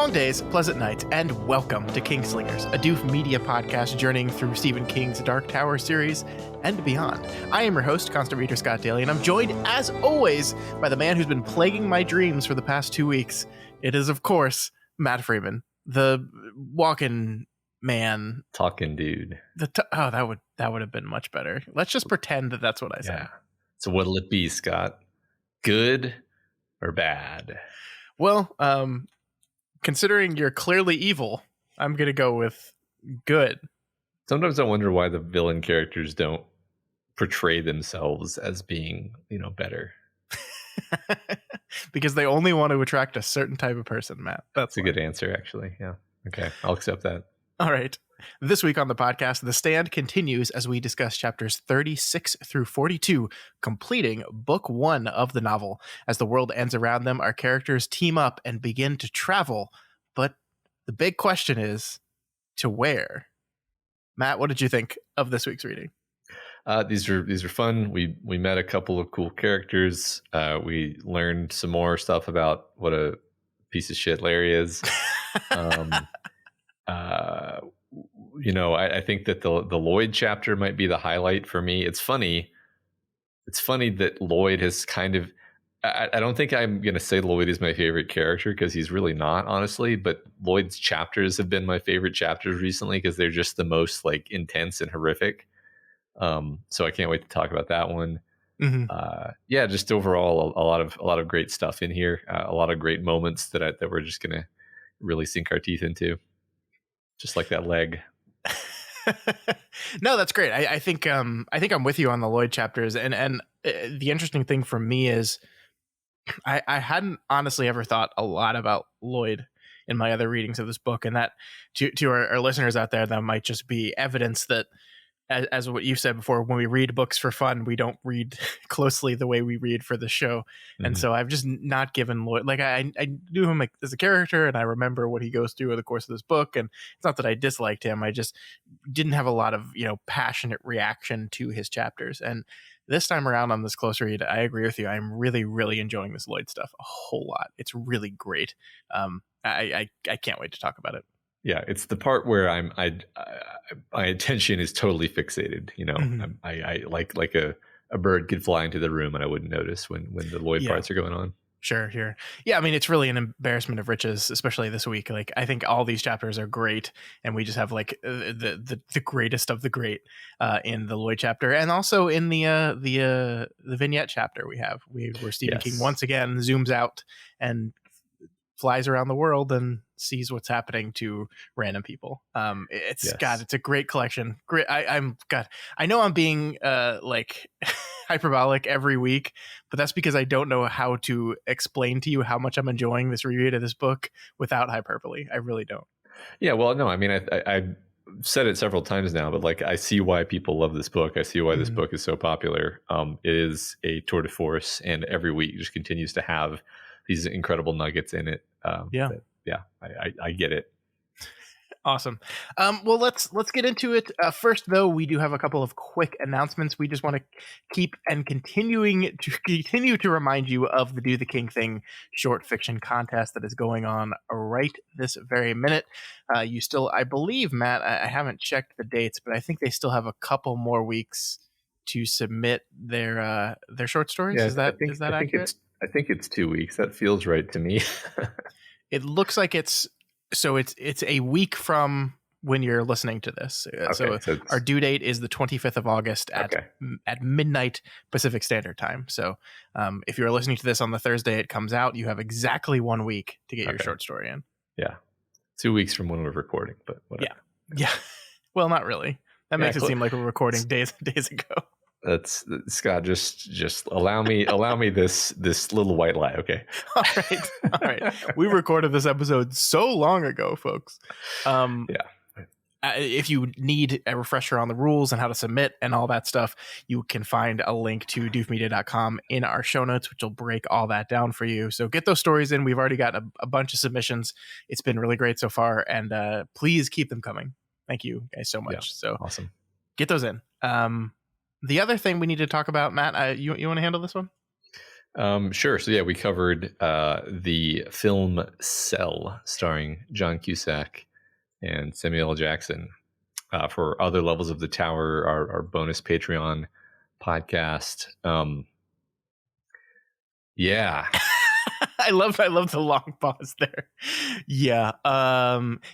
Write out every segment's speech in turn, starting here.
Long days, pleasant nights, and welcome to Kingslingers, a Doof media podcast journeying through Stephen King's Dark Tower series and beyond. I am your host, Constant Reader Scott Daly, and I'm joined, as always, by the man who's been plaguing my dreams for the past 2 weeks. It is, of course, Matt Freeman, the walking man. Talking dude. That would have been much better. Let's just pretend that that's what I said. Yeah. So what'll it be, Scott? Good or bad? Well, considering you're clearly evil, I'm going to go with good. Sometimes I wonder why the villain characters don't portray themselves as being, better. Because they only want to attract a certain type of person, Matt. That's a good answer, actually. Yeah. Okay. I'll accept that. All right. This week on the podcast, The Stand continues as we discuss chapters 36 through 42, completing book 1 of the novel. As the world ends around them, our characters team up and begin to travel. But the big question is, to where? Matt, what did you think of this week's reading? These are fun. We met a couple of cool characters. We learned some more stuff about what a piece of shit Larry is. I think that the Lloyd chapter might be the highlight for me. It's funny that Lloyd has kind of, I don't think I'm going to say Lloyd is my favorite character because he's really not, honestly, but Lloyd's chapters have been my favorite chapters recently because they're just the most intense and horrific. So I can't wait to talk about that one. Mm-hmm. Just overall a lot of great stuff in here. A lot of great moments that we're just going to really sink our teeth into. Just like that leg. No, that's great. I think I'm with you on the Lloyd chapters, and the interesting thing for me is I hadn't honestly ever thought a lot about Lloyd in my other readings of this book, and that to our listeners out there, that might just be evidence that, as what you said before, when we read books for fun, we don't read closely the way we read for the show. Mm-hmm. And so I've just not given Lloyd, I knew him as a character, and I remember what he goes through over the course of this book. And it's not that I disliked him. I just didn't have a lot of, passionate reaction to his chapters. And this time around on this close read, I agree with you. I'm really, really enjoying this Lloyd stuff a whole lot. It's really great. I can't wait to talk about it. Yeah, it's the part where my attention is totally fixated. Mm-hmm. I like a bird could fly into the room and I wouldn't notice when the Lloyd parts are going on. Sure. Yeah, I mean, it's really an embarrassment of riches, especially this week. I think all these chapters are great, and we just have the greatest of the great in the Lloyd chapter, and also in the vignette chapter where Stephen King once again zooms out and flies around the world and sees what's happening to random people. It's a great collection. Great. I know I'm being hyperbolic every week, but that's because I don't know how to explain to you how much I'm enjoying this reread of this book without hyperbole. I really don't. Yeah, well, no, I mean, I've said it several times now, but I see why people love this book. I see why this book is so popular. It is a tour de force, and every week just continues to have these incredible nuggets in it. I get it. Awesome. Well, let's get into it. First, though, we do have a couple of quick announcements. We just want to continue to remind you of the Do the King Thing short fiction contest that is going on right this very minute. You still, I believe, Matt, I haven't checked the dates, but I think they still have a couple more weeks to submit their short stories. Yeah, is that accurate? I think it's 2 weeks. That feels right to me. It looks like it's a week from when you're listening to this. So our due date is the 25th of August at midnight Pacific Standard Time. So if you're listening to this on the Thursday it comes out, you have exactly 1 week to get your short story in. Yeah. 2 weeks from when we're recording, but whatever. Yeah. Well, not really. That makes it seem like we're recording days ago. That's Scott. Just allow me this little white lie. Okay. All right. We recorded this episode so long ago, folks. If you need a refresher on the rules and how to submit and all that stuff, you can find a link to doofmedia.com in our show notes, which will break all that down for you. So get those stories in. We've already got a bunch of submissions. It's been really great so far, and please keep them coming. Thank you guys so much. Yeah, so awesome. Get those in. The other thing we need to talk about, Matt, you want to handle this one? Sure. So yeah, we covered the film Cell, starring John Cusack and Samuel L. Jackson. For other levels of the tower, our bonus Patreon podcast. Yeah. I love the long pause there. Yeah.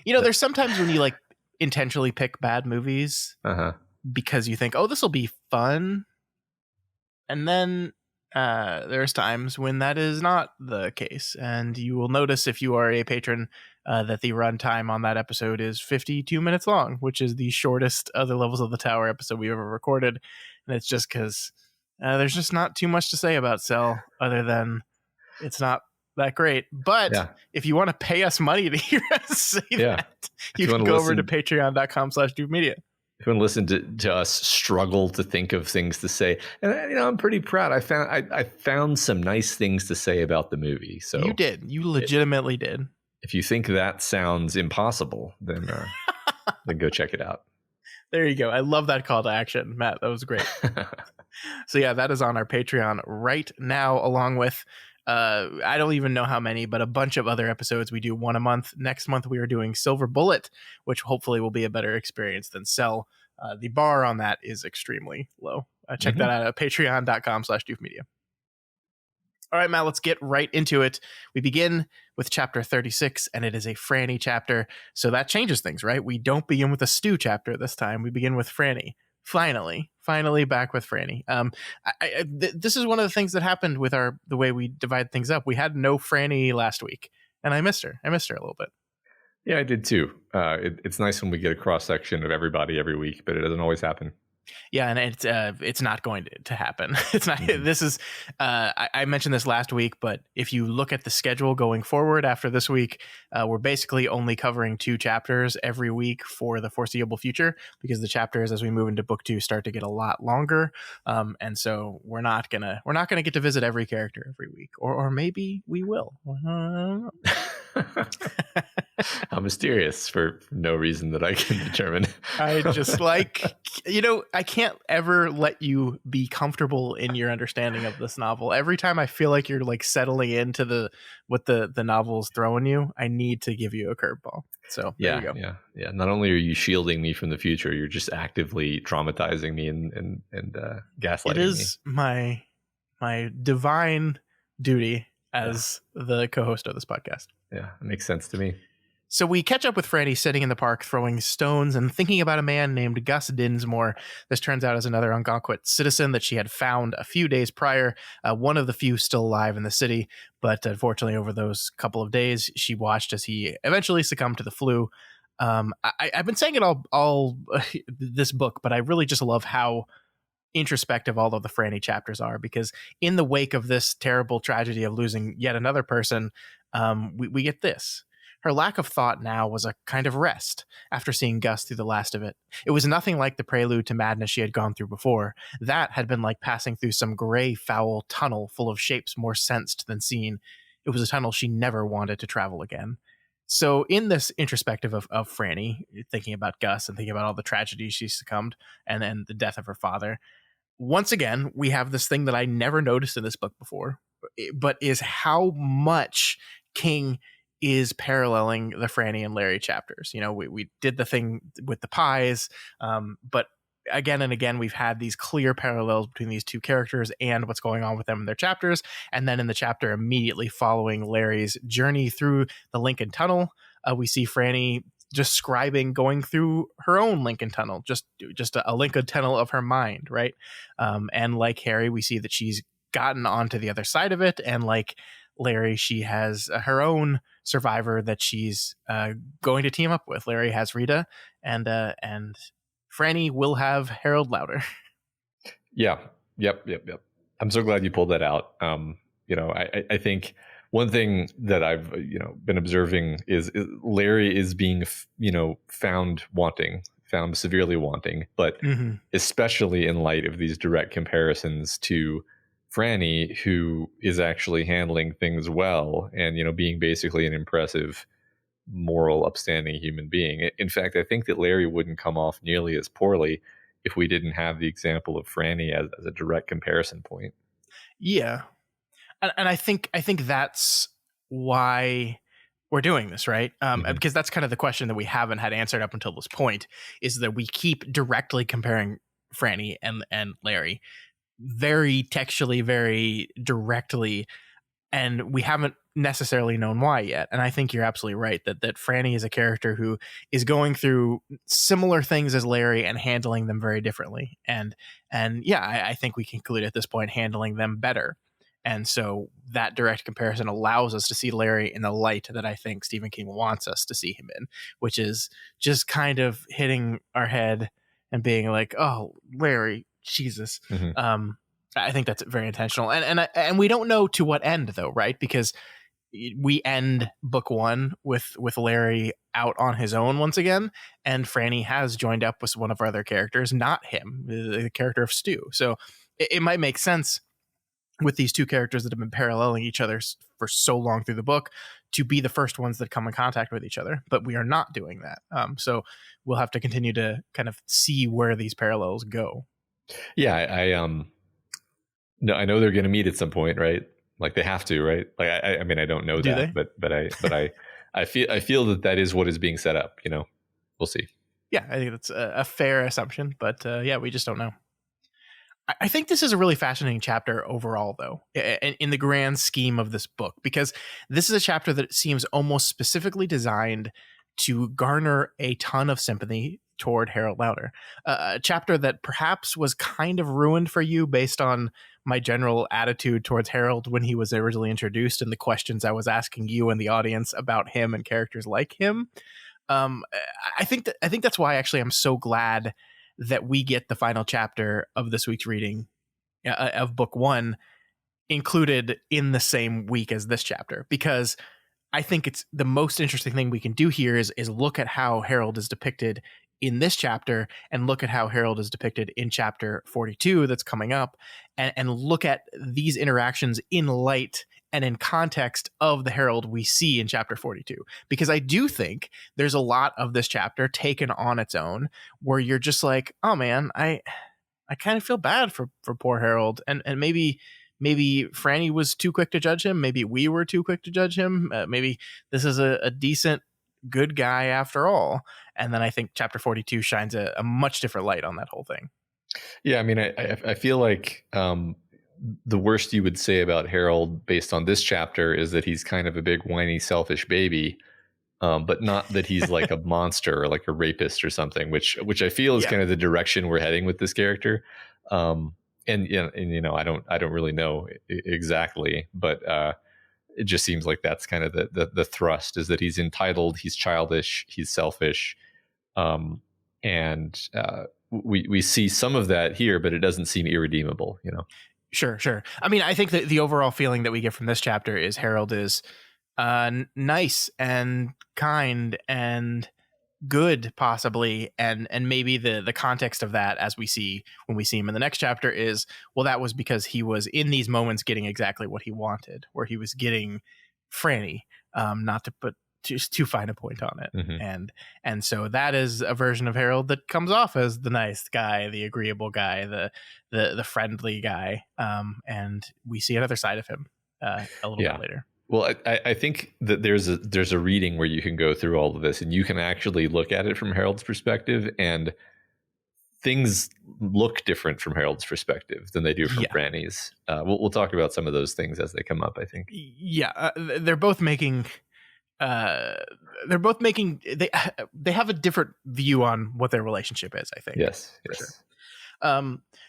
There's sometimes when you like intentionally pick bad movies because you think, oh, this will be fun. And then there's times when that is not the case. And you will notice if you are a patron that the runtime on that episode is 52 minutes long, which is the shortest Other Levels of the Tower episode we've ever recorded. And it's just because there's just not too much to say about Cell other than it's not that great. But if you want to pay us money to hear us say that, you can go over to patreon.com/dudemedia. If you want to listen to us struggle to think of things to say, and I'm pretty proud. I found some nice things to say about the movie. So you legitimately did. If you think that sounds impossible, then then go check it out. There you go. I love that call to action, Matt. That was great. So yeah, that is on our Patreon right now, along with I don't even know how many, but a bunch of other episodes. We do one a month. Next month we are doing Silver Bullet, which hopefully will be a better experience than Cell. The bar on that is extremely low. Check that out at patreon.com/doofmedia. All right, Matt, let's get right into it. We begin with chapter 36, and it is a Franny chapter. So that changes things, right? We don't begin with a Stu chapter this time. We begin with Franny. Finally back with Franny. This is one of the things that happened with the way we divide things up. We had no Franny last week, and I missed her a little bit. Yeah, I did too. It's nice when we get a cross section of everybody every week, but it doesn't always happen. Yeah, and it's not going to happen. It's not. This is. I mentioned this last week, but if you look at the schedule going forward after this week, we're basically only covering 2 chapters every week for the foreseeable future, because the chapters as we move into book 2 start to get a lot longer, and so we're not gonna get to visit every character every week, or maybe we will. I'm mysterious for no reason that I can determine. I just I can't ever let you be comfortable in your understanding of this novel. Every time I feel like you're like settling into what the novel's throwing you, I need to give you a curveball. So there you go. Yeah. Not only are you shielding me from the future, you're just actively traumatizing me and gaslighting me. It is my divine duty as the co-host of this podcast. Yeah, it makes sense to me. So we catch up with Franny sitting in the park throwing stones and thinking about a man named Gus Dinsmore. This turns out is another Algonquin citizen that she had found a few days prior, one of the few still alive in the city. But unfortunately, over those couple of days, she watched as he eventually succumbed to the flu. I've been saying it all this book, but I really just love how introspective all of the Franny chapters are, because in the wake of this terrible tragedy of losing yet another person, we get this. Her lack of thought now was a kind of rest after seeing Gus through the last of it. It was nothing like the prelude to madness she had gone through before. That had been like passing through some gray, foul tunnel full of shapes more sensed than seen. It was a tunnel she never wanted to travel again. So in this introspective of Franny, thinking about Gus and thinking about all the tragedies she succumbed and then the death of her father, once again, we have this thing that I never noticed in this book before, but is how much King is paralleling the Franny and Larry chapters. We did the thing with the pies, but again and again, we've had these clear parallels between these two characters and what's going on with them in their chapters. And then in the chapter immediately following Larry's journey through the Lincoln Tunnel, we see Franny describing going through her own Lincoln Tunnel, just a Lincoln Tunnel of her mind, right? And like Harry, we see that she's gotten onto the other side of it, and like Larry, she has her own survivor that she's going to team up with. Larry has Rita, and Franny will have Harold Lauder. Yeah. Yep. I'm so glad you pulled that out. I think one thing that I've been observing is Larry is being found severely wanting, but especially in light of these direct comparisons to Franny, who is actually handling things well and being basically an impressive, moral, upstanding human being. In fact, I think that Larry wouldn't come off nearly as poorly if we didn't have the example of Franny as a direct comparison point. Yeah. And I think that's why we're doing this, right? Because that's kind of the question that we haven't had answered up until this point, is that we keep directly comparing Franny and Larry very textually, very directly, and we haven't necessarily known why yet. And I think you're absolutely right that Franny is a character who is going through similar things as Larry and handling them very differently. And yeah, I think we conclude at this point handling them better. And so that direct comparison allows us to see Larry in the light that I think Stephen King wants us to see him in, which is just kind of hitting our head and being like, oh, Larry, Jesus. I think that's very intentional, and we don't know to what end though, right? Because we end book one with Larry out on his own once again, and Franny has joined up with one of our other characters, not him, the character of Stu. So it might make sense with these two characters that have been paralleling each other for so long through the book to be the first ones that come in contact with each other, but we are not doing that. So we'll have to continue to kind of see where these parallels go. Yeah, I no, I know they're going to meet at some point, right? Like they have to, right? Like I mean, I don't know that, but I feel that is what is being set up. You know, we'll see. Yeah, I think that's a fair assumption, but yeah, we just don't know. I think this is a really fascinating chapter overall, though, in the grand scheme of this book, because this is a chapter that seems almost specifically designed to garner a ton of sympathy toward Harold Lauder, a chapter that perhaps was kind of ruined for you based on my general attitude towards Harold when he was originally introduced and the questions I was asking you and the audience about him and characters like him. I think that's why actually I'm so glad that we get the final chapter of this week's reading of book one included in the same week as this chapter, because I think it's the most interesting thing we can do here is look at how Harold is depicted in this chapter and look at how Harold is depicted in chapter 42 that's coming up, and look at these interactions in light and in context of the Harold we see in chapter 42. Because I do think there's a lot of this chapter taken on its own where you're just like, oh man, I kind of feel bad for poor Harold. And maybe Franny was too quick to judge him. Maybe we were too quick to judge him. Maybe this is a decent, good guy after all. And then I think chapter 42 shines a much different light on that whole thing. Yeah, I mean, I feel like the worst you would say about Harold based on this chapter is that he's kind of a big whiny selfish baby, but not that he's like a monster or like a rapist or something, which I feel is kind of the direction we're heading with this character. And you know, I don't really know exactly, but it just seems like that's kind of the thrust, is that he's entitled, he's childish, he's selfish, and we see some of that here, but it doesn't seem irredeemable, you know. Sure. I mean, I think that the overall feeling that we get from this chapter is Harold is nice and kind and good, possibly, and maybe the context of that, as we see when we see him in the next chapter, is, well, that was because he was in these moments getting exactly what he wanted, where he was getting Franny, not to put too fine a point on it. And so that is a version of Harold that comes off as the nice guy, the agreeable guy, the friendly guy, and we see another side of him a little bit later. Well, I think that there's a reading where you can go through all of this and you can actually look at it from Harold's perspective, and things look different from Harold's perspective than they do from Franny's. We'll talk about some of those things as they come up, I think. Yeah, they're both making they have a different view on what their relationship is, I think. Yes. Sure.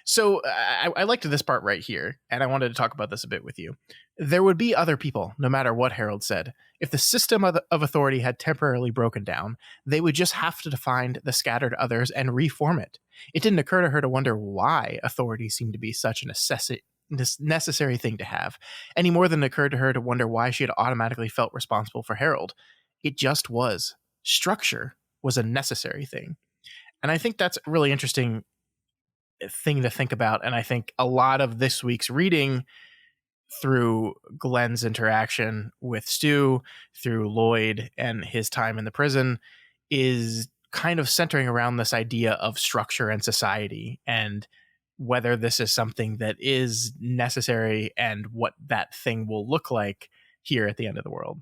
So I liked this part right here, and I wanted to talk about this a bit with you. There would be other people, no matter what Harold said. If the system of authority had temporarily broken down, they would just have to find the scattered others and reform it. It didn't occur to her to wonder why authority seemed to be such a necessary thing to have, any more than it occurred to her to wonder why she had automatically felt responsible for Harold. It just was. Structure was a necessary thing. And I think that's a really interesting thing to think about. And I think a lot of this week's reading, through Glenn's interaction with Stu, through Lloyd and his time in the prison, is kind of centering around this idea of structure and society, and whether this is something that is necessary and what that thing will look like here at the end of the world.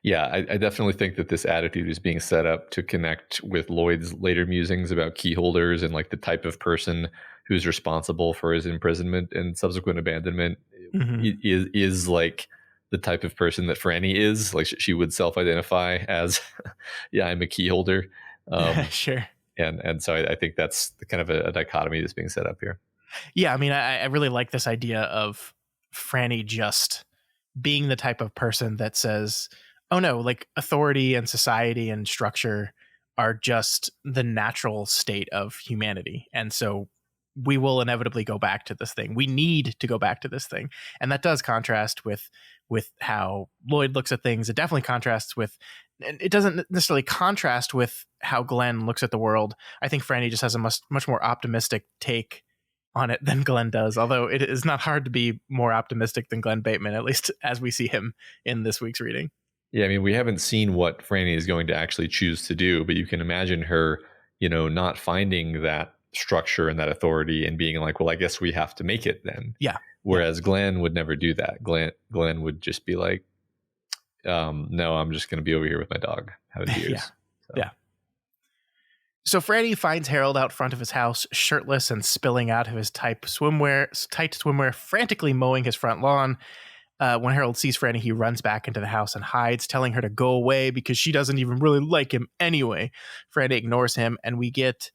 Yeah, I definitely think that this attitude is being set up to connect with Lloyd's later musings about key holders and like the type of person who's responsible for his imprisonment and subsequent abandonment is like the type of person that Franny is. Like she would self-identify as, yeah, I'm a key holder. Sure. And so I think that's the kind of a dichotomy that's being set up here. Yeah, I mean, I really like this idea of Franny just being the type of person that says, oh no, like authority and society and structure are just the natural state of humanity. And so we will inevitably go back to this thing. We need to go back to this thing. And that does contrast with how Lloyd looks at things. It definitely contrasts with, and it doesn't necessarily contrast with how Glenn looks at the world. I think Franny just has a much more optimistic take on it than Glenn does, although it is not hard to be more optimistic than Glenn Bateman, at least as we see him in this week's reading. Yeah, I mean, we haven't seen what Franny is going to actually choose to do, but you can imagine her, not finding that structure and that authority and being like, well, I guess we have to make it then. Yeah. Whereas Glenn would never do that. Glenn would just be like, no, I'm just going to be over here with my dog having beers. Yeah. So Franny finds Harold out front of his house, shirtless and spilling out of his tight swimwear, frantically mowing his front lawn. When Harold sees Franny, he runs back into the house and hides, telling her to go away because she doesn't even really like him anyway. Franny ignores him, and we get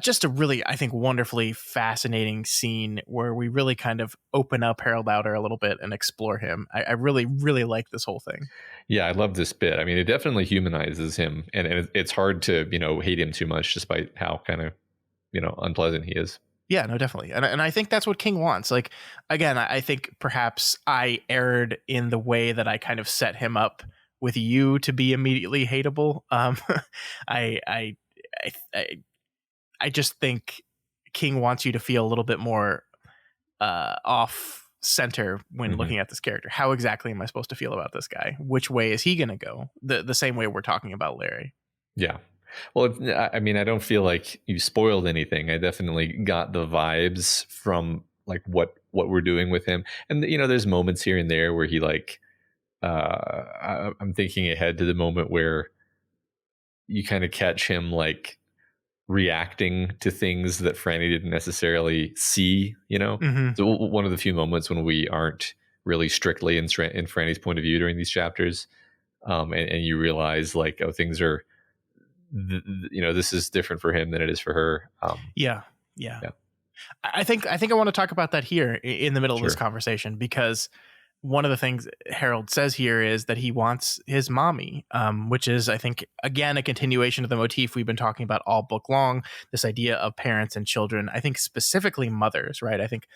just a really, I think, wonderfully fascinating scene where we really kind of open up Harold Outer a little bit and explore him. I really, really like this whole thing. Yeah, I love this bit. I mean, it definitely humanizes him, and it's hard to, hate him too much despite how kind of, unpleasant he is. Yeah, no, definitely. And I think that's what King wants. Like, again, I think perhaps I erred in the way that I kind of set him up with you to be immediately hateable. I just think King wants you to feel a little bit more off center when looking at this character. How exactly am I supposed to feel about this guy? Which way is he going to go? The same way we're talking about Larry. Yeah. Well, I mean, I don't feel like you spoiled anything. I definitely got the vibes from like what we're doing with him. And, there's moments here and there where he like, I'm thinking ahead to the moment where you kind of catch him like reacting to things that Franny didn't necessarily see, So one of the few moments when we aren't really strictly in Franny's point of view during these chapters. And you realize like, oh, things are, this is different for him than it is for her. Yeah. I think I want to talk about that here in the middle of this conversation, because one of the things Harold says here is that he wants his mommy, which is, I think, again, a continuation of the motif we've been talking about all book long, this idea of parents and children. I think specifically mothers, right? I think,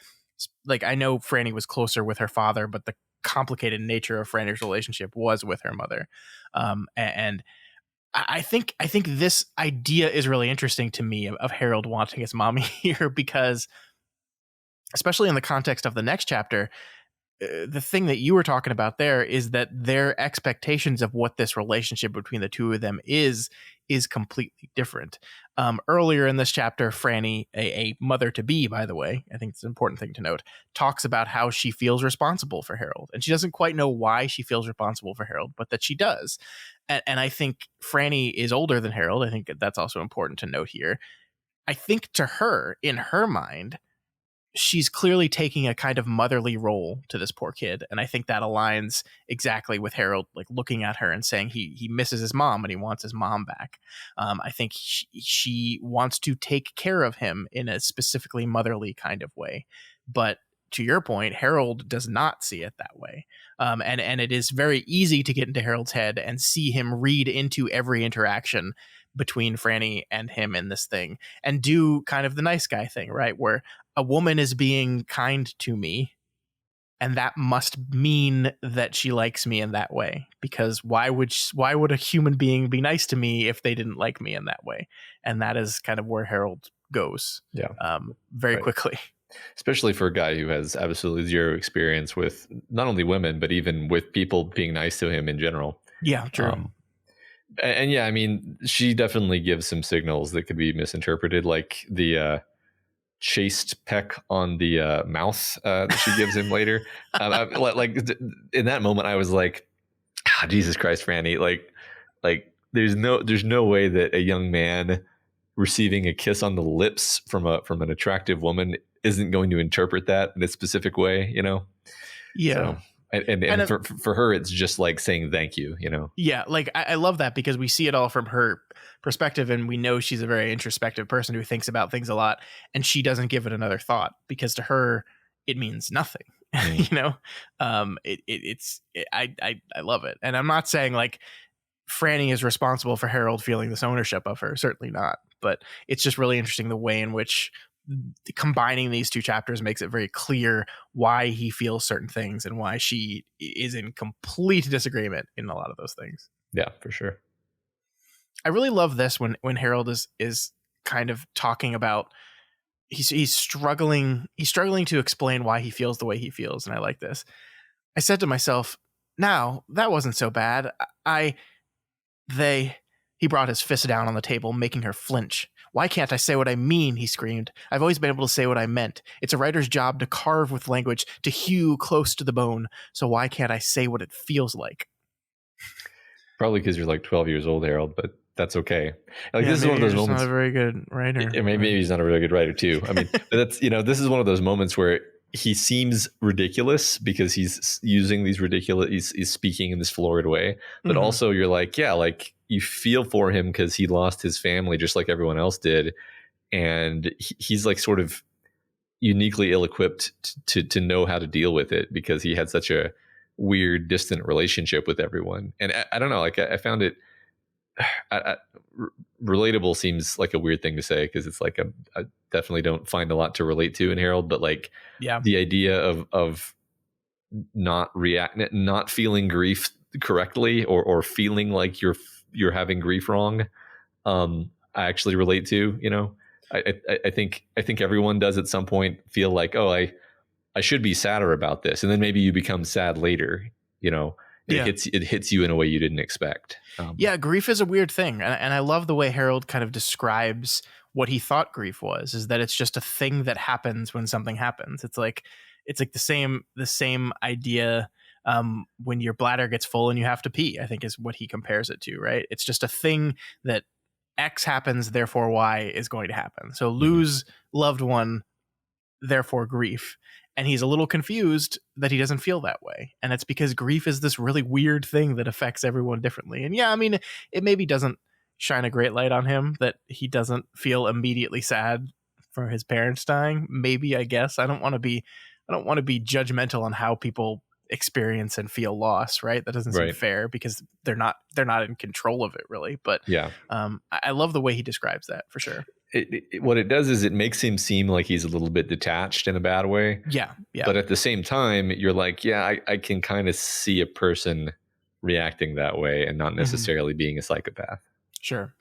like, I know Franny was closer with her father, but the complicated nature of Franny's relationship was with her mother. And I think this idea is really interesting to me of Harold wanting his mommy here, because especially in the context of the next chapter, the thing that you were talking about there is that their expectations of what this relationship between the two of them is completely different. Earlier in this chapter, Franny, a mother-to-be, by the way, I think it's an important thing to note, talks about how she feels responsible for Harold. And she doesn't quite know why she feels responsible for Harold, but that she does. And I think Franny is older than Harold. I think that's also important to note here. I think to her, in her mind, she's clearly taking a kind of motherly role to this poor kid. And I think that aligns exactly with Harold, like looking at her and saying he misses his mom and he wants his mom back. I think she wants to take care of him in a specifically motherly kind of way. But to your point, Harold does not see it that way. And it is very easy to get into Harold's head and see him read into every interaction between Franny and him in this thing and do kind of the nice guy thing, right? Where a woman is being kind to me, and that must mean that she likes me in that way, because why would a human being be nice to me if they didn't like me in that way? And that is kind of where Harold goes. Very quickly. Especially for a guy who has absolutely zero experience with not only women, but even with people being nice to him in general. Yeah, true. And yeah, I mean, she definitely gives some signals that could be misinterpreted, like the chaste peck on the mouth that she gives him later. In that moment, I was like, Jesus Christ, Franny, like there's no way that a young man receiving a kiss on the lips from an attractive woman isn't going to interpret that in a specific way, Yeah. So and for her, it's just like saying thank you, Yeah, like I love that because we see it all from her perspective, and we know she's a very introspective person who thinks about things a lot, and she doesn't give it another thought because to her it means nothing. I love it, and I'm not saying like Franny is responsible for Harold feeling this ownership of her, certainly not, but it's just really interesting the way in which combining these two chapters makes it very clear why he feels certain things and why she is in complete disagreement in a lot of those things. Yeah, for sure. I really love this when Harold is kind of talking about he's struggling to explain why he feels the way he feels, and I like this. I said to myself, now that wasn't so bad. He brought his fist down on the table, making her flinch. Why can't I say what I mean? He screamed. I've always been able to say what I meant. It's a writer's job to carve with language, to hew close to the bone. So why can't I say what it feels like? Probably because you're like 12 years old, Harold, but that's okay. Like, this is one of those moments. Not a very good writer. Maybe he's not a really good writer too. I mean, that's this is one of those moments where he seems ridiculous because he's using these ridiculous. He's speaking in this florid way, but also you're like, yeah, like you feel for him because he lost his family just like everyone else did, and he's like sort of uniquely ill-equipped to know how to deal with it because he had such a weird, distant relationship with everyone. And I don't know, like I found it. Relatable seems like a weird thing to say because it's like I definitely don't find a lot to relate to in Harold, but like the idea of not feeling grief correctly or feeling like you're having grief wrong, I actually relate to. I think everyone does at some point feel like, oh, I should be sadder about this, and then maybe you become sad later. It hits you in a way you didn't expect. Grief is a weird thing, and I love the way Harold kind of describes what he thought grief was. Is that it's just a thing that happens when something happens. It's like the same idea when your bladder gets full and you have to pee. I think is what he compares it to. Right? It's just a thing that X happens, therefore Y is going to happen. So lose loved one, therefore grief. And he's a little confused that he doesn't feel that way. And it's because grief is this really weird thing that affects everyone differently. And yeah, I mean, it maybe doesn't shine a great light on him that he doesn't feel immediately sad for his parents dying. Maybe, I guess. I don't want to be judgmental on how people experience and feel loss, right? That doesn't seem fair because they're not in control of it really. But I love the way he describes that for sure. What it does is it makes him seem like he's a little bit detached in a bad way. Yeah. But at the same time, you're like, I can kind of see a person reacting that way and not necessarily being a psychopath. Sure.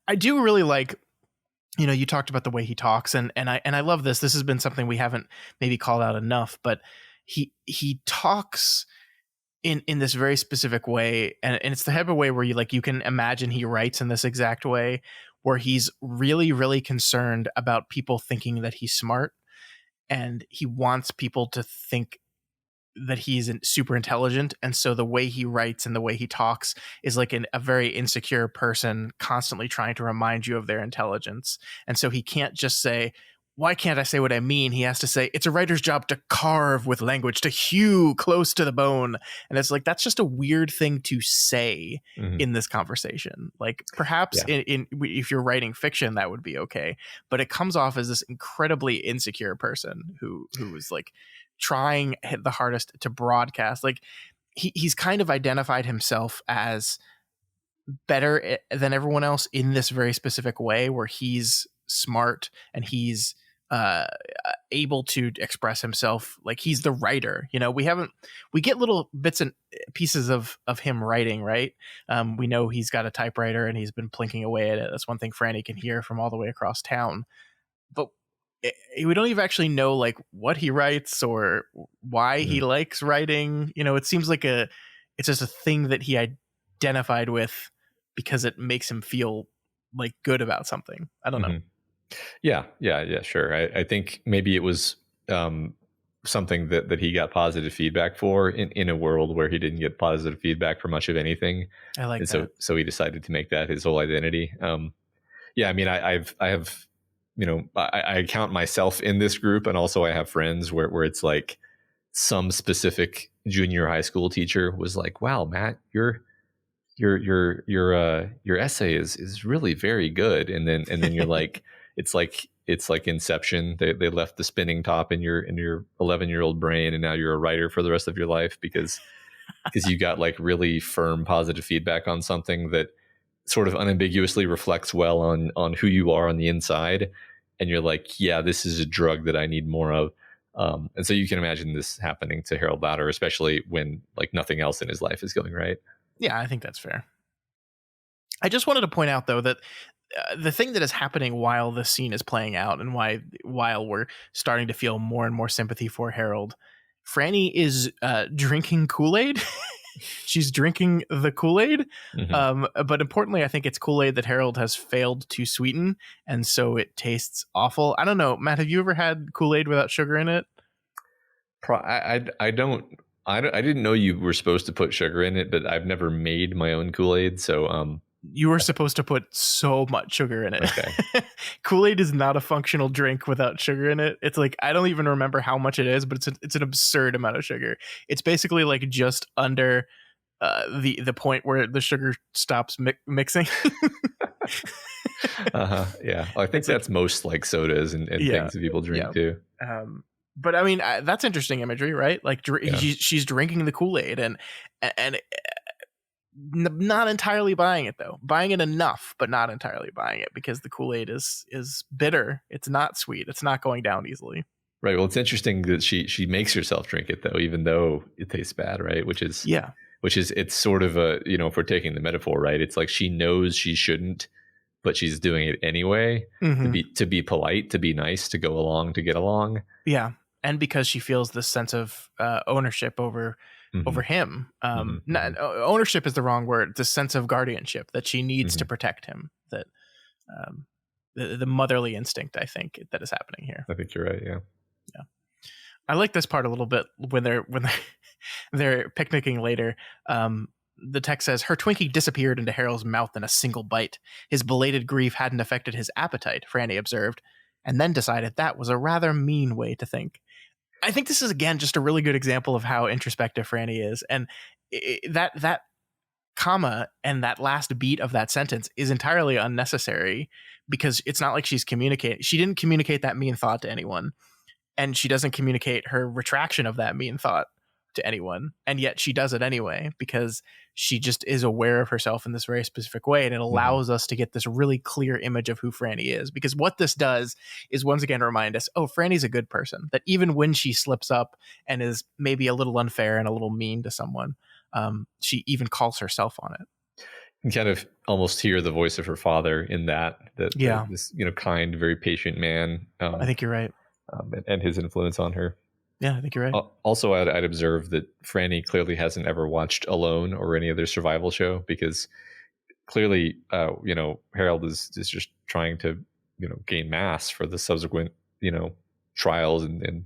I do really like, you talked about the way he talks, and I love this. This has been something we haven't maybe called out enough, but he talks in this very specific way, and it's the type of way where you can imagine he writes in this exact way, where he's really, really concerned about people thinking that he's smart, and he wants people to think that he's super intelligent. And so the way he writes and the way he talks is like a very insecure person constantly trying to remind you of their intelligence. And so he can't just say, why can't I say what I mean? He has to say, it's a writer's job to carve with language, to hew close to the bone. And it's like, that's just a weird thing to say in this conversation. Like perhaps if you're writing fiction, that would be okay. But it comes off as this incredibly insecure person who is like trying the hardest to broadcast. Like he's kind of identified himself as better than everyone else in this very specific way where he's smart and he's able to express himself like he's the writer. We get little bits and pieces of him writing, right? We know he's got a typewriter and he's been plinking away at it. That's one thing Franny can hear from all the way across town, but we don't even actually know like what he writes or why he likes writing. It seems like it's just a thing that he identified with because it makes him feel like good about something. I don't know. Yeah, sure. I think maybe it was something that he got positive feedback for in a world where he didn't get positive feedback for much of anything, I like and so that. so he decided to make that his whole identity. Yeah, I mean, I have, I count myself in this group, and also I have friends where it's like some specific junior high school teacher was like, "Wow, Matt, your essay is really very good," and then you're like, it's like Inception. They left the spinning top in your 11-year-old brain, and now you're a writer for the rest of your life because you got like really firm positive feedback on something that sort of unambiguously reflects well on who you are on the inside, and you're like, yeah, this is a drug that I need more of. And so you can imagine this happening to Harold Lauder, especially when like nothing else in his life is going right. Yeah, I think that's fair. I just wanted to point out though that the thing that is happening while this scene is playing out, and while we're starting to feel more and more sympathy for Harold, Franny is drinking Kool-Aid. She's drinking the Kool-Aid. But importantly, I think it's Kool-Aid that Harold has failed to sweeten, and so it tastes awful. I don't know, Matt, have you ever had Kool-Aid without sugar in it? I don't. I didn't know you were supposed to put sugar in it, but I've never made my own Kool-Aid. So You were supposed to put so much sugar in it. Okay. Kool-Aid is not a functional drink without sugar in it. It's like, I don't even remember how much it is, but it's an absurd amount of sugar. It's basically like just under the point where the sugar stops mixing. Yeah, well, I think It's like, that's most like sodas and yeah, things that people drink yeah. too. But I mean, that's interesting imagery, right? Like Yeah. she's drinking the Kool-Aid and not entirely buying it though. Buying it enough, but not entirely buying it because the Kool-Aid is bitter. It's not sweet. It's not going down easily. Right. Well, it's interesting that she makes herself drink it though, even though it tastes bad, right? Yeah. Which is it's sort of a, if we're taking the metaphor, right? It's like she knows she shouldn't, but she's doing it anyway to be polite, to be nice, to go along, to get along. Yeah, and because she feels this sense of ownership over him. Ownership is the wrong word. This sense of guardianship that she needs to protect him. That the motherly instinct, I think, that is happening here. I think you're right. Yeah. Yeah. I like this part a little bit when they're picnicking later. The text says, her Twinkie disappeared into Harold's mouth in a single bite. His belated grief hadn't affected his appetite, Franny observed, and then decided that was a rather mean way to think. I think this is, again, just a really good example of how introspective Franny is. And that comma and that last beat of that sentence is entirely unnecessary because it's not like she's communicating. She didn't communicate that mean thought to anyone. And she doesn't communicate her retraction of that mean thought to anyone. And yet she does it anyway because she just is aware of herself in this very specific way. And it allows us to get this really clear image of who Franny is. Because what this does is once again remind us, oh, Franny's a good person. That even when she slips up and is maybe a little unfair and a little mean to someone, she even calls herself on it. You can kind of almost hear the voice of her father in that this kind, very patient man. I think you're right. And his influence on her. Yeah, I think you're right. Also, I'd observe that Franny clearly hasn't ever watched Alone or any other survival show because clearly, Harold is just trying to, gain mass for the subsequent, trials and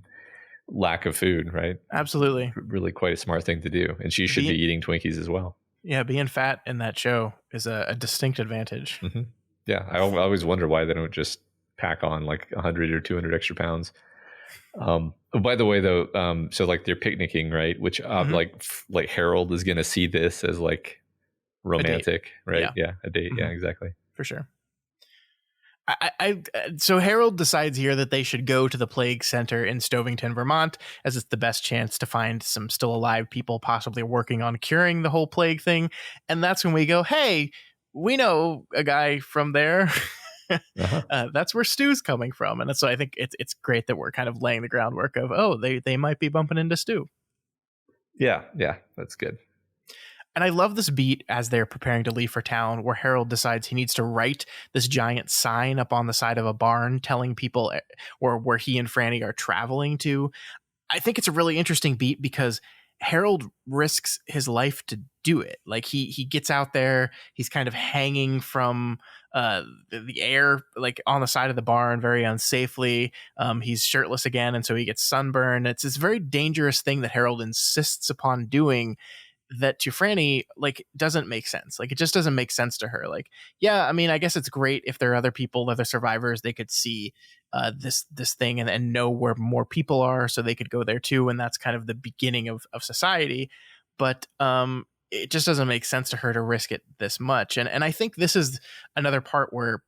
lack of food, right? Absolutely. Really quite a smart thing to do. And she should be eating Twinkies as well. Yeah, being fat in that show is a distinct advantage. Yeah, I always wonder why they don't just pack on like 100 or 200 extra pounds. By the way, though, so like they're picnicking, right? Which like Harold is gonna see this as like romantic, right? Yeah, a date. Yeah, exactly. For sure. So Harold decides here that they should go to the Plague Center in Stovington, Vermont, as it's the best chance to find some still alive people possibly working on curing the whole plague thing. And that's when we go, hey, we know a guy from there. That's where Stu's coming from. And so I think it's great that we're kind of laying the groundwork of, oh, they might be bumping into Stu. Yeah, that's good. And I love this beat as they're preparing to leave for town where Harold decides he needs to write this giant sign up on the side of a barn telling people where he and Franny are traveling to. I think it's a really interesting beat because Harold risks his life to do it. Like he gets out there, he's kind of hanging from the air, like on the side of the barn very unsafely. He's shirtless again, and so he gets sunburned. It's this very dangerous thing that Harold insists upon doing, that to Franny, like, doesn't make sense. Like, it just doesn't make sense to her. Like, yeah, I mean, I guess it's great if there are other people, other survivors, they could see this thing and know where more people are, so they could go there too, and that's kind of the beginning of society. But it just doesn't make sense to her to risk it this much. And I think this is another part where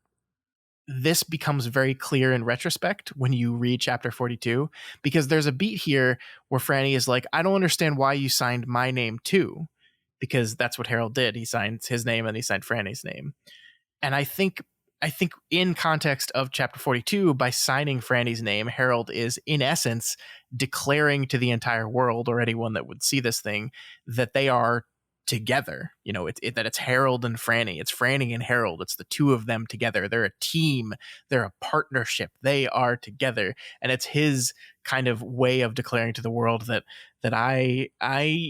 this becomes very clear in retrospect when you read chapter 42, because there's a beat here where Franny is like, I don't understand why you signed my name too, because that's what Harold did. He signed his name and he signed Franny's name. And I think in context of chapter 42, by signing Franny's name, Harold is in essence declaring to the entire world, or anyone that would see this thing, that they are together. You know, that it's Harold and Franny. It's Franny and Harold. It's the two of them together. They're a team. They're a partnership. They are together. And it's his kind of way of declaring to the world that I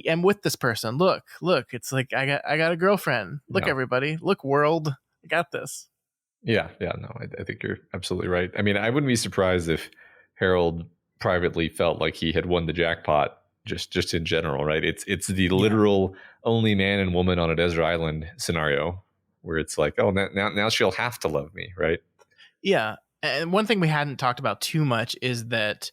am with this person. Look, it's like I got a girlfriend. Look, everybody. Look, world. I got this. Yeah, no, I think you're absolutely right. I mean, I wouldn't be surprised if Harold privately felt like he had won the jackpot, just in general, right? It's the literal only man and woman on a desert island scenario, where it's like, oh, now she'll have to love me, right? Yeah, and one thing we hadn't talked about too much is that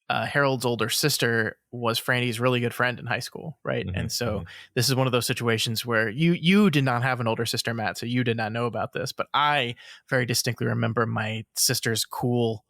Harold's older sister was Franny's really good friend in high school, right? Mm-hmm, and so this is one of those situations where you did not have an older sister, Matt, so you did not know about this, but I very distinctly remember my sister's cool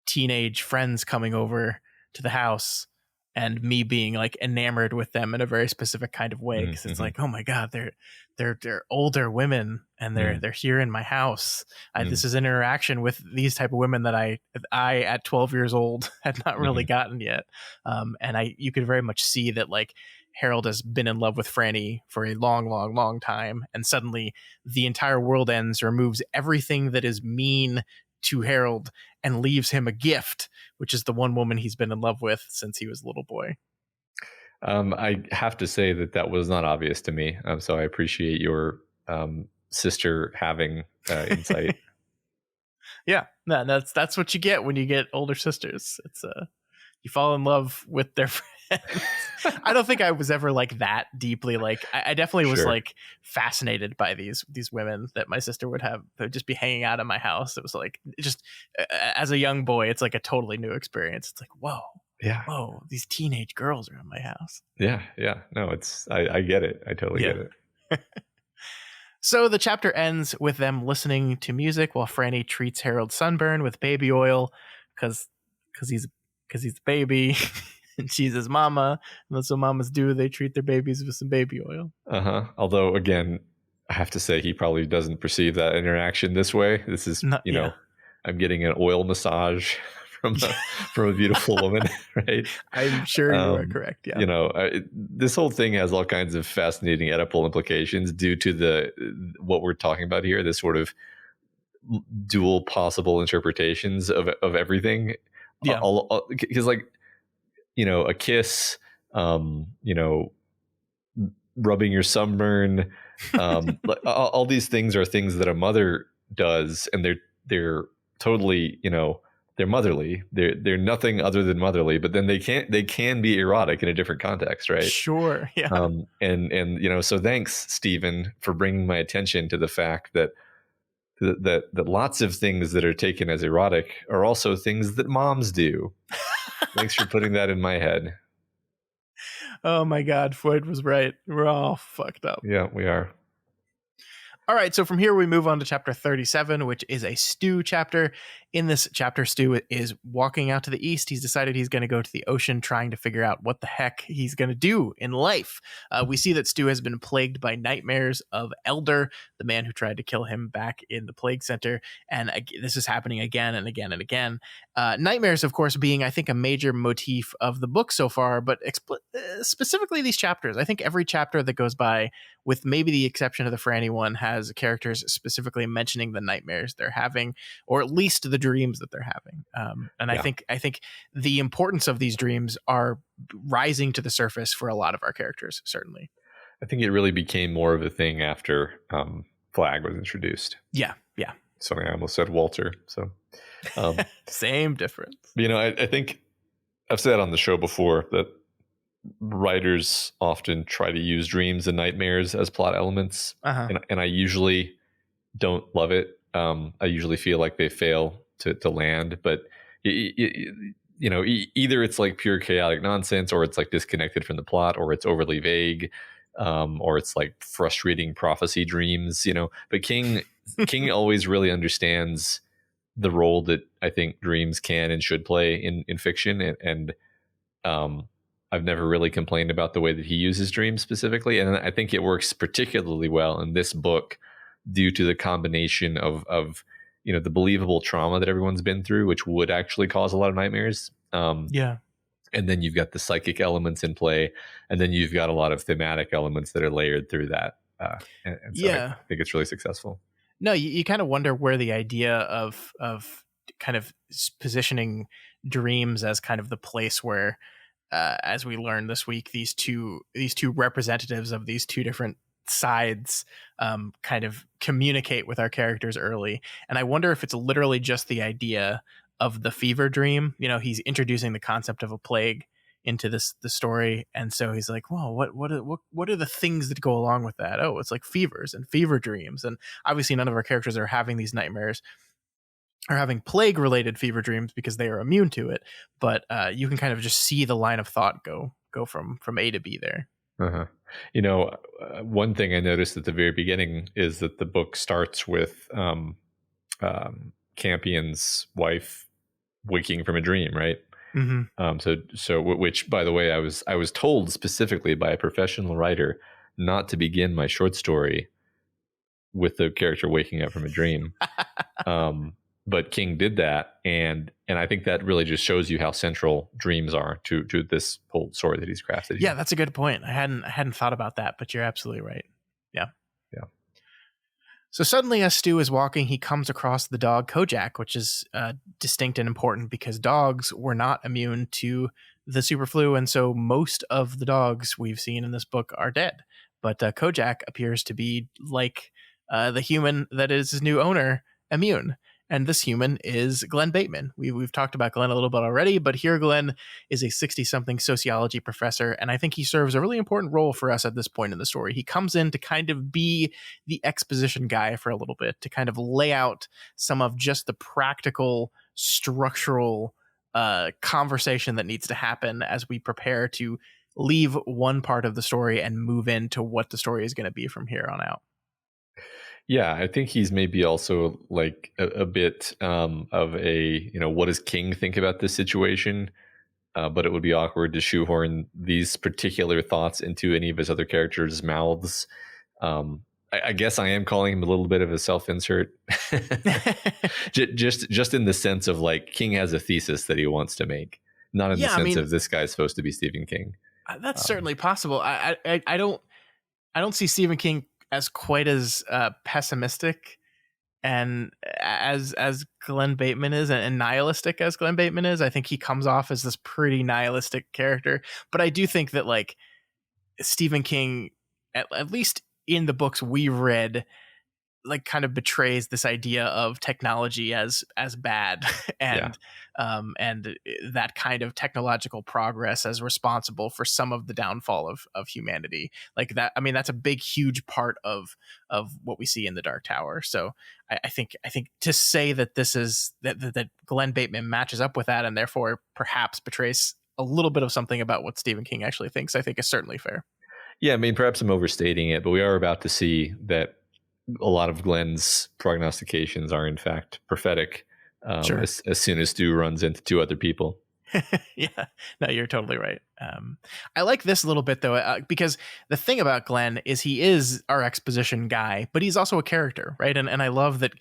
teenage friends coming over to the house and me being like enamored with them in a very specific kind of way, because it's like, oh my god, they're older women and they're here in my house. This is an interaction with these type of women that I at 12 years old had not really gotten yet. And you could very much see that, like, Harold has been in love with Franny for a long time, and suddenly the entire world ends, removes everything that is mean to Harold, and leaves him a gift, which is the one woman he's been in love with since he was a little boy. I have to say that was not obvious to me. So I appreciate your sister having insight. Yeah, no, that's what you get when you get older sisters. It's you fall in love with their friends. I don't think I was ever like that deeply. Like I definitely was like fascinated by these women that my sister would have. They'd just be hanging out at my house. It was like, just as a young boy, it's like a totally new experience. It's like, whoa, these teenage girls are in my house. Yeah. No, I get it. I totally get it. So the chapter ends with them listening to music while Franny treats Harold Sunburn with baby oil, because he's the baby. And she's his mama, and that's what mamas do. They treat their babies with some baby oil. Although, again, I have to say he probably doesn't perceive that interaction this way. This is, I'm getting an oil massage from a beautiful woman, right? I'm sure you are correct. Yeah. This whole thing has all kinds of fascinating Oedipal implications due to what we're talking about here. This sort of dual possible interpretations of everything. Yeah. Because a kiss, rubbing your sunburn, all these things are things that a mother does, and they're totally, they're motherly. They're nothing other than motherly, but then they can be erotic in a different context, right? Sure. Yeah. And so thanks, Stephen, for bringing my attention to the fact that lots of things that are taken as erotic are also things that moms do. Thanks for putting that in my head. Oh my God, Freud was right. We're all fucked up. Yeah, we are. All right, so from here we move on to chapter 37, which is a Stu chapter. In this chapter, Stu is walking out to the east. He's decided he's going to go to the ocean, trying to figure out what the heck he's going to do in life. We see that Stu has been plagued by nightmares of Elder, the man who tried to kill him back in the plague center. And this is happening again and again and again. Nightmares, of course, being, I think, a major motif of the book so far, but specifically these chapters. I think every chapter that goes by, with maybe the exception of the Franny one, has characters specifically mentioning the nightmares they're having, or at least the dreams that they're having. And Yeah. I think the importance of these dreams are rising to the surface for a lot of our characters, certainly. I think it really became more of a thing after Flagg was introduced. Yeah, yeah. Something I almost said Walter. So, Same difference. I think I've said on the show before that writers often try to use dreams and nightmares as plot elements, and I usually don't love it. I usually feel like they fail to land, but either it's like pure chaotic nonsense, or it's like disconnected from the plot, or it's overly vague, or it's like frustrating prophecy dreams. But King always really understands the role that I think dreams can and should play in fiction, and I've never really complained about the way that he uses dreams specifically, and I think it works particularly well in this book due to the combination of the believable trauma that everyone's been through, which would actually cause a lot of nightmares. Yeah. And then you've got the psychic elements in play, and then you've got a lot of thematic elements that are layered through that. And so I think it's really successful. No, you kind of wonder where the idea of kind of positioning dreams as kind of the place where, as we learned this week, these two representatives of these two different sides kind of communicate with our characters early. And I wonder if it's literally just the idea of the fever dream. He's introducing the concept of a plague into the story, and so he's like, well, what are the things that go along with that? Oh, it's like fevers and fever dreams, and obviously none of our characters are having these nightmares or having plague related fever dreams because they are immune to it, but you can kind of just see the line of thought go from A to B there. One thing I noticed at the very beginning is that the book starts with Campion's wife waking from a dream, right? So which, by the way, I was told specifically by a professional writer not to begin my short story with the character waking up from a dream. But King did that, and I think that really just shows you how central dreams are to this whole story that he's crafted. Yeah, that's a good point. I hadn't thought about that, but you're absolutely right. Yeah. So suddenly, as Stu is walking, he comes across the dog Kojak, which is distinct and important because dogs were not immune to the superflu, and so most of the dogs we've seen in this book are dead. But Kojak appears to be like the human that is his new owner, immune. And this human is Glenn Bateman. We've talked about Glenn a little bit already, but here Glenn is a 60-something sociology professor, and I think he serves a really important role for us at this point in the story. He comes in to kind of be the exposition guy for a little bit, to kind of lay out some of just the practical, structural conversation that needs to happen as we prepare to leave one part of the story and move into what the story is going to be from here on out. Yeah, I think he's maybe also like a bit of a, what does King think about this situation? But it would be awkward to shoehorn these particular thoughts into any of his other characters' mouths. I guess I am calling him a little bit of a self-insert, just in the sense of like King has a thesis that he wants to make, not in the sense of this guy's supposed to be Stephen King. That's certainly possible. I don't see Stephen King as quite as pessimistic and as Glenn Bateman is, and nihilistic as Glenn Bateman is. I think he comes off as this pretty nihilistic character, but I do think that like Stephen King, at least in the books we've read, like kind of betrays this idea of technology as bad and that kind of technological progress as responsible for some of the downfall of humanity. Like that, I mean, that's a big, huge part of what we see in the Dark Tower. So I think to say that this is that Glenn Bateman matches up with that and therefore perhaps betrays a little bit of something about what Stephen King actually thinks, I think is certainly fair. Yeah, I mean, perhaps I'm overstating it, but we are about to see that a lot of Glenn's prognostications are in fact prophetic. Sure. As soon as Stu runs into two other people. Yeah, no, you're totally right. I like this a little bit though, because the thing about Glenn is he is our exposition guy, but he's also a character, right? And I love that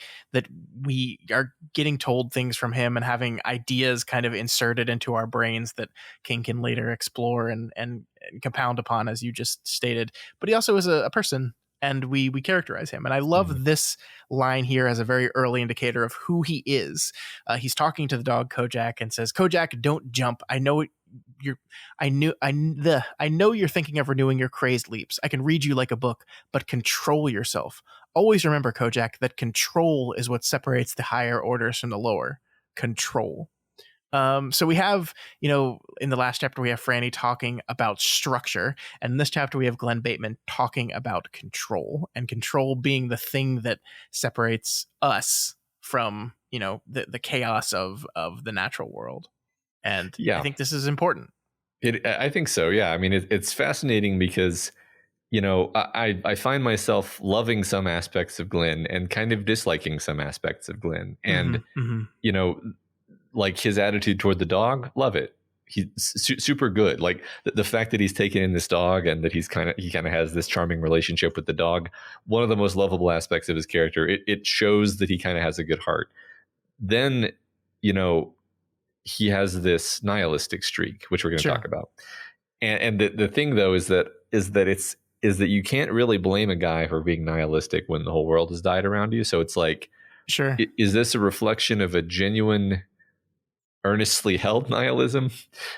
we are getting told things from him and having ideas kind of inserted into our brains that King can later explore and compound upon, as you just stated. But he also is a person and we characterize him. And I love this line here as a very early indicator of who he is. He's talking to the dog Kojak and says, "Kojak, don't jump. I know I know you're thinking of renewing your crazed leaps. I can read you like a book, but control yourself. Always remember, Kojak, that control is what separates the higher orders from the lower. Control." So we have, in the last chapter, we have Franny talking about structure. And in this chapter, we have Glenn Bateman talking about control, and control being the thing that separates us from, the chaos of the natural world. And I think this is important. I think so. Yeah. I mean, it's fascinating because, I find myself loving some aspects of Glenn and kind of disliking some aspects of Glenn. And, like his attitude toward the dog, love it. He's super good. Like the fact that he's taken in this dog and that he kind of has this charming relationship with the dog. One of the most lovable aspects of his character. It shows that he kind of has a good heart. Then, he has this nihilistic streak, which we're going to talk about. And the thing though is that you can't really blame a guy for being nihilistic when the whole world has died around you. So it's like, is this a reflection of a genuine, earnestly held nihilism,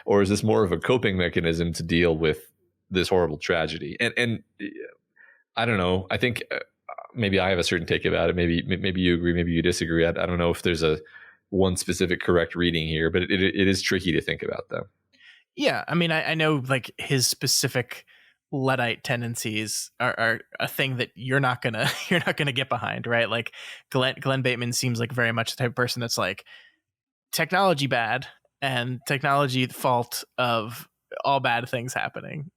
or is this more of a coping mechanism to deal with this horrible tragedy? And I don't know. I think maybe I have a certain take about it. Maybe you agree. Maybe you disagree. I don't know if there's one specific correct reading here, but it is tricky to think about, though. Yeah, I mean, I know like his specific Luddite tendencies are a thing that you're not gonna get behind, right? Like Glenn Bateman seems like very much the type of person that's like, technology bad and technology the fault of all bad things happening.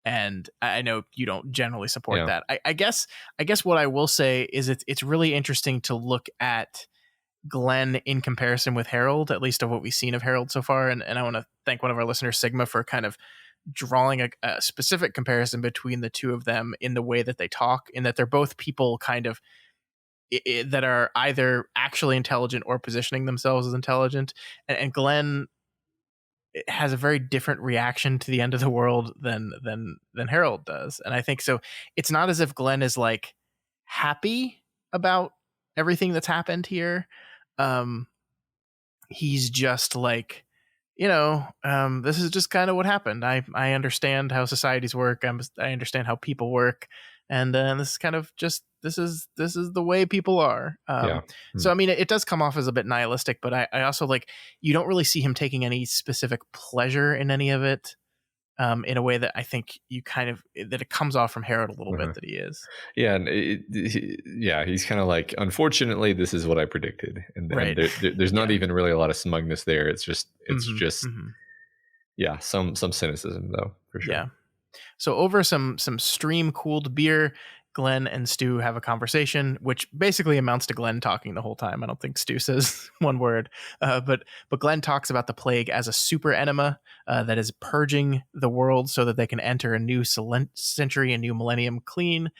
And I know you don't generally support that. I guess what I will say is it's really interesting to look at Glenn in comparison with Harold, at least of what we've seen of Harold so far. And I want to thank one of our listeners, Sigma, for kind of drawing a specific comparison between the two of them in the way that they talk, in that they're both people kind of that are either actually intelligent or positioning themselves as intelligent. And Glenn has a very different reaction to the end of the world than Harold does. And I think so. It's not as if Glenn is like happy about everything that's happened here. He's just like, this is just kind of what happened. I understand how societies work. I understand how people work. And this is kind of just, this is the way people are. So, I mean, it does come off as a bit nihilistic, but I also like, you don't really see him taking any specific pleasure in any of it, in a way that I think that it comes off from Harold a little bit that he is. Yeah. And he's kind of like, unfortunately, this is what I predicted. And there's not even really a lot of smugness there. It's just some cynicism though, for sure. Yeah. So over some stream cooled beer, Glenn and Stu have a conversation, which basically amounts to Glenn talking the whole time. I don't think Stu says one word, but Glenn talks about the plague as a super enema that is purging the world so that they can enter a new century, a new millennium clean.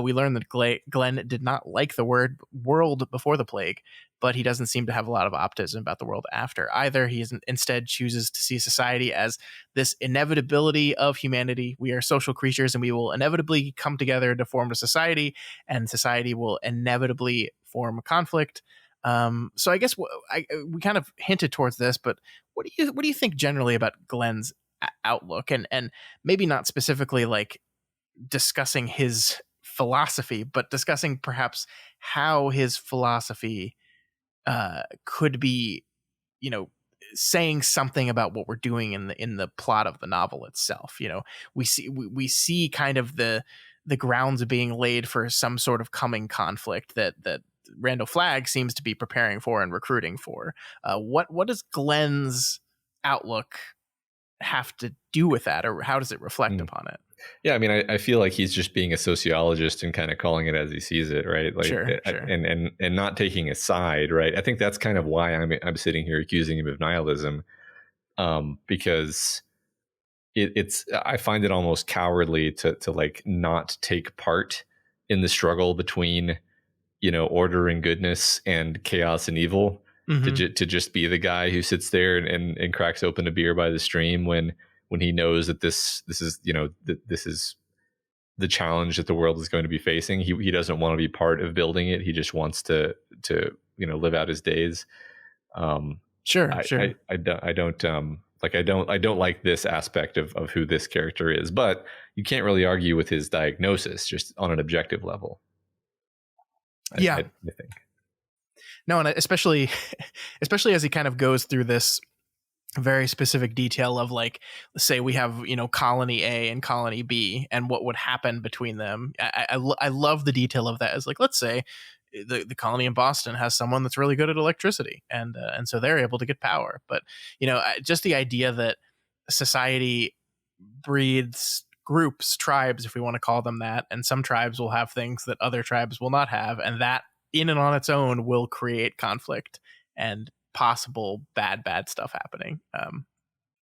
We learn that Glenn did not like the word world before the plague, but he doesn't seem to have a lot of optimism about the world after either. He instead chooses to see society as this inevitability of humanity. We are social creatures and we will inevitably come together to form a society, and society will inevitably form a conflict. So I guess we kind of hinted towards this, but what do you think generally about Glenn's outlook, and maybe not specifically like discussing his philosophy, but discussing perhaps how his philosophy could be, saying something about what we're doing in the plot of the novel itself. We see kind of the grounds being laid for some sort of coming conflict that Randall Flagg seems to be preparing for and recruiting for. What does Glenn's outlook have to do with that, or how does it reflect upon it? Yeah, I mean, I feel like he's just being a sociologist and kind of calling it as he sees it, right? Like, sure. And not taking a side, right? I think that's kind of why I'm sitting here accusing him of nihilism, because I find it almost cowardly to like not take part in the struggle between, order and goodness and chaos and evil, to just be the guy who sits there and cracks open a beer by the stream when he knows that this is the challenge that the world is going to be facing. He doesn't want to be part of building it. He just wants to live out his days. Sure, I, sure. I don't like this aspect of who this character is, but you can't really argue with his diagnosis just on an objective level. I think. No, and especially as he kind of goes through this very specific detail of, like, say we have, colony A and colony B and what would happen between them. I love the detail of that. Is like, let's say the colony in Boston has someone that's really good at electricity, and so they're able to get power. But just the idea that society breeds groups, tribes, if we want to call them that, and some tribes will have things that other tribes will not have, and that in and on its own will create conflict and possible bad stuff happening.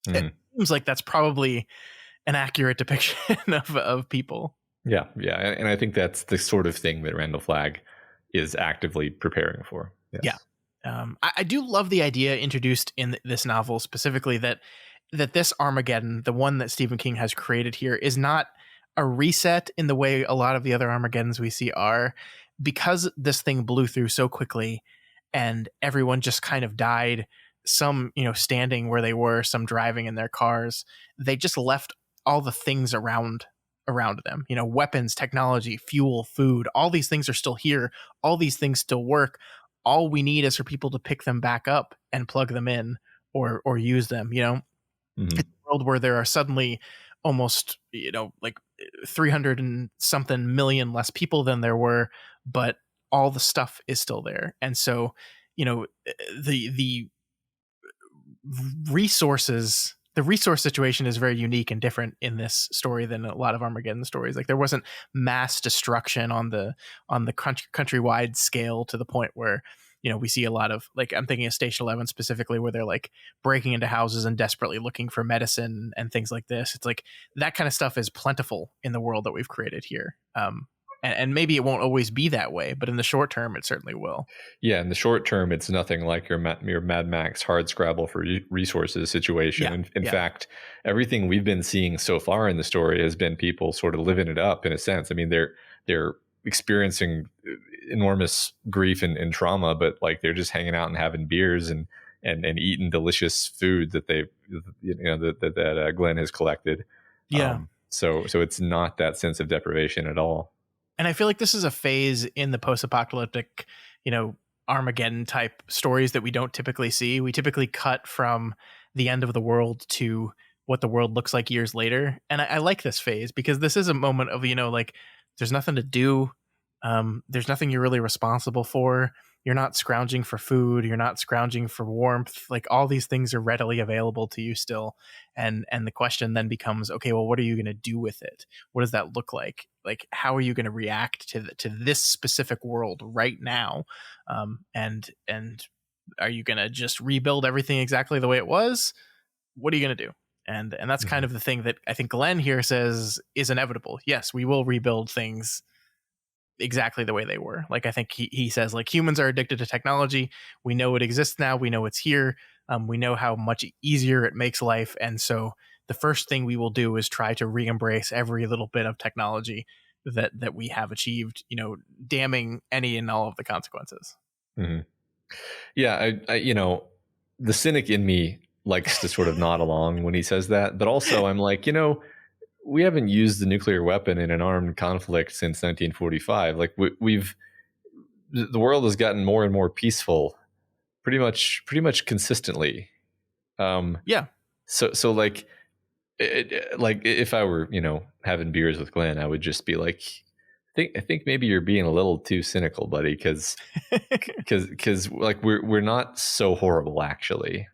It seems like that's probably an accurate depiction of people. Yeah, and I think that's the sort of thing that Randall Flagg is actively preparing for. Yes. Yeah. I do love the idea introduced in this novel specifically that this Armageddon, the one that Stephen King has created here, is not a reset in the way a lot of the other Armageddons we see are, because this thing blew through so quickly and everyone just kind of died, some, standing where they were, some driving in their cars. They just left all the things around them, weapons, technology, fuel, food, all these things are still here. All these things still work. All we need is for people to pick them back up and plug them in or use them, It's a world where there are suddenly almost, like 300 and something million less people than there were, but all the stuff is still there. And so, the resource situation is very unique and different in this story than a lot of Armageddon stories. Like, there wasn't mass destruction on the countrywide scale to the point where, we see a lot of, like, I'm thinking of Station 11 specifically, where they're like breaking into houses and desperately looking for medicine and things like this. It's like that kind of stuff is plentiful in the world that we've created here. And maybe it won't always be that way, but in the short term, it certainly will. Yeah, in the short term, it's nothing like your Mad Max hard scrabble for resources situation. In fact, everything we've been seeing so far in the story has been people sort of living it up in a sense. I mean, they're experiencing enormous grief and trauma, but like they're just hanging out and having beers and eating delicious food that that Glenn has collected. Yeah. So it's not that sense of deprivation at all. And I feel like this is a phase in the post-apocalyptic, Armageddon type stories that we don't typically see. We typically cut from the end of the world to what the world looks like years later. And I like this phase because this is a moment of, like, there's nothing to do. There's nothing you're really responsible for. You're not scrounging for food. You're not scrounging for warmth. Like, all these things are readily available to you still. And the question then becomes, okay, well, what are you going to do with it? What does that look like? Like, how are you going to react to this specific world right now? And are you going to just rebuild everything exactly the way it was? What are you going to do? And that's kind of the thing that I think Glenn here says is inevitable. Yes, we will rebuild things exactly the way they were. Like, I think he says, like, humans are addicted to technology. We know it exists now. We know it's here. We know how much easier it makes life. And so the first thing we will do is try to re-embrace every little bit of technology that we have achieved, damning any and all of the consequences. Mm-hmm. Yeah. I the cynic in me likes to sort of nod along when he says that, but also I'm like, we haven't used the nuclear weapon in an armed conflict since 1945. Like, the world has gotten more and more peaceful pretty much consistently. Yeah. So like, like if I were, having beers with Glenn, I would just be like, I think maybe you're being a little too cynical, buddy. Cause like we're not so horrible actually.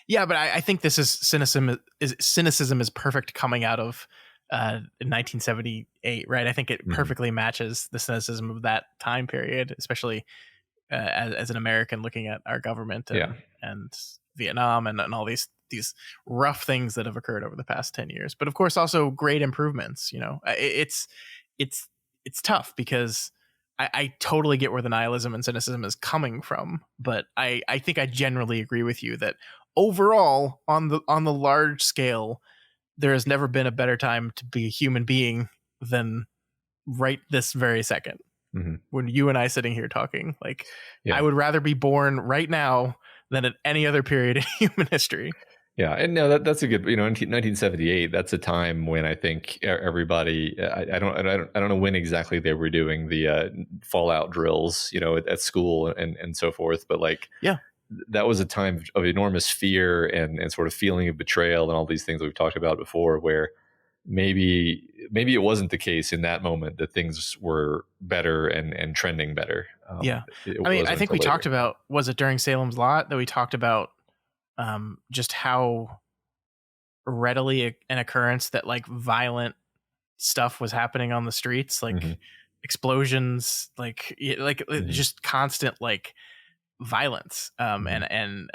Yeah, but I think this is cynicism is perfect coming out of 1978, right? I think it perfectly matches the cynicism of that time period, especially as an American looking at our government and Vietnam and all these rough things that have occurred over the past 10 years. But of course, also great improvements. It's tough because I totally get where the nihilism and cynicism is coming from, but I think I generally agree with you that overall, on the large scale, there has never been a better time to be a human being than right this very second. Mm-hmm. When you and I sitting here talking, like, Yeah. I would rather be born right now than at any other period in human history. Yeah, and no, that's a good. 1978. That's a time when I think everybody. I don't know when exactly they were doing the fallout drills, at school and so forth. But like, yeah, that was a time of enormous fear and sort of feeling of betrayal and all these things we've talked about before, where maybe it wasn't the case in that moment that things were better and trending better. Yeah, I mean, I think we talked about, was it during Salem's Lot that we talked about just how readily an occurrence that like violent stuff was happening on the streets, like explosions, like just constant like violence and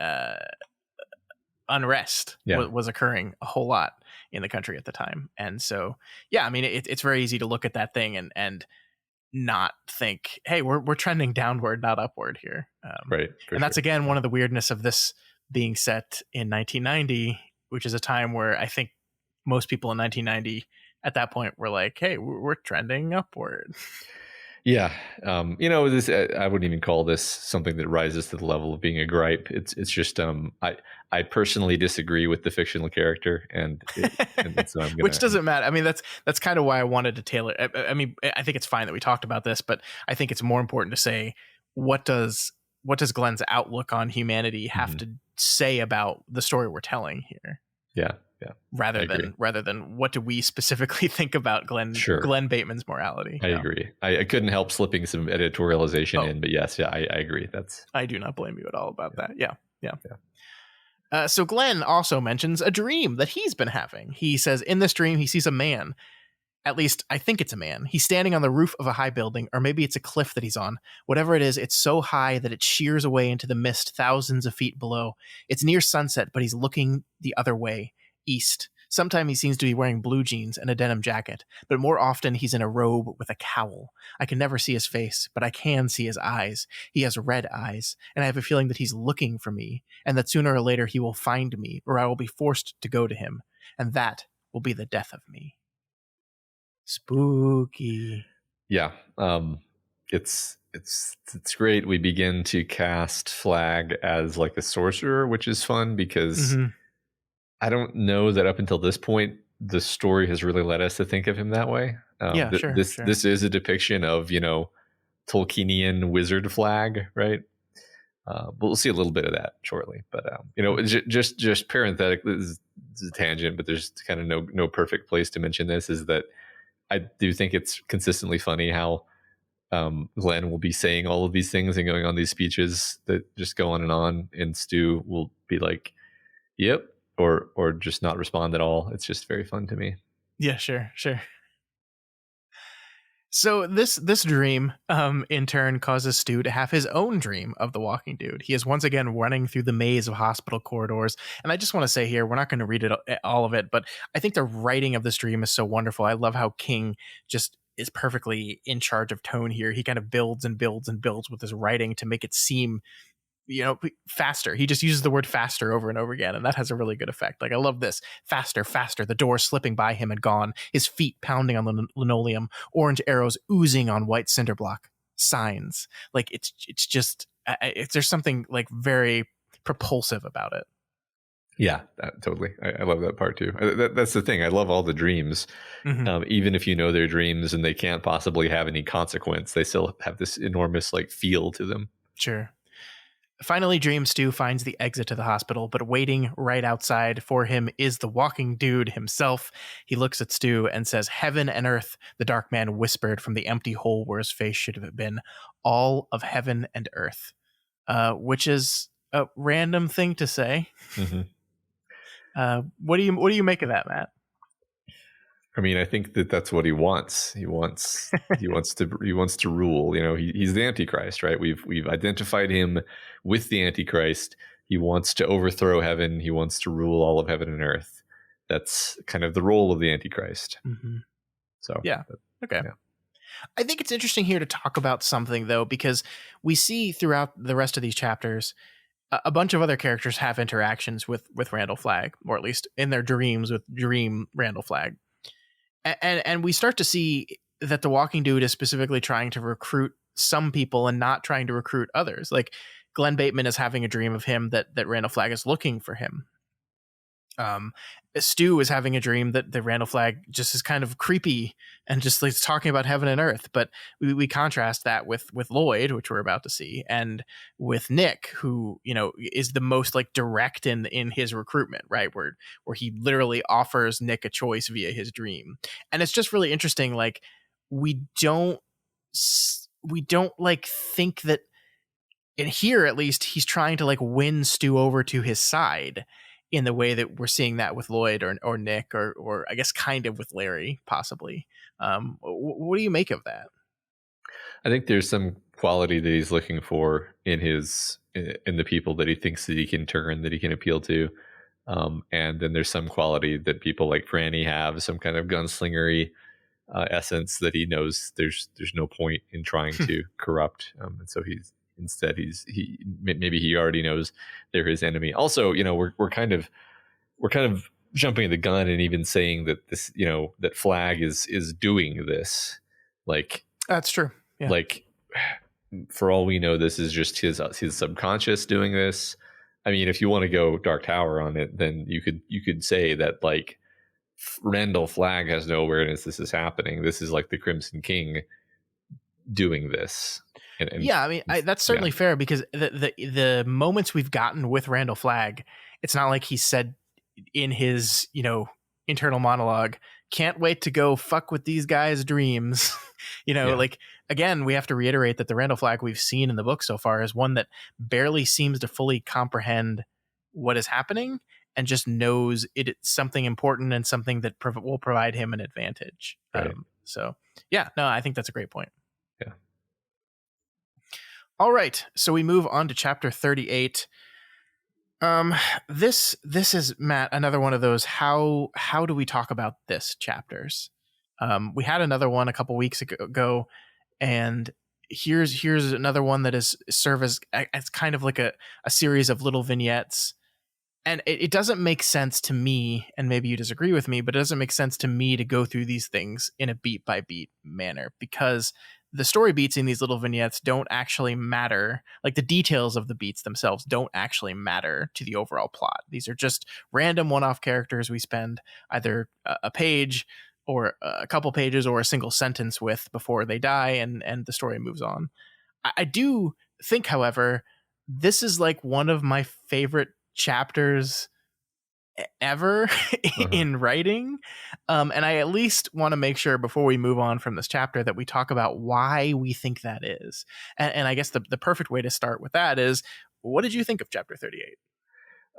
unrest was occurring a whole lot in the country at the time. And so, yeah, I mean, it's very easy to look at that thing and not think, hey, we're trending downward, not upward here. Right. And that's, again, one of the weirdness of this being set in 1990, which is a time where I think most people in 1990 at that point were like, hey, we're trending upward. Yeah. This, I wouldn't even call this something that rises to the level of being a gripe. It's just, I personally disagree with the fictional character, and so I'm gonna, which doesn't matter. I mean, that's kind of why I wanted to tailor. I mean, I think it's fine that we talked about this, but I think it's more important to say, what does Glenn's outlook on humanity have to say about the story we're telling here? Yeah. Rather than what do we specifically think about Glenn Bateman's morality? I agree. I couldn't help slipping some editorialization in, but yes, I agree. I do not blame you at all about that. Yeah. So Glenn also mentions a dream that he's been having. He says in this dream he sees a man. At least I think it's a man. He's standing on the roof of a high building, or maybe it's a cliff that he's on. Whatever it is, it's so high that it shears away into the mist thousands of feet below. It's near sunset, but he's looking the other way, east. Sometimes he seems to be wearing blue jeans and a denim jacket, but more often he's in a robe with a cowl. I can never see his face, but I can see his eyes. He has red eyes, and I have a feeling that he's looking for me, and that sooner or later he will find me, or I will be forced to go to him, and that will be the death of me. Spooky. Yeah. It's great. We begin to cast Flagg as like a sorcerer, which is fun because I don't know that up until this point the story has really led us to think of him that way. This is a depiction of Tolkienian wizard Flagg, right? But we'll see a little bit of that shortly. But just parenthetically, this is a tangent, but there's kind of no perfect place to mention this. Is that I do think it's consistently funny how Glenn will be saying all of these things and going on these speeches that just go on, and Stu will be like, "Yep," or just not respond at all. It's just very fun to me. Yeah, sure. So this dream, in turn, causes Stu to have his own dream of the walking dude. He is once again running through the maze of hospital corridors. And I just want to say here, we're not going to read all of it, but I think the writing of this dream is so wonderful. I love how King just is perfectly in charge of tone here. He kind of builds and builds and builds with his writing to make it seem faster. He just uses the word faster over and over again, and that has a really good effect. Like, I love this. Faster, the door slipping by him and gone, his feet pounding on the linoleum, orange arrows oozing on white cinder block. Signs. Like, it's just, there's something like very propulsive about it. Yeah, totally. I love that part too. That's the thing. I love all the dreams. Even if you know their dreams and they can't possibly have any consequence, they still have this enormous like feel to them. Sure. Finally, Dream Stu finds the exit to the hospital, but waiting right outside for him is the walking dude himself. He looks at Stu and says, "Heaven and earth," the dark man whispered from the empty hole where his face should have been. "All of heaven and earth," which is a random thing to say. What do you make of that, Matt? I mean, I think that's what he wants. He wants to rule. He's the Antichrist, right? We've identified him with the Antichrist. He wants to overthrow heaven. He wants to rule all of heaven and earth. That's kind of the role of the Antichrist. So yeah, okay. Yeah. I think it's interesting here to talk about something though, because we see throughout the rest of these chapters a bunch of other characters have interactions with Randall Flagg, or at least in their dreams with Dream Randall Flagg. And we start to see that the walking dude is specifically trying to recruit some people and not trying to recruit others. Like Glenn Bateman is having a dream of him that Randall Flagg is looking for him. Stu is having a dream that Randall Flagg just is kind of creepy and just like talking about heaven and earth. But we contrast that with Lloyd, which we're about to see, and with Nick, who, you know, is the most like direct in his recruitment, right? Where he literally offers Nick a choice via his dream. And it's just really interesting. Like we don't like think that, and here at least he's trying to like win Stu over to his side in the way that we're seeing that with Lloyd or Nick or I guess kind of with Larry possibly. What do you make of that? I think there's some quality that he's looking for in the people that he thinks that he can turn, that he can appeal to. And then there's some quality that people like Franny have, some kind of gunslingery essence that he knows there's no point in trying to corrupt. And so maybe he already knows they're his enemy. Also, you know, we're kind of jumping the gun and even saying that this, you know, that Flagg is doing this. Like that's true. Yeah. Like for all we know, this is just his subconscious doing this. I mean, if you want to go Dark Tower on it, then you could say that like Randall Flagg has no awareness this is happening. This is like the Crimson King doing this. And yeah, I mean, that's certainly fair, because the moments we've gotten with Randall Flagg, it's not like he said in his, you know, internal monologue, can't wait to go fuck with these guys' dreams. You know, like, again, we have to reiterate that the Randall Flagg we've seen in the book so far is one that barely seems to fully comprehend what is happening and just knows it's something important and something that will provide him an advantage. Right. So, yeah, no, I think that's a great point. Yeah. All right, so we move on to chapter 38. This is, Matt, another one of those how do we talk about this chapters? We had another one a couple weeks ago, and here's another one that is serve as kind of like a series of little vignettes. And it doesn't make sense to me, and maybe you disagree with me, but it doesn't make sense to me to go through these things in a beat by beat manner, because the story beats in these little vignettes don't actually matter. Like the details of the beats themselves don't actually matter to the overall plot. These are just random one-off characters we spend either a page or a couple pages or a single sentence with before they die, and the story moves on. I do think, however, this is like one of my favorite chapters ever in writing, and I at least want to make sure before we move on from this chapter that we talk about why we think that is. And I guess the perfect way to start with that is, what did you think of chapter 38?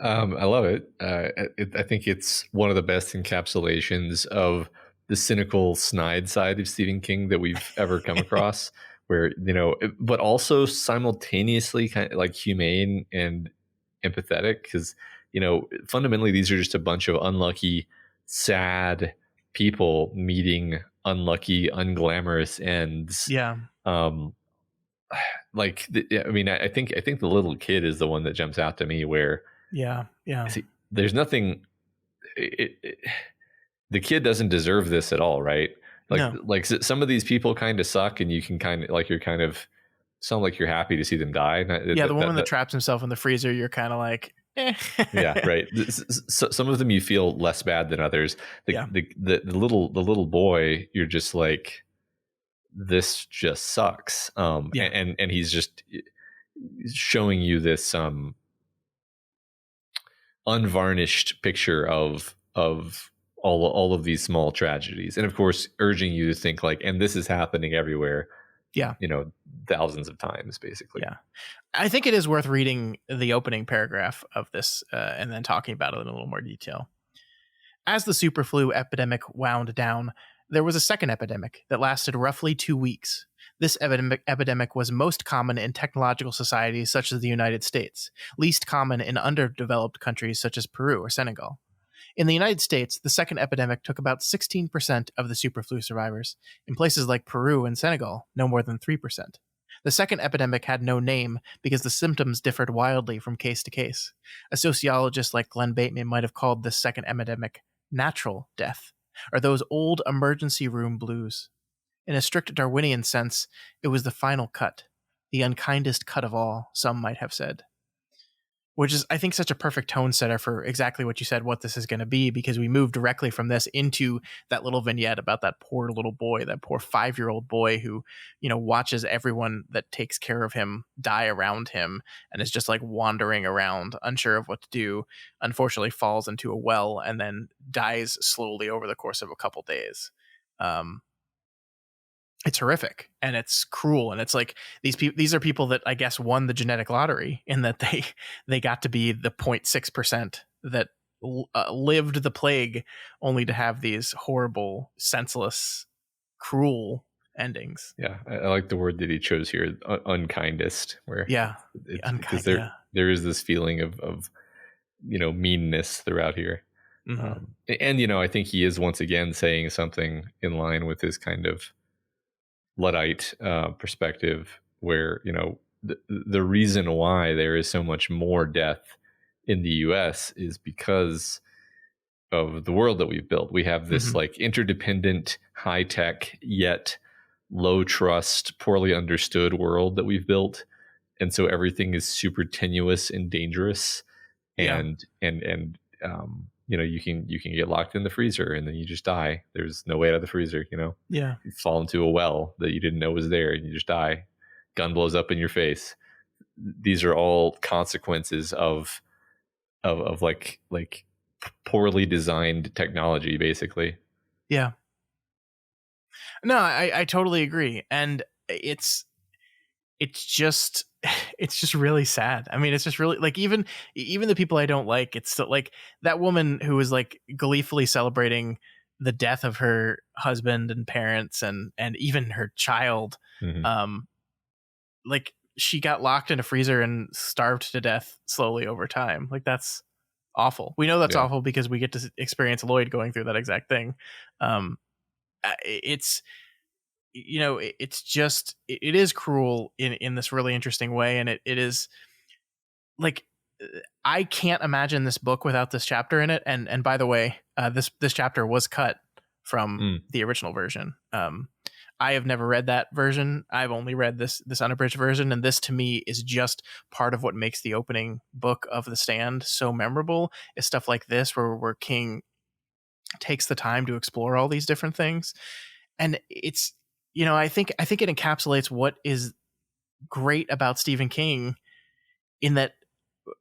I love it. I think it's one of the best encapsulations of the cynical, snide side of Stephen King that we've ever come across, where, you know, but also simultaneously kind of like humane and empathetic, because, you know, fundamentally these are just a bunch of unlucky, sad people meeting unlucky, unglamorous ends. Yeah. Like, I mean, I think the little kid is the one that jumps out to me, where see, there's nothing. The kid doesn't deserve this at all, right? Like, no. Like some of these people kind of suck, and you can kind of like, you're kind of sound like you're happy to see them die. Yeah, the woman that traps himself in the freezer, you're kind of like, eh. Yeah, right. Some of them you feel less bad than others. The little boy, you're just like, this just sucks. And he's just showing you this unvarnished picture of all of these small tragedies, and of course urging you to think like, and this is happening everywhere. Yeah. You know, thousands of times, basically. Yeah. I think it is worth reading the opening paragraph of this and then talking about it in a little more detail. As the superflu epidemic wound down, there was a second epidemic that lasted roughly 2 weeks. This epidemic was most common in technological societies such as the United States, least common in underdeveloped countries such as Peru or Senegal. In the United States, the second epidemic took about 16% of the superflu survivors. In places like Peru and Senegal, no more than 3%. The second epidemic had no name because the symptoms differed wildly from case to case. A sociologist like Glenn Bateman might have called this second epidemic natural death. or those old emergency room blues. In a strict Darwinian sense, it was the final cut, the unkindest cut of all, some might have said. Which is, I think, such a perfect tone setter for exactly what you said, what this is going to be, because we move directly from this into that little vignette about that poor little boy, that poor 5-year-old boy who, watches everyone that takes care of him die around him and is just like wandering around, unsure of what to do, unfortunately falls into a well and then dies slowly over the course of a couple days. It's horrific and it's cruel, and it's like these are people that I guess won the genetic lottery in that they got to be the 0.6% that lived the plague, only to have these horrible, senseless, cruel endings. Yeah, I like the word that he chose here, unkindest, where because there is this feeling of meanness throughout here. Mm-hmm. And I think he is once again saying something in line with his kind of Luddite perspective, where the reason why there is so much more death in the U.S. is because of the world that we've built. We have this like interdependent, high tech yet low trust, poorly understood world that we've built, and so everything is super tenuous and dangerous, and you can get locked in the freezer and then you just die. There's no way out of the freezer, Yeah. You fall into a well that you didn't know was there and you just die. Gun blows up in your face. These are all consequences of like poorly designed technology, basically. Yeah. No, I totally agree. And it's just really sad. I mean, it's just really like even the people I don't like, it's still like that woman who was like gleefully celebrating the death of her husband and parents and even her child. Like she got locked in a freezer and starved to death slowly over time. Like that's awful. We know that's awful because we get to experience Lloyd going through that exact thing. It's just it is cruel in this really interesting way, and it is like I can't imagine this book without this chapter in it. And by the way, this chapter was cut from the original version. I have never read that version. I've only read this unabridged version, and this to me is just part of what makes the opening book of The Stand so memorable. Is stuff like this where King takes the time to explore all these different things, and it's I think it encapsulates what is great about Stephen King, in that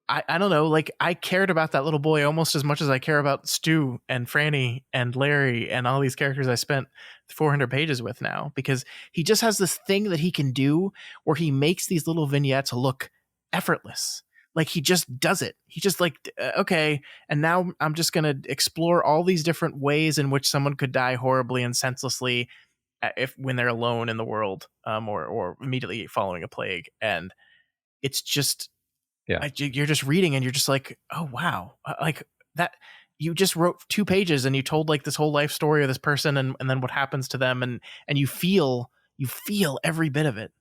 I don't know, like I cared about that little boy almost as much as I care about Stu and Franny and Larry and all these characters I spent 400 pages with now, because he just has this thing that he can do where he makes these little vignettes look effortless. Like he just does it. He just like, okay, and now I'm just going to explore all these different ways in which someone could die horribly and senselessly when they're alone in the world, or immediately following a plague. And it's just, you're just reading and you're just like, oh wow, like that you just wrote 2 pages and you told like this whole life story of this person and then what happens to them, and you feel every bit of it.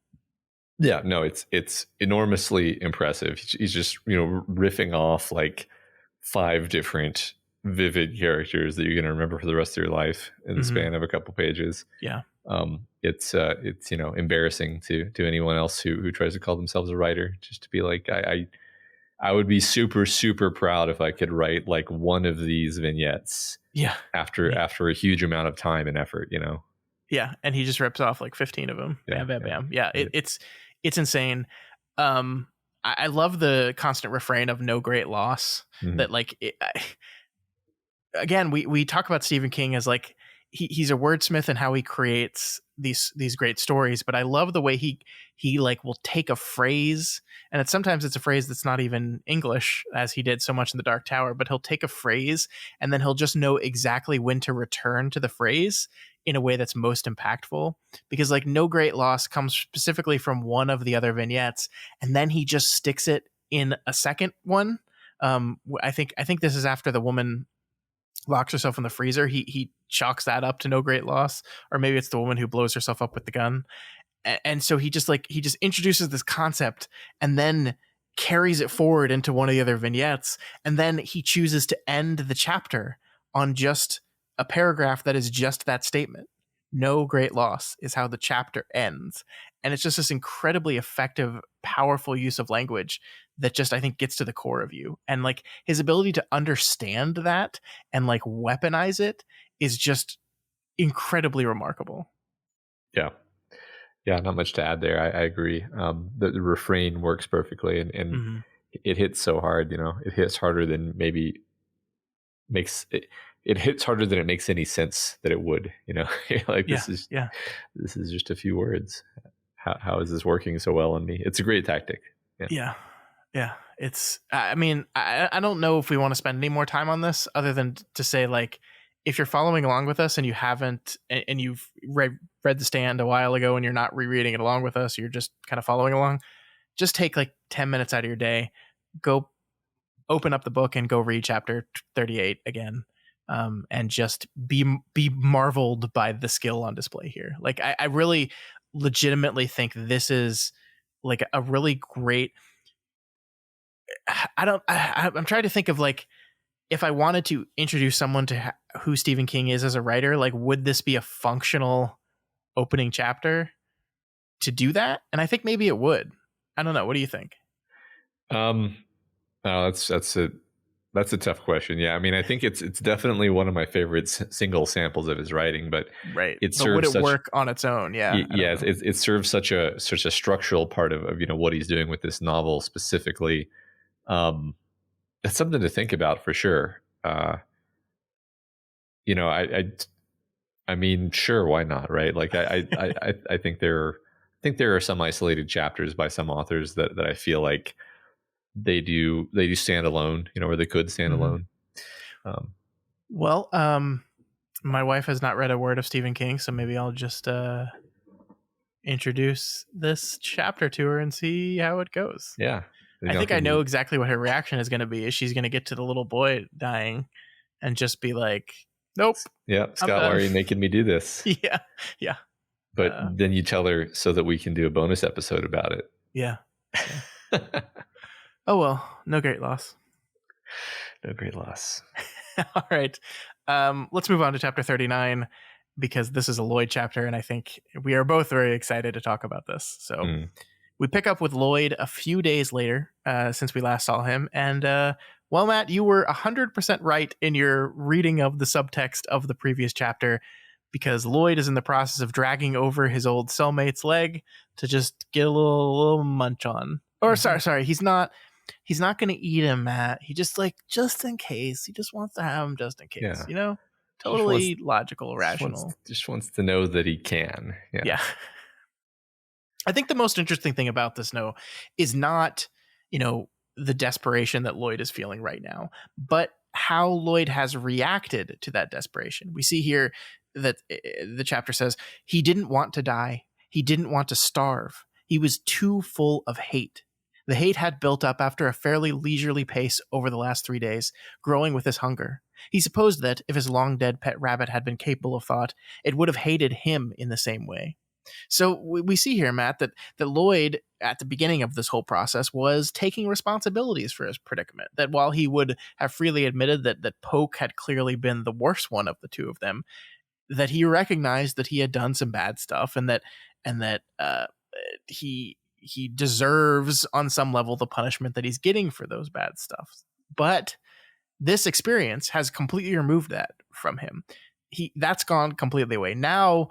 Yeah, no, it's enormously impressive. He's just riffing off like 5 different vivid characters that you're going to remember for the rest of your life in the span of a couple pages. Yeah. It's embarrassing to anyone else who tries to call themselves a writer, just to be like, I would be super, super proud if I could write like one of these vignettes. Yeah. After a huge amount of time and effort, Yeah. And he just rips off like 15 of them. Bam, bam, bam. Yeah. It's insane. I love the constant refrain of no great loss, that like, again, we talk about Stephen King as like, he's a wordsmith and how he creates these great stories, but I love the way he like will take a phrase, and sometimes it's a phrase that's not even English, as he did so much in The Dark Tower, but he'll take a phrase and then he'll just know exactly when to return to the phrase in a way that's most impactful, because like no great loss comes specifically from one of the other vignettes, and then he just sticks it in a second one. I think this is after the woman locks herself in the freezer. He chalks that up to no great loss, or maybe it's the woman who blows herself up with the gun. And so he just introduces this concept and then carries it forward into one of the other vignettes, and then he chooses to end the chapter on just a paragraph that is just that statement. No great loss is how the chapter ends. And it's just this incredibly effective, powerful use of language that just, I think, gets to the core of you. And like his ability to understand that and like weaponize it is just incredibly remarkable. Yeah. Yeah, not much to add there. I agree. The refrain works perfectly, and Mm-hmm. it hits so hard. It hits harder than maybe makes it. It hits harder than it makes any sense that it would. Like Yeah. this is just a few words. How is this working so well on me? It's a great tactic. Yeah. It's, I mean, I don't know if we want to spend any more time on this other than to say, like, if you're following along with us and you haven't, and you've read The Stand a while ago and you're not rereading it along with us, you're just kind of following along, just take like 10 minutes out of your day, go open up the book and go read chapter 38 again. And just be marveled by the skill on display here. Like, I really legitimately think this is like a really great, I'm trying to think of like, if I wanted to introduce someone to who Stephen King is as a writer, like, would this be a functional opening chapter to do that? And I think maybe it would. I don't know. What do you think? No, that's a tough question. Yeah, I mean, I think it's definitely one of my favorite single samples of his writing, but right. It but would it work on its own? Yeah. Yeah, it serves such a structural part of what he's doing with this novel specifically. That's something to think about for sure. I mean, sure, why not, right? Like, I think there are some isolated chapters by some authors that I feel like they do stand alone, or they could stand alone. Well, my wife has not read a word of Stephen King, so maybe I'll just introduce this chapter to her and see how it goes. Yeah. I think I know exactly what her reaction is going to be. Is she's going to get to the little boy dying and just be like, nope. Yeah, Scott, why are you making me do this? Yeah. But then you tell her so that we can do a bonus episode about it. Yeah. Oh, well, no great loss. No great loss. All right. Let's move on to chapter 39, because this is a Lloyd chapter, and I think we are both very excited to talk about this. So we pick up with Lloyd a few days later since we last saw him. And, well, Matt, you were 100% right in your reading of the subtext of the previous chapter, because Lloyd is in the process of dragging over his old cellmate's leg to just get a little munch on. Or sorry, he's not going to eat him, Matt. He just in case. He just wants to have him just in case, Totally logical, rational. Just wants to know that he can. Yeah. I think the most interesting thing about this, is not, the desperation that Lloyd is feeling right now, but how Lloyd has reacted to that desperation. We see here that the chapter says he didn't want to die. He didn't want to starve. He was too full of hate. The hate had built up after a fairly leisurely pace over the last 3 days, growing with his hunger. He supposed that, if his long-dead pet rabbit had been capable of thought, it would have hated him in the same way. So we see here, Matt, that Lloyd, at the beginning of this whole process, was taking responsibilities for his predicament. That while he would have freely admitted that Poke had clearly been the worst one of the two of them, that he recognized that he had done some bad stuff, and that he deserves on some level the punishment that he's getting for those bad stuff. But this experience has completely removed that from him. That's gone completely away. Now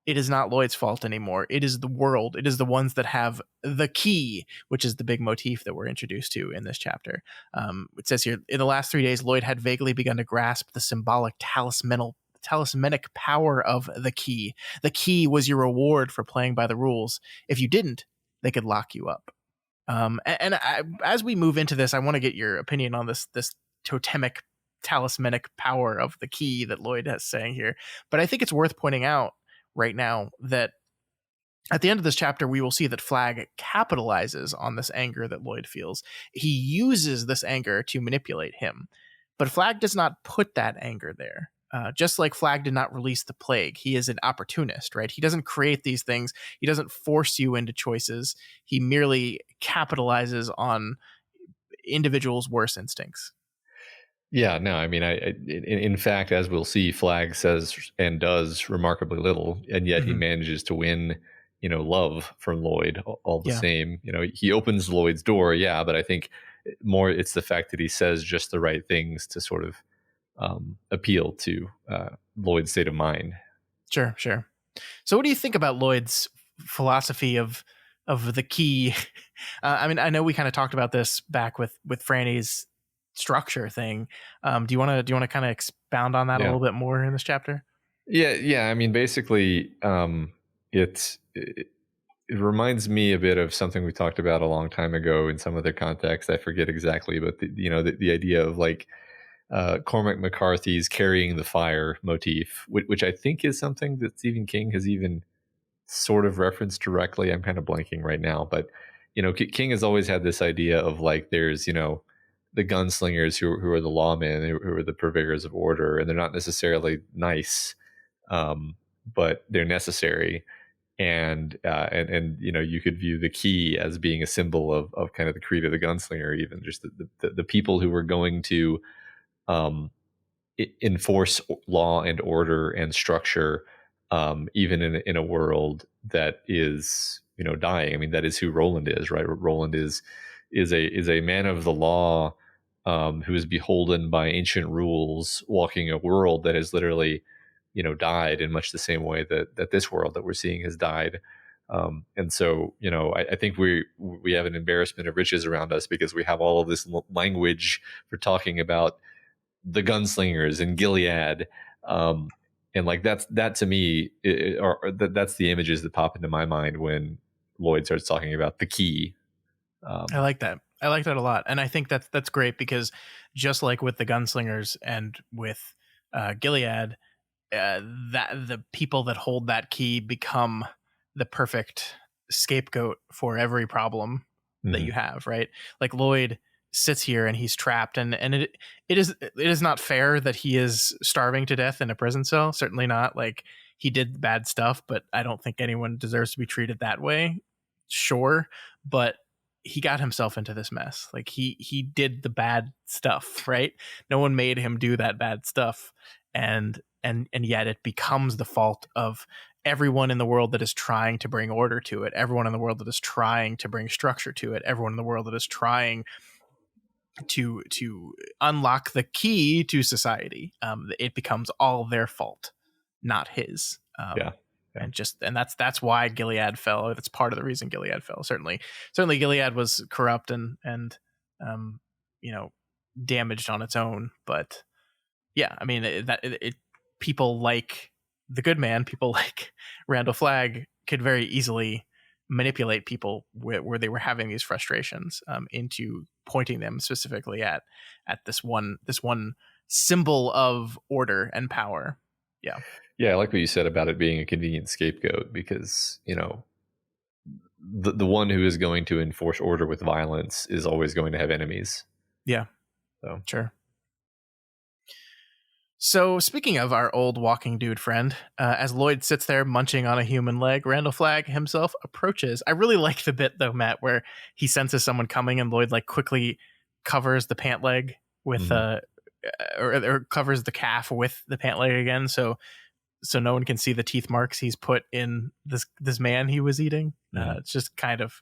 it is not Lloyd's fault anymore. It is the world. It is the ones that have the key, which is the big motif that we're introduced to in this chapter. It says here, in the last 3 days, Lloyd had vaguely begun to grasp the symbolic talismanic power of the key. The key was your reward for playing by the rules. If you didn't, they could lock you up. As we move into this, I want to get your opinion on this totemic talismanic power of the key that Lloyd is saying here. But I think it's worth pointing out right now that at the end of this chapter, we will see that Flagg capitalizes on this anger that Lloyd feels. He uses this anger to manipulate him, but Flagg does not put that anger there. Just like Flagg did not release the plague, he is an opportunist, right? He doesn't create these things. He doesn't force you into choices. He merely capitalizes on individuals' worst instincts. Yeah, no, I mean, in fact, as we'll see, Flagg says and does remarkably little, and yet he Hmm. manages to win, love from Lloyd all the Yeah, same. He opens Lloyd's door, yeah, but I think more it's the fact that he says just the right things to sort of appeal to Lloyd's state of mind. sure, sure. So, what do you think about Lloyd's philosophy of the key? I mean, I know we kind of talked about this back with Franny's structure thing. Do you want to kind of expound on that a Yeah. little bit more in this chapter? Yeah. I mean, basically, it reminds me a bit of something we talked about a long time ago in some other context. I forget exactly, but the idea of like Cormac McCarthy's carrying the fire motif, which I think is something that Stephen King has even sort of referenced directly. I'm kind of blanking right now, but King has always had this idea of like there's the gunslingers who are the lawmen, who are the purveyors of order, and they're not necessarily nice, but they're necessary. And you could view the key as being a symbol of kind of the creed of the gunslinger, even just the people who were going to um, enforce law and order and structure, even in a world that is dying. I mean, that is who Roland is, right? Roland is a man of the law, who is beholden by ancient rules, walking a world that has literally died in much the same way that this world that we're seeing has died. And so, I think we have an embarrassment of riches around us because we have all of this language for talking about the gunslingers in Gilead. And like that to me, that's the images that pop into my mind when Lloyd starts talking about the key. I like that. I like that a lot, and I think that's great because just like with the gunslingers and with Gilead, that the people that hold that key become the perfect scapegoat for every problem that Mhm. you have, right? Like Lloyd sits here and he's trapped, and it is not fair that he is starving to death in a prison cell. Certainly not. Like, he did bad stuff, but I don't think anyone deserves to be treated that way. Sure, but he got himself into this mess. Like, he did the bad stuff, right? No one made him do that bad stuff, and yet it becomes the fault of everyone in the world that is trying to bring order to it, everyone in the world that is trying to bring structure to it, everyone in the world that is trying to unlock the key to society. It becomes all their fault, not his. Yeah. Yeah. And that's why Gilead fell. That's part of the reason Gilead fell. Certainly Gilead was corrupt and um, you know damaged on its own. But yeah, I mean people like the good man, people like Randall Flagg could very easily manipulate people where they were having these frustrations, into pointing them specifically at this one symbol of order and power. Yeah. Yeah, I like what you said about it being a convenient scapegoat because, the one who is going to enforce order with violence is always going to have enemies. Yeah. So, Sure. So, speaking of our old walking dude friend, as Lloyd sits there munching on a human leg, Randall Flagg himself approaches. I really like the bit, though, Matt, where he senses someone coming and Lloyd like quickly covers the pant leg with mhm. or covers the calf with the pant leg again, so no one can see the teeth marks he's put in this man he was eating. It's just kind of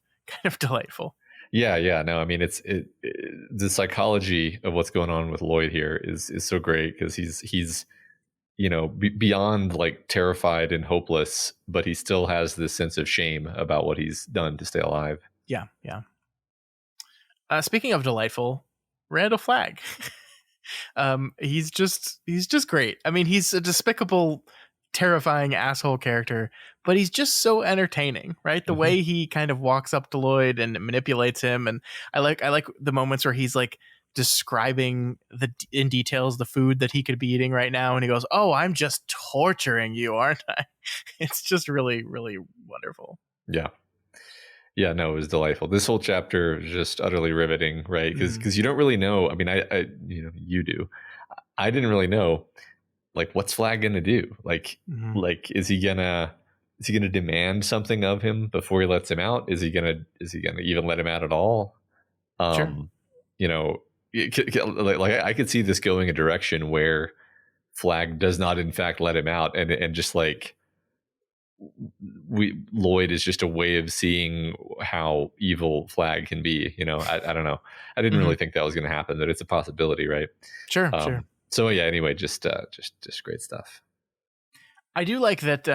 delightful. Yeah. No, I mean, the psychology of what's going on with Lloyd here is so great because he's beyond like terrified and hopeless, but he still has this sense of shame about what he's done to stay alive. Yeah, yeah. Speaking of delightful, Randall Flagg. He's just great. I mean, he's a despicable, terrifying asshole character, but he's just so entertaining, right? The Mhm. way he kind of walks up to Lloyd and manipulates him, and I like the moments where he's like describing in details the food that he could be eating right now, and he goes, "Oh, I'm just torturing you, aren't I?" It's just really, really wonderful. Yeah. Yeah, no, it was delightful. This whole chapter is just utterly riveting, right? Because Mm, you don't really know. I mean, you do. I didn't really know, like, what's Flag gonna do? mhm. Like, is he gonna demand something of him before he lets him out? Is he gonna even let him out at all? Sure. Um, you know, like I could see this going a direction where Flagg does not in fact let him out, and just like Lloyd is just a way of seeing how evil Flagg can be. I don't know. I didn't really think that was going to happen, but it's a possibility, right? Sure. So yeah. Anyway, just great stuff. I do like that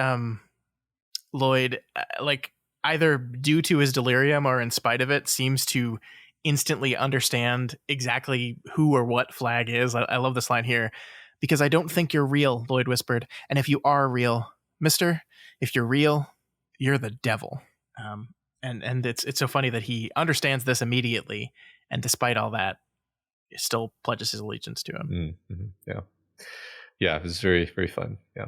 Lloyd, like either due to his delirium or in spite of it, seems to instantly understand exactly who or what Flagg is. I love this line here. Because I don't think you're real, Lloyd whispered. And if you are real, mister, if you're real, you're the devil. And it's so funny that he understands this immediately. And despite all that, he still pledges his allegiance to him. Mm-hmm. Yeah. Yeah, it was very, very fun. Yeah.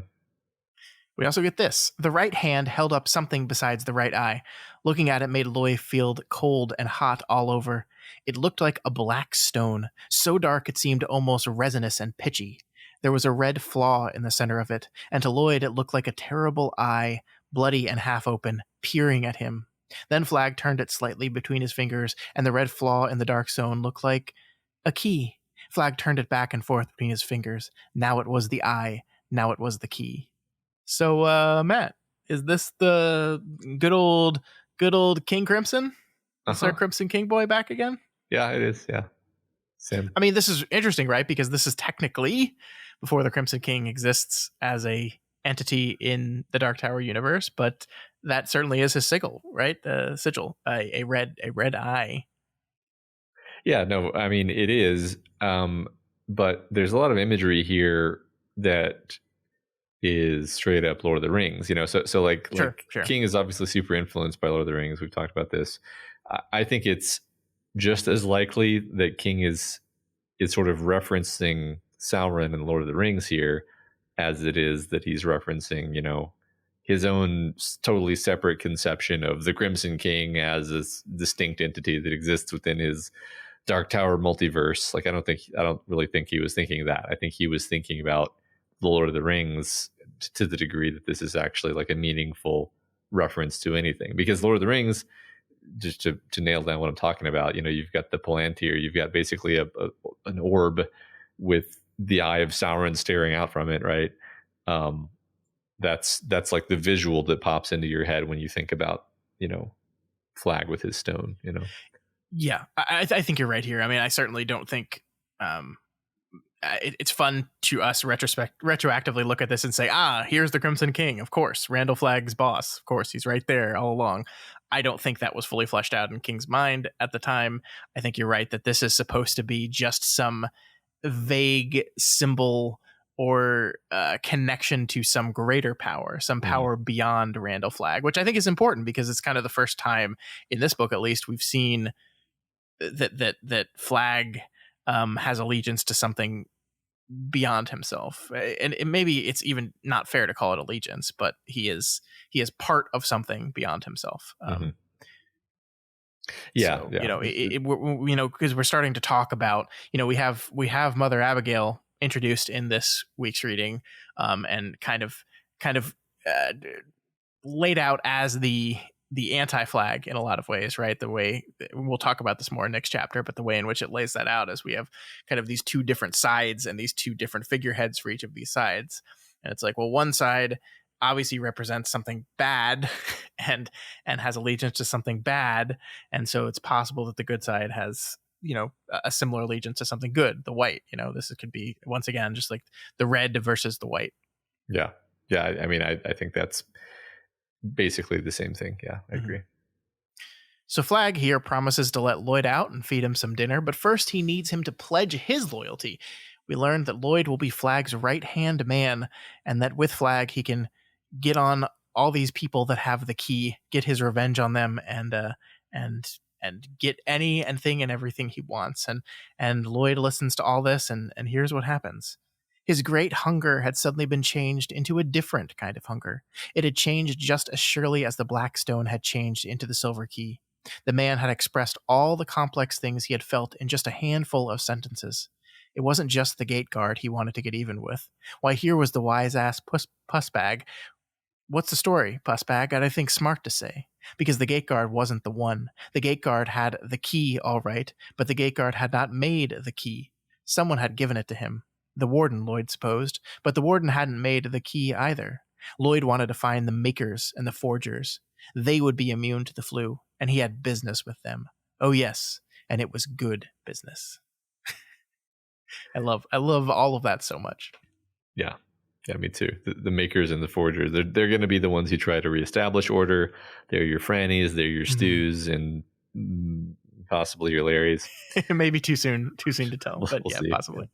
We also get this. The right hand held up something besides the right eye. Looking at it made Lloyd feel cold and hot all over. It looked like a black stone, so dark it seemed almost resinous and pitchy. There was a red flaw in the center of it, and to Lloyd it looked like a terrible eye, bloody and half open, peering at him. Then Flagg turned it slightly between his fingers, and the red flaw in the dark stone looked like a key. Flagg turned it back and forth between his fingers. Now it was the eye, now it was the key. So, Matt, is this the good old King Crimson? Is our Crimson King boy back again? Yeah, it is. Yeah. Same. I mean, this is interesting, right? Because this is technically before the Crimson King exists as a entity in the Dark Tower universe, but that certainly is his sigil, right? Sigil, a red eye. Yeah, no, I mean it is, but there's a lot of imagery here that is straight up Lord of the Rings, So like King is obviously super influenced by Lord of the Rings. We've talked about this. I think it's just as likely that King is sort of referencing Sauron and Lord of the Rings here as it is that he's referencing, his own totally separate conception of the Crimson King as this distinct entity that exists within his Dark Tower multiverse. Like, I don't really think he was thinking that. I think he was thinking about the Lord of the Rings to the degree that this is actually like a meaningful reference to anything, because Lord of the Rings, just to nail down what I'm talking about, you've got the Palantir, you've got basically an orb with the eye of Sauron staring out from it, right? That's like the visual that pops into your head when you think about, Flagg with his stone, Yeah, I think you're right here. I mean, I certainly don't think it's fun to us retroactively look at this and say, here's the Crimson King. Of course, Randall Flagg's boss. Of course, he's right there all along. I don't think that was fully fleshed out in King's mind at the time. I think you're right that this is supposed to be just some vague symbol or connection to some greater power, some power beyond Randall Flagg, which I think is important because it's kind of the first time in this book, at least, we've seen that Flagg has allegiance to something beyond himself, and maybe it's even not fair to call it allegiance, but he is part of something beyond himself. Yeah. Because we're starting to talk about, we have Mother Abigail introduced in this week's reading, and kind of laid out as the anti-Flagg in a lot of ways, right? The way we'll talk about this more next chapter, but the way in which it lays that out is we have kind of these two different sides and these two different figureheads for each of these sides. And it's like, well, one side obviously represents something bad and has allegiance to something bad. And so it's possible that the good side has, a similar allegiance to something good, the white. This could be, once again, just like the red versus the white. Yeah. I mean, I think that's basically the same thing. Yeah, I agree. So Flagg here promises to let Lloyd out and feed him some dinner, but first he needs him to pledge his loyalty. We learn that Lloyd will be Flagg's right-hand man, and that with Flagg he can get on all these people that have the key, get his revenge on them, and get anything and everything he wants. And Lloyd listens to all this, and here's what happens. His great hunger had suddenly been changed into a different kind of hunger. It had changed just as surely as the black stone had changed into the silver key. The man had expressed all the complex things he had felt in just a handful of sentences. It wasn't just the gate guard he wanted to get even with. Why, here was the wise-ass Pussbag. What's the story, Pussbag? I'd think smart to say. because the gate guard wasn't the one. The gate guard had the key, all right, but the gate guard had not made the key. Someone had given it to him. The warden, Lloyd supposed, but the warden hadn't made the key either. Lloyd wanted to find the makers and the forgers. They would be immune to the flu, and he had business with them. Oh yes, and it was good business. I love all of that so much. Yeah. Yeah, me too. The makers and the forgers, they're going to be the ones who try to reestablish order. They're your Frannies, they're your Stews, and possibly your Larrys. Maybe too soon to tell, but we'll yeah, see. possibly.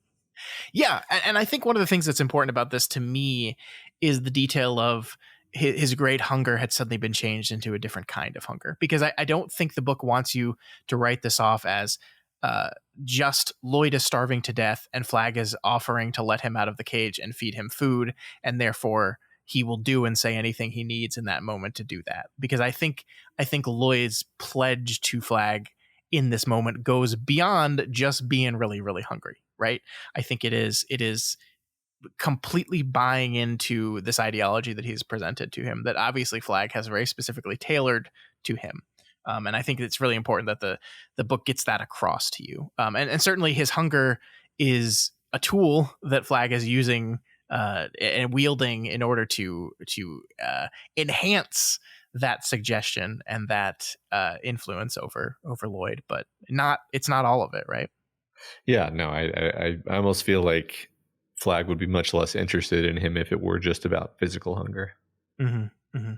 Yeah, and I think one of the things that's important about this to me is the detail of his great hunger had suddenly been changed into a different kind of hunger. Because I don't think the book wants you to write this off as just Lloyd is starving to death and Flagg is offering to let him out of the cage and feed him food, and therefore he will do and say anything he needs in that moment to do that. Because I think Lloyd's pledge to Flagg in this moment goes beyond just being really, really hungry, right? I think it is completely buying into this ideology that he's presented to him, that obviously Flagg has very specifically tailored to him. And I think it's really important that the book gets that across to you. And certainly his hunger is a tool that Flagg is using and wielding in order to enhance that suggestion and that influence over Lloyd, but it's not all of it, right? Yeah, no, I almost feel like Flagg would be much less interested in him if it were just about physical hunger. Mm-hmm. Mm-hmm.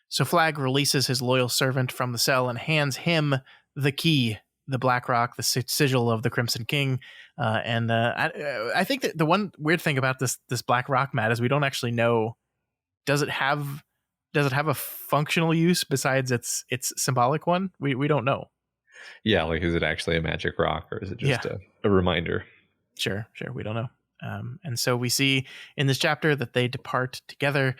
So Flagg releases his loyal servant from the cell and hands him the key, the Black Rock, the sigil of the Crimson King. I think that the one weird thing about this Black Rock, Matt, is we don't actually know, does it have a functional use besides its symbolic one? We don't know. Yeah, like, is it actually a magic rock, or is it just a reminder? Sure, we don't know. And so we see in this chapter that they depart together.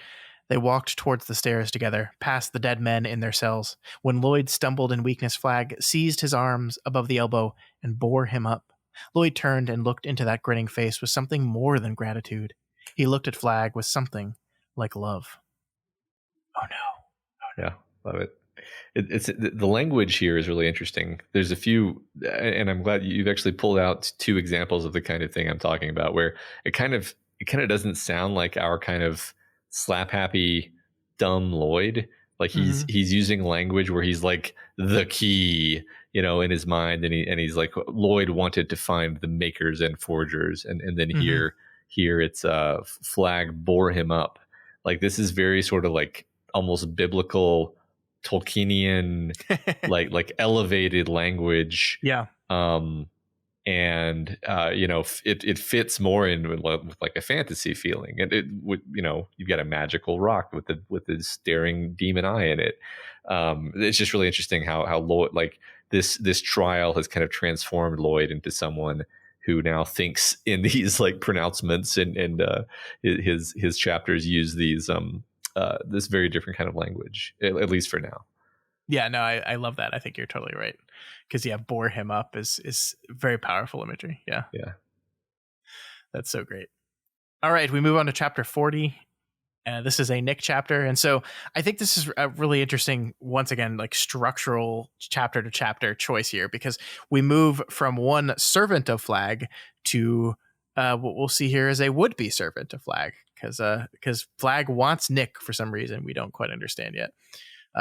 They walked towards the stairs together, past the dead men in their cells. When Lloyd stumbled in weakness, Flagg seized his arms above the elbow and bore him up. Lloyd turned and looked into that grinning face with something more than gratitude. He looked at Flagg with something like love. Oh no. Yeah, love it. It's the language here is really interesting. There's a few, and I'm glad you've actually pulled out two examples of the kind of thing I'm talking about, where it kind of doesn't sound like our kind of slap happy dumb Lloyd. Like he's using language where he's like the key, in his mind, and he's like, Lloyd wanted to find the makers and forgers, and then here it's Flagg bore him up. Like, this is very sort of like almost biblical Tolkienian like elevated language. Yeah. It fits more in with like a fantasy feeling, and it would, you've got a magical rock with the staring demon eye in it. It's just really interesting how Lloyd, like, this trial has kind of transformed Lloyd into someone who now thinks in these like pronouncements, and his chapters use these this very different kind of language, at least for now. Yeah, no, I love that. I think you're totally right. Because bore him up is very powerful imagery. Yeah. Yeah. That's so great. All right, we move on to chapter 40. This is a Nick chapter. And so I think this is a really interesting, once again, like structural chapter to chapter choice here, because we move from one servant of Flagg to what we'll see here is a would-be servant of Flagg, because Flagg wants Nick for some reason we don't quite understand yet.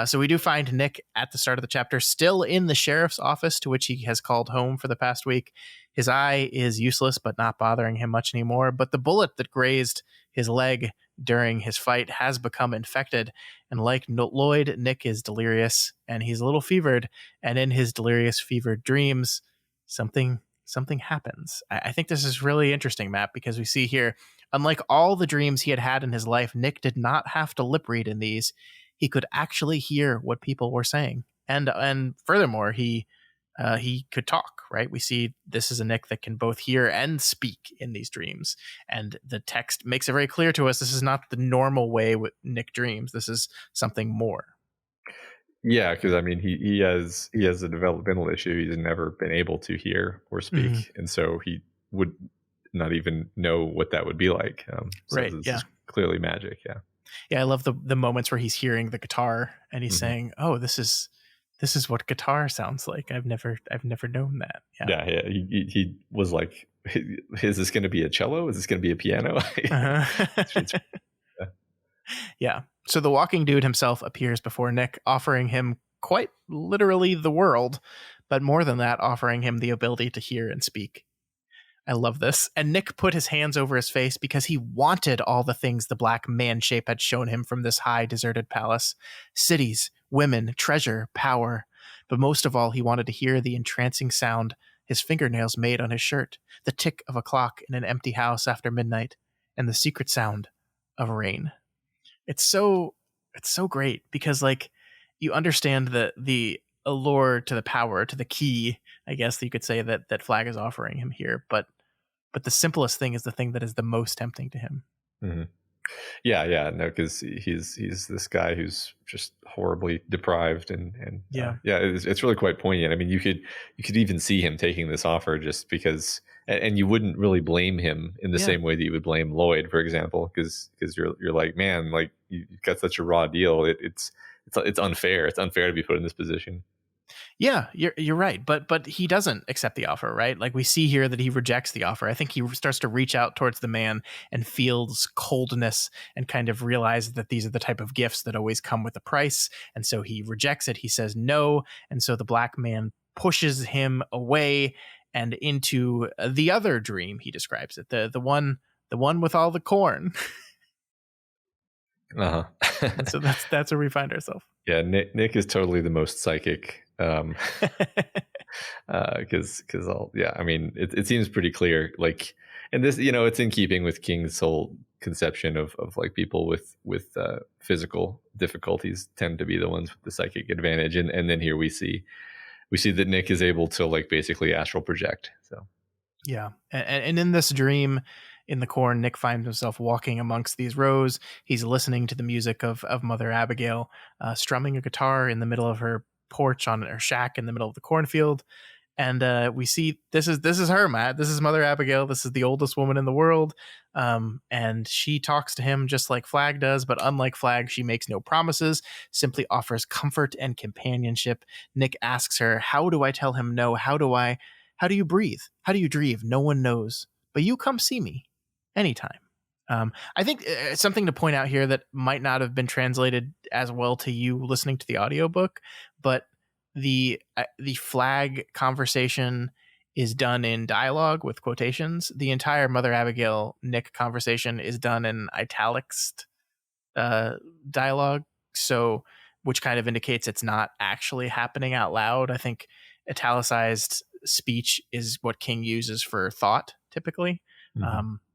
So we do find Nick at the start of the chapter, still in the sheriff's office, to which he has called home for the past week. His eye is useless, but not bothering him much anymore. But the bullet that grazed his leg during his fight has become infected. And like Lloyd, Nick is delirious, and he's a little fevered. And in his delirious, fevered dreams, something happens. I think this is really interesting, Matt, because we see here, unlike all the dreams he had had in his life, Nick did not have to lip read in these. He could actually hear what people were saying, and furthermore, he could talk. Right? We see this is a Nick that can both hear and speak in these dreams, and the text makes it very clear to us this is not the normal way with Nick dreams. This is something more. Yeah, because I mean, he has a developmental issue. He's never been able to hear or speak, and so he would not even know what that would be like. So right? this is clearly magic. Yeah. Yeah, I love the moments where he's hearing the guitar and he's Mhm. saying, "Oh, this is what guitar sounds like. I've never known that." Yeah. Yeah, he was like, "Is this going to be a cello? Is this going to be a piano?" Uh-huh. It's- Yeah. So the walking dude himself appears before Nick, offering him quite literally the world, but more than that, offering him the ability to hear and speak. I love this. And Nick put his hands over his face because he wanted all the things the black man shape had shown him from this high, deserted palace: cities, women, treasure, power. But most of all, he wanted to hear the entrancing sound his fingernails made on his shirt, the tick of a clock in an empty house after midnight, and the secret sound of rain. It's so it's so great because like you understand the allure to the power, to the key, I guess that you could say that Flagg is offering him here, but the simplest thing is the thing that is the most tempting to him. Mhm. Yeah, no, because he's this guy who's just horribly deprived, and Yeah. yeah, it's really quite poignant. I mean, you could even see him taking this offer just because, and you wouldn't really blame him in the Yeah. same way that you would blame Lloyd, for example, because you're like, man, like you've got such a raw deal. It's unfair. It's unfair to be put in this position. Yeah, you're right, but he doesn't accept the offer, right? Like we see here that he rejects the offer. I think he starts to reach out towards the man and feels coldness and kind of realizes that these are the type of gifts that always come with a price, and so he rejects it. He says no, and so the black man pushes him away and into the other dream. He describes it, the one with all the corn. Uh huh. And so that's where we find ourselves. Yeah, Nick is totally the most psychic. Because all, yeah, I mean, it seems pretty clear, like, and this, it's in keeping with King's whole conception of like people with physical difficulties tend to be the ones with the psychic advantage, and then here we see that Nick is able to like basically astral project. So Yeah. And in this dream in the corn, Nick finds himself walking amongst these rows. He's listening to the music of Mother Abigail, strumming a guitar in the middle of her porch on her shack in the middle of the cornfield. And we see this is her, Matt. This is Mother Abigail. This is the oldest woman in the world. And she talks to him just like Flagg does, but unlike Flagg, she makes no promises, simply offers comfort and companionship. Nick asks her, "How do I tell him no? How do you breathe? How do you dream? No one knows. But you come see me anytime." I think something to point out here that might not have been translated as well to you listening to the audiobook, but the Flagg conversation is done in dialogue with quotations. The entire Mother Abigail Nick conversation is done in italics dialogue, so which kind of indicates it's not actually happening out loud. I think italicized speech is what King uses for thought typically.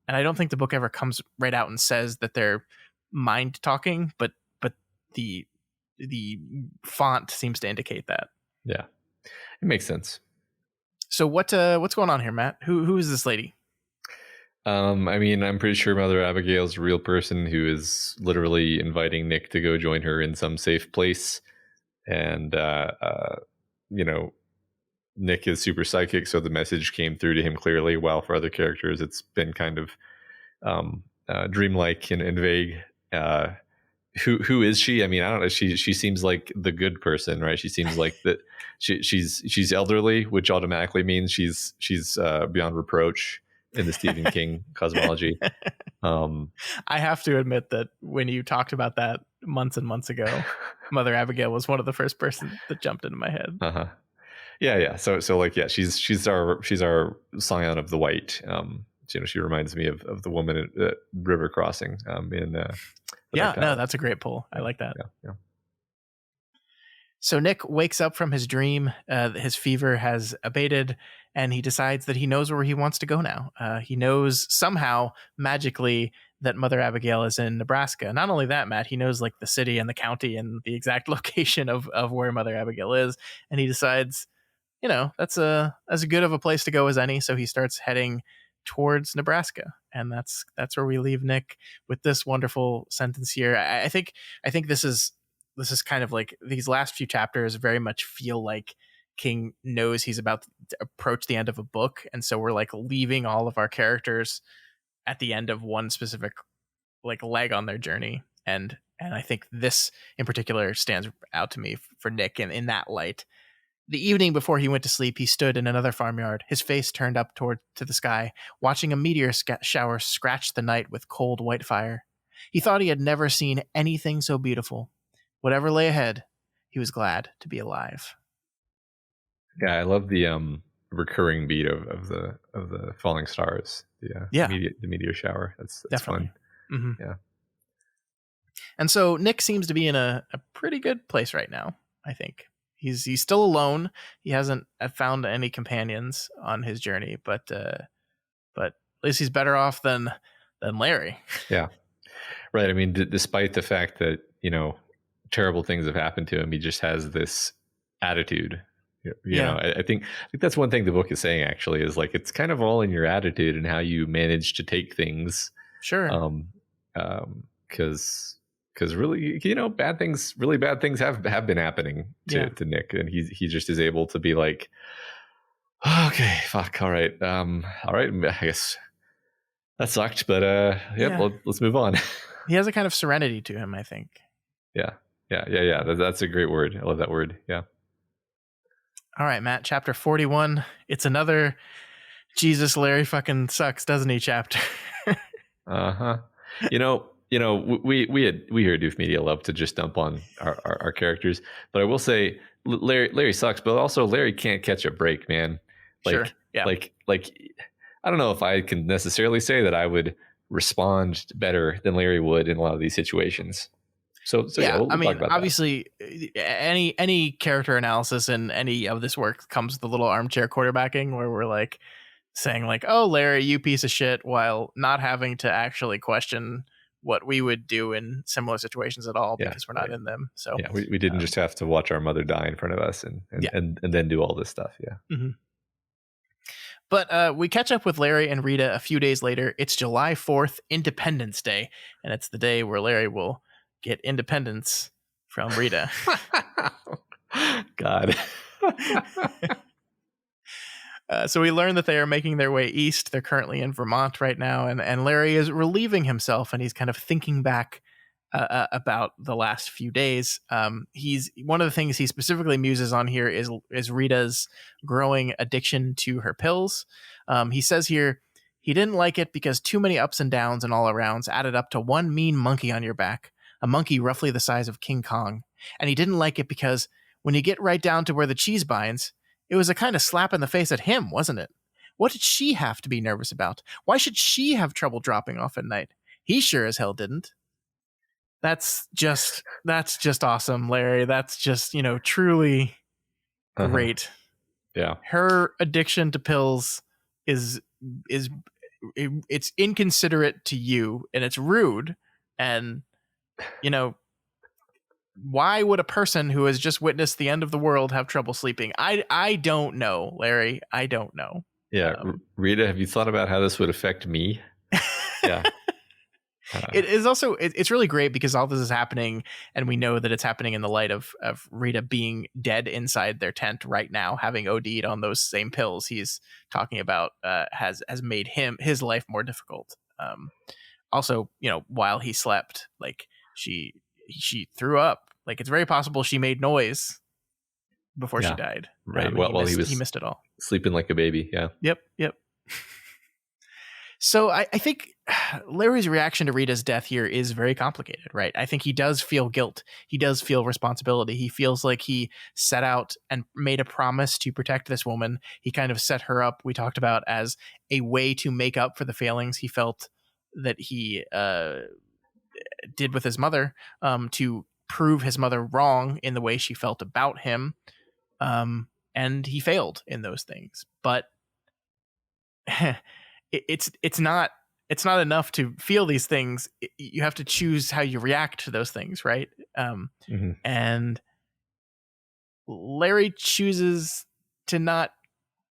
And I don't think the book ever comes right out and says that they're mind talking, but the the font seems to indicate that. yeah, it makes sense. So what's going on here, Matt? Who is this lady? I mean, I'm pretty sure Mother Abigail's a real person who is literally inviting Nick to go join her in some safe place, and you know, Nick is super psychic, so the message came through to him clearly. While for other characters, it's been kind of dreamlike and vague. Who is she? I mean, I don't know. She seems like the good person, right? She seems like that. She's elderly, which automatically means she's beyond reproach in the Stephen King cosmology. I have to admit that when you talked about that months and months ago, Mother Abigail was one of the first person that jumped into my head. Uh-huh. Yeah. So like, yeah, she's our scion of the white. She reminds me of the woman at River Crossing. Yeah, no, that's a great pull. I like that. Yeah. So Nick wakes up from his dream. His fever has abated, and he decides that he knows where he wants to go now. He knows somehow, magically, that Mother Abigail is in Nebraska. Not only that, Matt, he knows like the city and the county and the exact location of where Mother Abigail is. And he decides, that's as good of a place to go as any. So he starts heading towards Nebraska. And that's where we leave Nick with this wonderful sentence here. I think this is kind of like these last few chapters very much feel like King knows he's about to approach the end of a book. And so we're like leaving all of our characters at the end of one specific like leg on their journey. And I think this in particular stands out to me for Nick in that light. The evening before he went to sleep, he stood in another farmyard, his face turned up toward to the sky, watching a meteor shower scratch the night with cold white fire. He thought he had never seen anything so beautiful. Whatever lay ahead, he was glad to be alive. Yeah, I love the recurring beat of the falling stars. The meteor shower. That's definitely fun. Mm-hmm. Yeah. And so Nick seems to be in a pretty good place right now, I think. He's still alone. He hasn't found any companions on his journey, but at least he's better off than Larry. Yeah, right. I mean, despite the fact that terrible things have happened to him, he just has this attitude. You know, I think that's one thing the book is saying. Actually, is like it's kind of all in your attitude and how you manage to take things. Sure. Because really, really bad things have been happening to Nick, and he just is able to be like, oh, okay, fuck, all right, I guess that sucked, but let's move on. He has a kind of serenity to him, I think. Yeah. That's a great word. I love that word. Yeah. All right, Matt. Chapter 41. It's another Jesus, Larry fucking sucks, doesn't he? Chapter. Uh-huh. We here at Doof Media love to just dump on our characters, but I will say Larry sucks, but also Larry can't catch a break, man. Sure. Yeah. Like I don't know if I can necessarily say that I would respond better than Larry would in a lot of these situations. So yeah, we'll talk about obviously, any character analysis in any of this work comes with the little armchair quarterbacking where we're like saying like, "Oh, Larry, you piece of shit," while not having to actually question what we would do in similar situations at all because we're not in them. So yeah, we didn't just have to watch our mother die in front of us and then do all this stuff. Yeah. Mm-hmm. But we catch up with Larry and Rita a few days later. It's July 4th, Independence Day, and it's the day where Larry will get independence from Rita. God. So we learn that they are making their way east. They're currently in Vermont right now, and Larry is relieving himself, and he's kind of thinking back about the last few days. He's one of the things he specifically muses on here is Rita's growing addiction to her pills. He says here he didn't like it because too many ups and downs and all arounds added up to one mean monkey on your back, a monkey roughly the size of King Kong. And he didn't like it because when you get right down to where the cheese binds, it was a kind of slap in the face at him, wasn't it? What did she have to be nervous about? Why should she have trouble dropping off at night? He sure as hell didn't. That's just awesome, Larry. That's just, truly great. Yeah. Her addiction to pills is it's inconsiderate to you and it's rude. And, why would a person who has just witnessed the end of the world have trouble sleeping? I don't know, Larry. I don't know. Yeah. Rita, have you thought about how this would affect me? Yeah. It is also it's really great because all this is happening and we know that it's happening in the light of Rita being dead inside their tent right now, having OD'd on those same pills he's talking about has made his life more difficult. Also, while he slept, like she threw up. Like it's very possible she made noise before she died. Right. He missed it all. Sleeping like a baby. Yeah. Yep. So I think Larry's reaction to Rita's death here is very complicated, right? I think he does feel guilt. He does feel responsibility. He feels like he set out and made a promise to protect this woman. He kind of set her up, we talked about, as a way to make up for the failings he felt that he did with his mother, to prove his mother wrong in the way she felt about him. And he failed in those things. But it's not enough to feel these things. You have to choose how you react to those things, right? And Larry chooses to not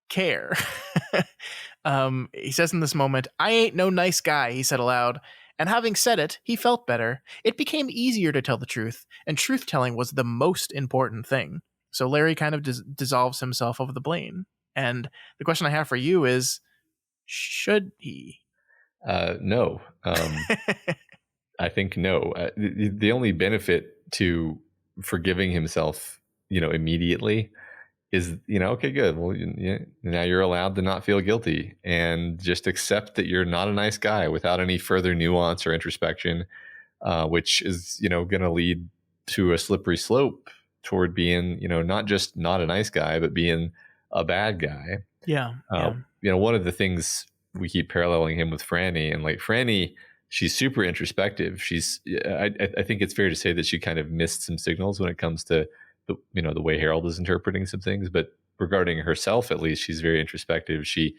care. He says in this moment, "I ain't no nice guy," he said aloud. And having said it, he felt better. It became easier to tell the truth, and truth-telling was the most important thing. So Larry kind of dissolves himself of the blame. And the question I have for you is, should he? No. I think no. The only benefit to forgiving himself, immediately is, okay, good. Well, now you're allowed to not feel guilty and just accept that you're not a nice guy without any further nuance or introspection, which is, going to lead to a slippery slope toward being, not just not a nice guy, but being a bad guy. Yeah. Yeah. One of the things we keep paralleling him with Franny, and like Franny, she's super introspective. I think it's fair to say that she kind of missed some signals when it comes to the way Harold is interpreting some things. But regarding herself, at least, she's very introspective. She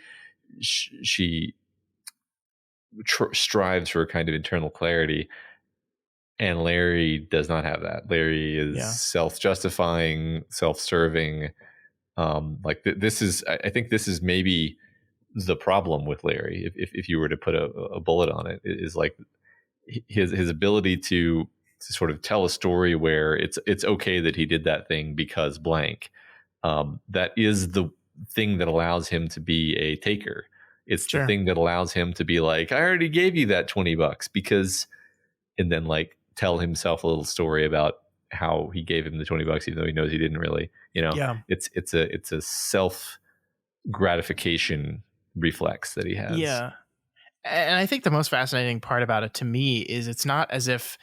strives for a kind of internal clarity, and Larry does not have that. Larry is self-justifying, self-serving. This is, I think this is maybe the problem with Larry, if you were to put a bullet on it, is like his ability to sort of tell a story where it's okay that he did that thing because blank. That is the thing that allows him to be a taker. It's the thing that allows him to be like, I already gave you that $20 because, and then like tell himself a little story about how he gave him the $20 even though he knows he didn't really. It's a self gratification reflex that he has. Yeah. And I think the most fascinating part about it to me is it's not as if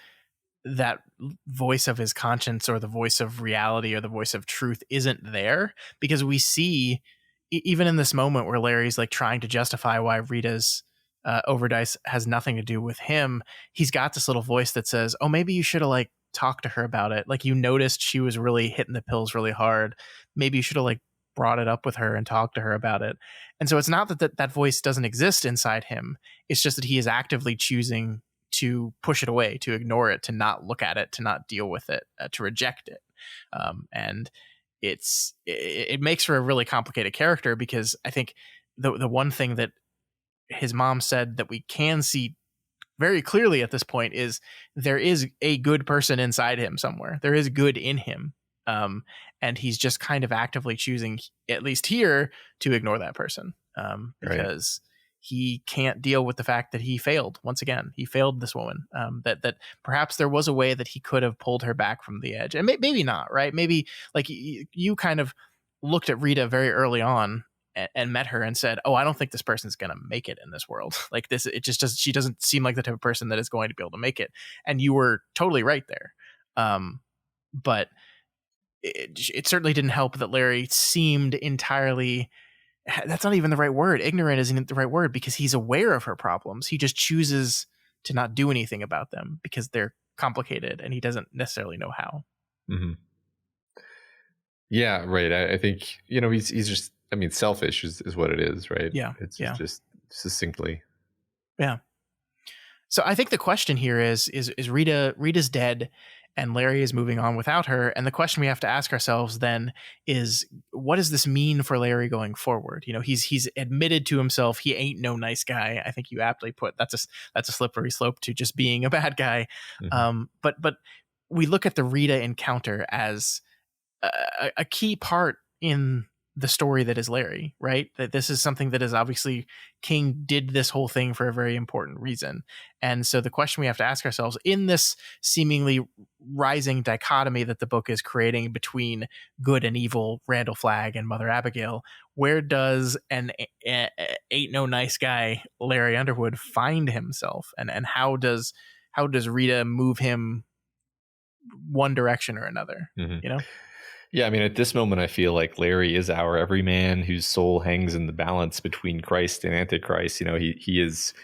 that voice of his conscience or the voice of reality or the voice of truth isn't there, because we see even in this moment where Larry's like trying to justify why Rita's overdose has nothing to do with him, he's got this little voice that says, oh, maybe you should have like talked to her about it. Like, you noticed she was really hitting the pills really hard. Maybe you should have like brought it up with her and talked to her about it. And so it's not that voice doesn't exist inside him. It's just that he is actively choosing to push it away, to ignore it, to not look at it, to not deal with it, to reject it. And it makes for a really complicated character, because I think the one thing that his mom said that we can see very clearly at this point is there is a good person inside him somewhere. There is good in him. And he's just kind of actively choosing, at least here, to ignore that person, because he can't deal with the fact that he failed. Once again, he failed this woman, that perhaps there was a way that he could have pulled her back from the edge, and maybe not, right? Maybe like you kind of looked at Rita very early on and met her and said, oh, I don't think this person's going to make it in this world. Like this, it just doesn't, she doesn't seem like the type of person that is going to be able to make it. And you were totally right there. But it certainly didn't help that Larry seemed entirely, that's not even the right word. Ignorant isn't the right word, because he's aware of her problems. He just chooses to not do anything about them because they're complicated and he doesn't necessarily know how. Mm-hmm. Yeah, right. I think, he's just, selfish is what it is, right? Yeah. It's just succinctly. Yeah. So I think the question here is Rita's dead and Larry is moving on without her. And the question we have to ask ourselves then is, what does this mean for Larry going forward? He's admitted to himself he ain't no nice guy. I think you aptly put that's a slippery slope to just being a bad guy. Mm-hmm. But we look at the Rita encounter as a key part in the story that is Larry, right? That this is something that is obviously, King did this whole thing for a very important reason. And so the question we have to ask ourselves in this seemingly rising dichotomy that the book is creating between good and evil, Randall Flagg and Mother Abigail, where does an ain't no nice guy Larry Underwood find himself? And how does Rita move him one direction or another? Mm-hmm. Yeah, at this moment, I feel like Larry is our everyman whose soul hangs in the balance between Christ and Antichrist. He is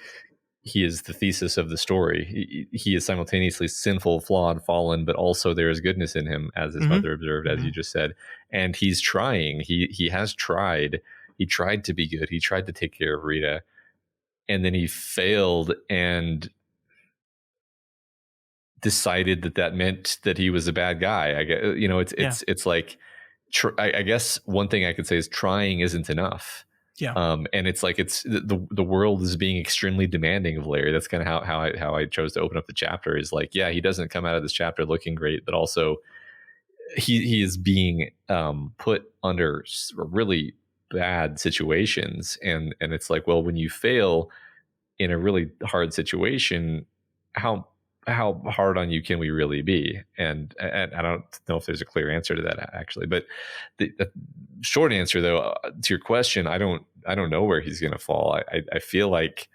the thesis of the story. He is simultaneously sinful, flawed, fallen, but also there is goodness in him, as his mother observed, as you just said. And he's trying. He has tried. He tried to be good. He tried to take care of Rita, and then he failed and decided that meant that he was a bad guy. I guess, it's like, I guess one thing I could say is trying isn't enough. Yeah. And it's like, it's the world is being extremely demanding of Larry. That's kind of how I chose to open up the chapter, is like, yeah, he doesn't come out of this chapter looking great, but also he is being put under really bad situations. And it's like, well, when you fail in a really hard situation, how how hard on you can we really be? And I don't know if there's a clear answer to that actually, but the short answer though to your question, I don't know where he's going to fall. I feel like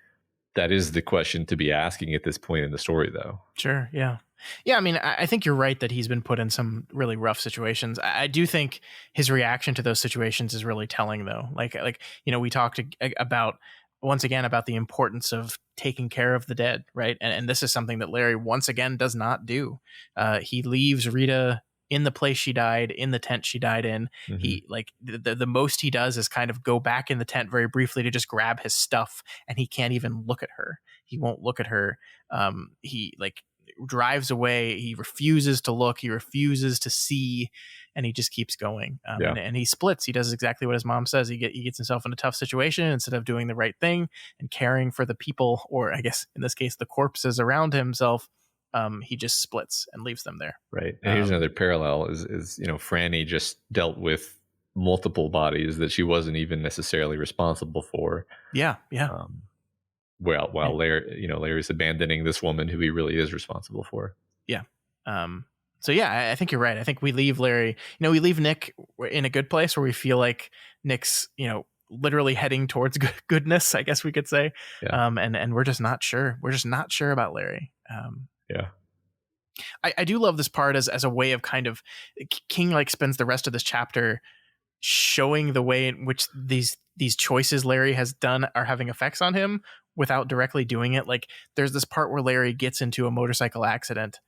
that is the question to be asking at this point in the story though. Sure. Yeah. Yeah. I mean, I think you're right that he's been put in some really rough situations. I do think his reaction to those situations is really telling though. Like, we talked about, once again, about the importance of taking care of the dead. Right. And this is something that Larry once again does not do. He leaves Rita in the place she died, in the tent she died in. Mm-hmm. He like the most he does is kind of go back in the tent very briefly to just grab his stuff, and he can't even look at her. He won't look at her. He like drives away. He refuses to look. He refuses to see, and he just keeps going. And he splits. He does exactly what his mom says. He gets himself in a tough situation. Instead of doing the right thing and caring for the people, or I guess in this case, the corpses around himself, he just splits and leaves them there. Right. And here's another parallel is Franny just dealt with multiple bodies that she wasn't even necessarily responsible for. Yeah. While Larry's abandoning this woman who he really is responsible for. Yeah. So yeah, I think you're right. I think we leave Larry, we leave Nick in a good place where we feel like Nick's, literally heading towards goodness, I guess we could say. Yeah. And we're just not sure. We're just not sure about Larry. Yeah. I do love this part as a way of kind of, King like spends the rest of this chapter showing the way in which these choices Larry has done are having effects on him without directly doing it. Like there's this part where Larry gets into a motorcycle accident.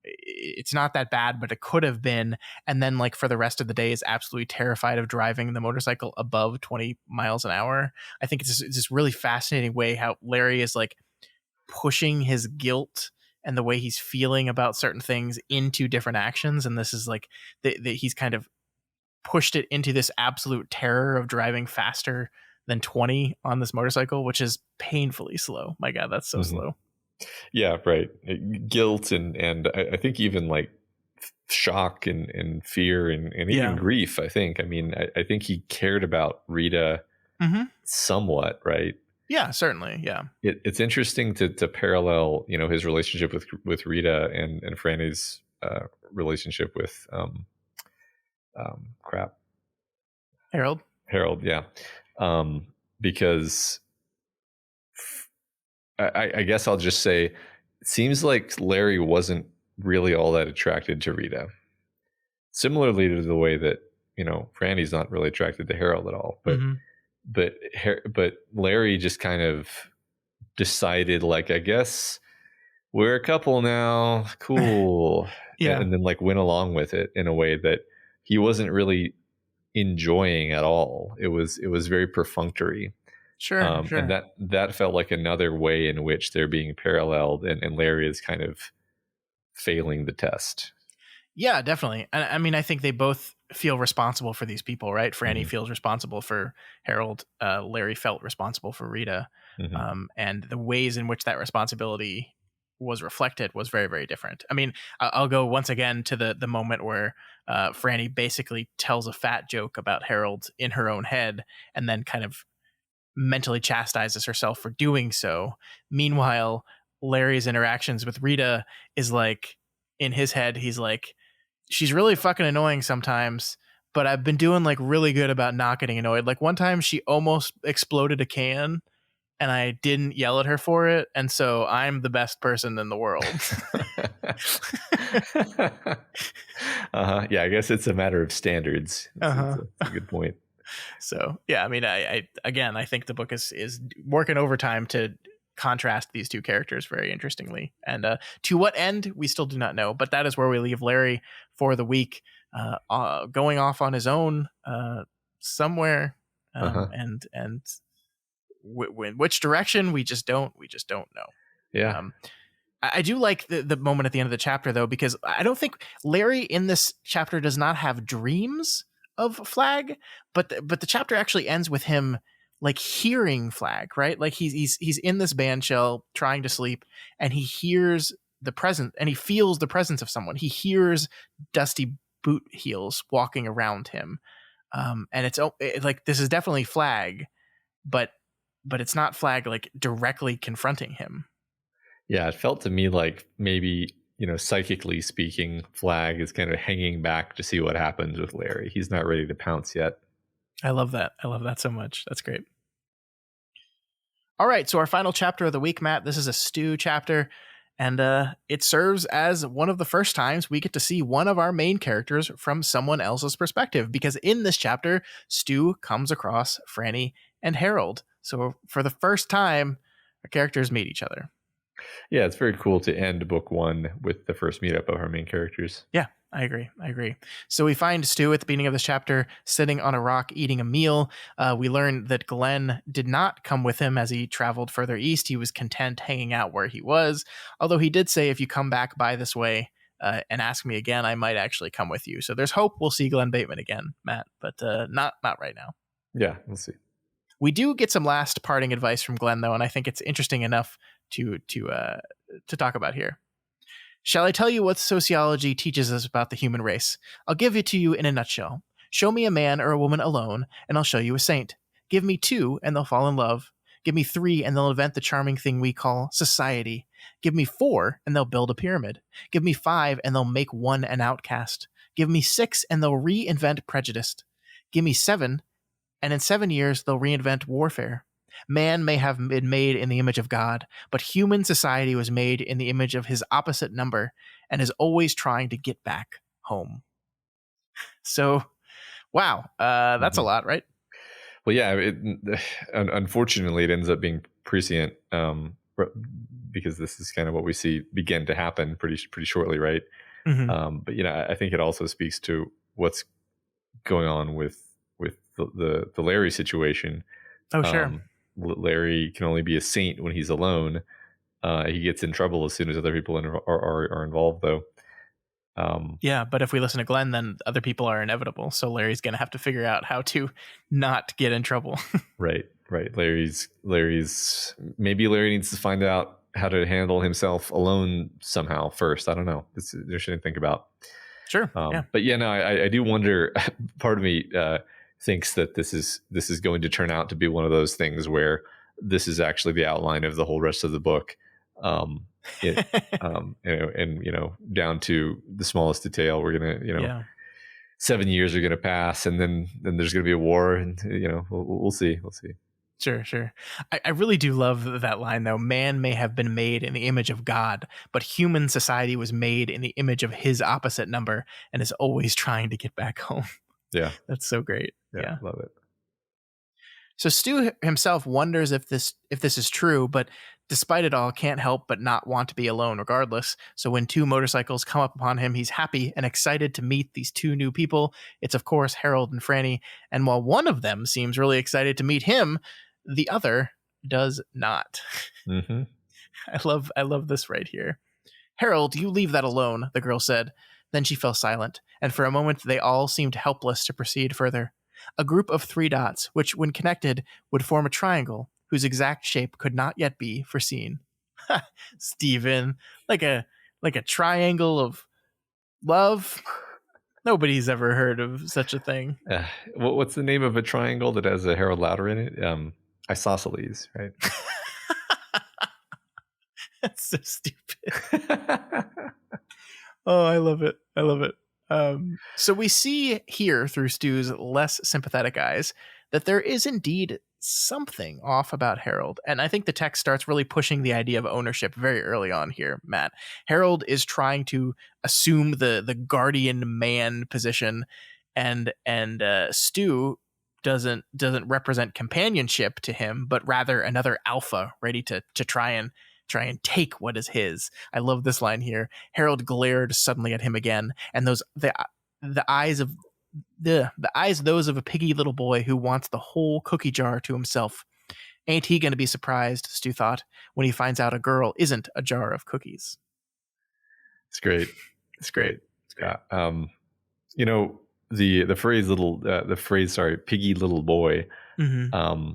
It's not that bad, but it could have been. And then like for the rest of the day is absolutely terrified of driving the motorcycle above 20 miles an hour. I think it's this really fascinating way how Larry is like pushing his guilt and the way he's feeling about certain things into different actions. And this is like he's kind of pushed it into this absolute terror of driving faster than 20 on this motorcycle, which is painfully slow. My God, that's so slow. Yeah, right. Guilt and I think even like shock and fear and even grief, I think. I mean, I think he cared about Rita somewhat, right? Yeah, certainly. Yeah. It's interesting to parallel, his relationship with Rita and Franny's relationship with Harold, yeah. Because I guess I'll just say it seems like Larry wasn't really all that attracted to Rita. Similarly to the way that, Franny's not really attracted to Harold at all. But Larry just kind of decided, like, I guess we're a couple now, cool. Yeah. And then like went along with it in a way that he wasn't really enjoying at all. It was very perfunctory. Sure. And that felt like another way in which they're being paralleled, and Larry is kind of failing the test. Yeah, definitely. I mean, I think they both feel responsible for these people, right? Franny feels responsible for Harold. Larry felt responsible for Rita. And the ways in which that responsibility was reflected was very, very different. I mean, I'll go once again to the moment where Franny basically tells a fat joke about Harold in her own head and then kind of mentally chastises herself for doing so. Meanwhile, Larry's interactions with Rita is like, in his head, he's like, she's really fucking annoying sometimes, but I've been doing like really good about not getting annoyed. Like one time she almost exploded a can and I didn't yell at her for it. And so I'm the best person in the world. Yeah, I guess it's a matter of standards. That's a good point. So, yeah, I mean, I think the book is working overtime to contrast these two characters very interestingly. And to what end, we still do not know. But that is where we leave Larry for the week, going off on his own somewhere. And which direction, we just don't know. Yeah. I do like the moment at the end of the chapter, though, because I don't think Larry in this chapter does not have dreams of Flagg, but the chapter actually ends with him like hearing Flagg, right? Like he's in this band shell trying to sleep, and he hears the presence, and he feels the presence of someone. He hears dusty boot heels walking around him, and it's like this is definitely Flagg, but it's not Flagg like directly confronting him. Yeah, it felt to me like maybe, psychically speaking, Flagg is kind of hanging back to see what happens with Larry. He's not ready to pounce yet. I love that. I love that so much. That's great. All right, so our final chapter of the week, Matt. This is a Stu chapter, and it serves as one of the first times we get to see one of our main characters from someone else's perspective, because in this chapter, Stu comes across Franny and Harold. So for the first time, our characters meet each other. Yeah, it's very cool to end book one with the first meetup of our main characters. Yeah, I agree. So we find Stu at the beginning of this chapter sitting on a rock eating a meal. We learn that Glenn did not come with him as he traveled further east. He was content hanging out where he was, although he did say, if you come back by this way and ask me again, I might actually come with you. So there's hope we'll see Glenn Bateman again, Matt, but not right now. Yeah, we'll see. We do get some last parting advice from Glenn, though, and I think it's interesting enough to talk about here. Shall I tell you what sociology teaches us about the human race? I'll give it to you in a nutshell. Show me a man or a woman alone, and I'll show you a saint. Give me two, and they'll fall in love. Give me three, and they'll invent the charming thing we call society. Give me four, and they'll build a pyramid. Give me five, and they'll make one an outcast. Give me six, and they'll reinvent prejudice. Give me seven, and in 7 years, they'll reinvent warfare. Man may have been made in the image of God, but human society was made in the image of his opposite number and is always trying to get back home. So, wow, that's a lot, right? Well, yeah, unfortunately, it ends up being prescient because this is kind of what we see begin to happen pretty shortly, right? Mm-hmm. But, I think it also speaks to what's going on with the Larry situation. Oh, sure. Larry can only be a saint when he's alone. He gets in trouble as soon as other people are involved, though. Yeah, but if we listen to Glenn, then other people are inevitable. So Larry's going to have to figure out how to not get in trouble. Right. Larry's maybe Larry needs to find out how to handle himself alone somehow first. I don't know. There's something to think about. Sure. Yeah. But yeah, no, I do wonder. Part of me thinks that this is going to turn out to be one of those things where this is actually the outline of the whole rest of the book, and down to the smallest detail. We're gonna 7 years are gonna pass, and then there's gonna be a war, and we'll see. Sure. I really do love that line, though. Man may have been made in the image of God, but human society was made in the image of his opposite number and is always trying to get back home. Yeah. That's so great. Yeah. Love it. So Stu himself wonders if this is true, but despite it all, can't help but not want to be alone regardless. So when two motorcycles come up upon him, he's happy and excited to meet these two new people. It's, of course, Harold and Franny. And while one of them seems really excited to meet him, the other does not. Mm-hmm. I love this right here. Harold, you leave that alone, the girl said. Then she fell silent, and for a moment they all seemed helpless to proceed further. A group of 3 dots, which when connected would form a triangle, whose exact shape could not yet be foreseen. Stephen, like a triangle of love. Nobody's ever heard of such a thing. What's the name of a triangle that has a Harold Lauder in it? Isosceles, right? That's so stupid. Oh, I love it. So we see here through Stu's less sympathetic eyes that there is indeed something off about Harold. And I think the text starts really pushing the idea of ownership very early on here, Matt. Harold is trying to assume the guardian man position, and Stu doesn't represent companionship to him, but rather another alpha ready to try and take what is his. I love this line here. Harold glared suddenly at him again, and the eyes those of a piggy little boy who wants the whole cookie jar to himself. Ain't he going to be surprised, Stu thought, when he finds out a girl isn't a jar of cookies. It's great. Scott. The phrase piggy little boy, mm-hmm.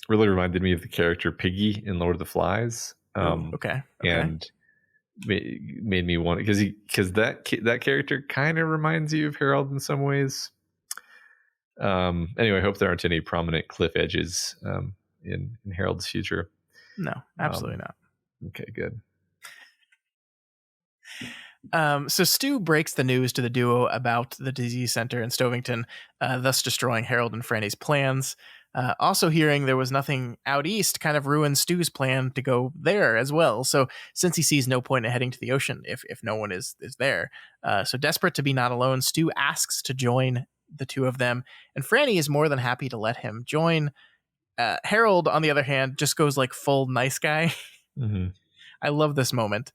Really reminded me of the character Piggy in Lord of the Flies. Okay. And made me want, because that character kind of reminds you of Harold in some ways. Anyway, I hope there aren't any prominent cliff edges in Harold's future. No, absolutely not. Okay, good. So Stu breaks the news to the duo about the disease center in Stovington, thus destroying Harold and Franny's plans. Also, hearing there was nothing out east kind of ruins Stu's plan to go there as well. So, since he sees no point in heading to the ocean if no one is there, so desperate to be not alone, Stu asks to join the two of them, and Franny is more than happy to let him join. Harold, on the other hand, just goes like full nice guy. Mm-hmm. I love this moment.